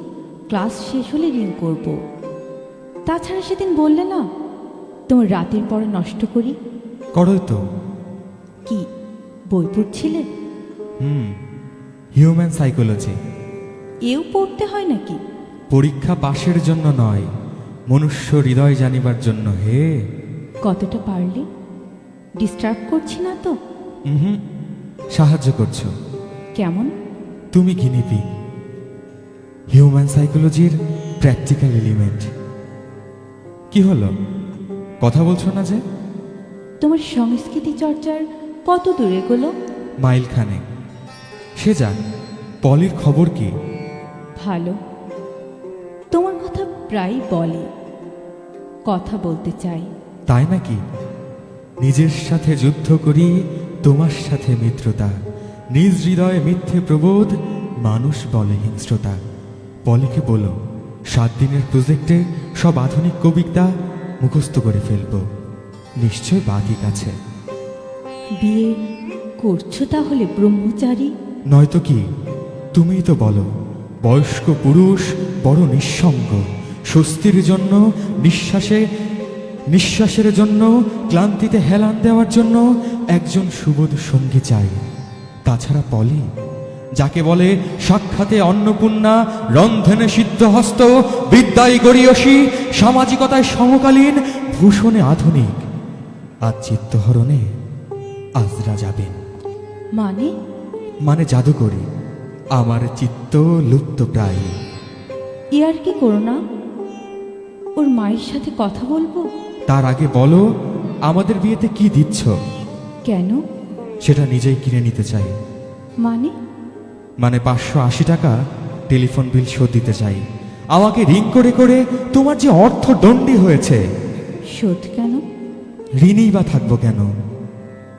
ক্লাস শেষ হলে রিং করব। তাছাড়া সেদিন বললে না তোমার রাতের পড়া নষ্ট করি। করোই তো। কি বই পড়ছিলে? Human psychology. এও পড়তে হয় নাকি? পরীক্ষা পাশের জন্য নয়, মনুষ্য হৃদয় জানিবার জন্য। হে কতটা পারলে? ডিস্টার্ব করছি না তো? সাহায্য করছো। কেমন? তুমি গিনিপিগ, হিউম্যান সাইকোলজির প্র্যাকটিক্যাল এলিমেন্ট। কি হলো, কথা বলছো না যে? তোমার সংস্কৃতি চর্চার কত দূরে এগোলো? মাইলখানেক। সে যাক, পলির খবর কি? ভালো। তোমার কথা প্রায় বলে, কথা বলতে চাই। তাই নাকি? নিজের সাথে যুদ্ধ করি, তোমার সাথে মিত্রতা, নিজ হৃদয়ে মিথ্যে প্রবোধ, মানুষ বলে হিংস্রতা। পলিকে বলো 7 দিনের প্রজেক্টে সব আধুনিক কবিতা মুখস্থ করে ফেলবো, নিশ্চয় বাকি কাছে। বিয়ে করছো তাহলে ব্রহ্মচারী? নয়তো কি? তুমিই তো বলো, বয়স্ক পুরুষ বড় নিঃসঙ্গ, স্বস্তির জন্য নিঃশ্বাসের জন্য, ক্লান্তিতে হেলান দেওয়ার জন্য একজন সুবোধ সঙ্গী চাই। তাছাড়া পলি, যাকে বলে সাক্ষাতে অন্নপূর্ণা, রন্ধনে সিদ্ধহস্ত, বিদ্যায় গড়িয়সী, সামাজিকতায় সমকালীন, ভূষণে আধুনিক, আজ চিত্তহরণে আজরা যাবেন। মানে জাদুকরী, আমার চিত্ত লুপ্ত প্রায়। ইয়ার কি করো না, ওর মায়ের সাথে কথা বলবো। তার আগে বলো, আমাদের বিয়েতে কি দিচ্ছ? কেন? সেটা নিজেই কিনে নিতে চাই। মানে 580 টাকা টেলিফোন বিল শোধ দিতে চাই। আমাকে রিং করে করে তোমার যে অর্থদণ্ডী হয়েছে। শোধ কেন? ঋণী বা থাকবো কেন?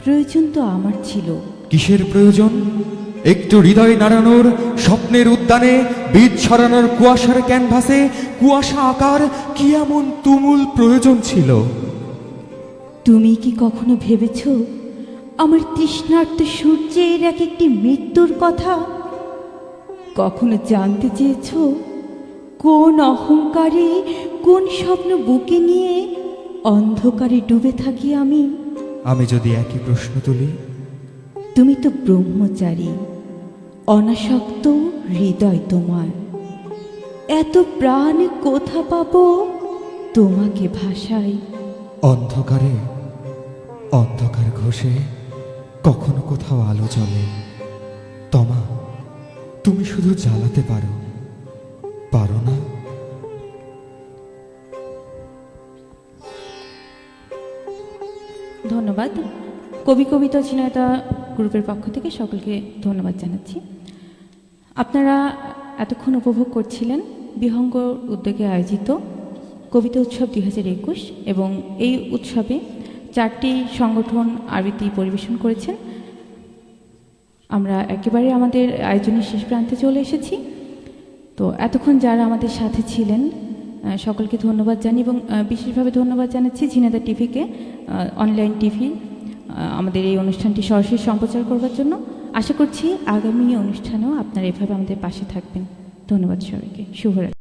প্রয়োজন তো আমার ছিল। কিসের প্রয়োজন? একটু হৃদয় নাড়ানোর, স্বপ্নের উদ্যানে বীজ ছড়ানোর কুয়াশার ক্যানভাসে কুয়াশা আকার কি এমন তুমুল প্রয়োজন ছিল? তুমি কি কখনো ভেবেছ আমার তৃষ্ণার্ত সূর্যের এক একটি মৃত্যুর কথা? কখনো জানতে চেয়েছ কোন অহংকারে, কোন স্বপ্ন বুকে নিয়ে অন্ধকারে ডুবে থাকি আমি? আমি যদি একই প্রশ্ন তুলি? তুমি তো ব্রহ্মচারী, অনাসক্ত হৃদয় তোমার। এত প্রাণ কোথা পাবো তোমাকে ভাষায়? অন্ধকারে, অন্ধকার ঘষে কখনো কোথাও আলো জ্বলে। তমা, তুমি শুধু জ্বালাতে পারো না? ধন্যবাদ। কবি কবিতা অধিনায়তা গ্রুপের পক্ষ থেকে সকলকে ধন্যবাদ জানাচ্ছি। আপনারা এতক্ষণ উপভোগ করছিলেন বিহঙ্গ উদ্যোগে আয়োজিত কবিতা উৎসব 2021 এবং এই উৎসবে 4টি সংগঠন আবৃত্তি পরিবেশন করেছেন। আমরা একেবারে আমাদের আয়োজনের শেষ প্রান্তে চলে এসেছি। তো এতক্ষণ যারা আমাদের সাথে ছিলেন সকলকে ধন্যবাদ জানি এবং বিশেষভাবে ধন্যবাদ জানাচ্ছি ঝিনাইদহ টিভিকে, অনলাইন টিভি আমাদের এই অনুষ্ঠানটি সরাসরি সম্প্রচার করবার জন্য। আশা করছি আগামী অনুষ্ঠানেও আপনারা এভাবে আমাদের পাশে থাকবেন। ধন্যবাদ সবাইকে। শুভরাত্রি।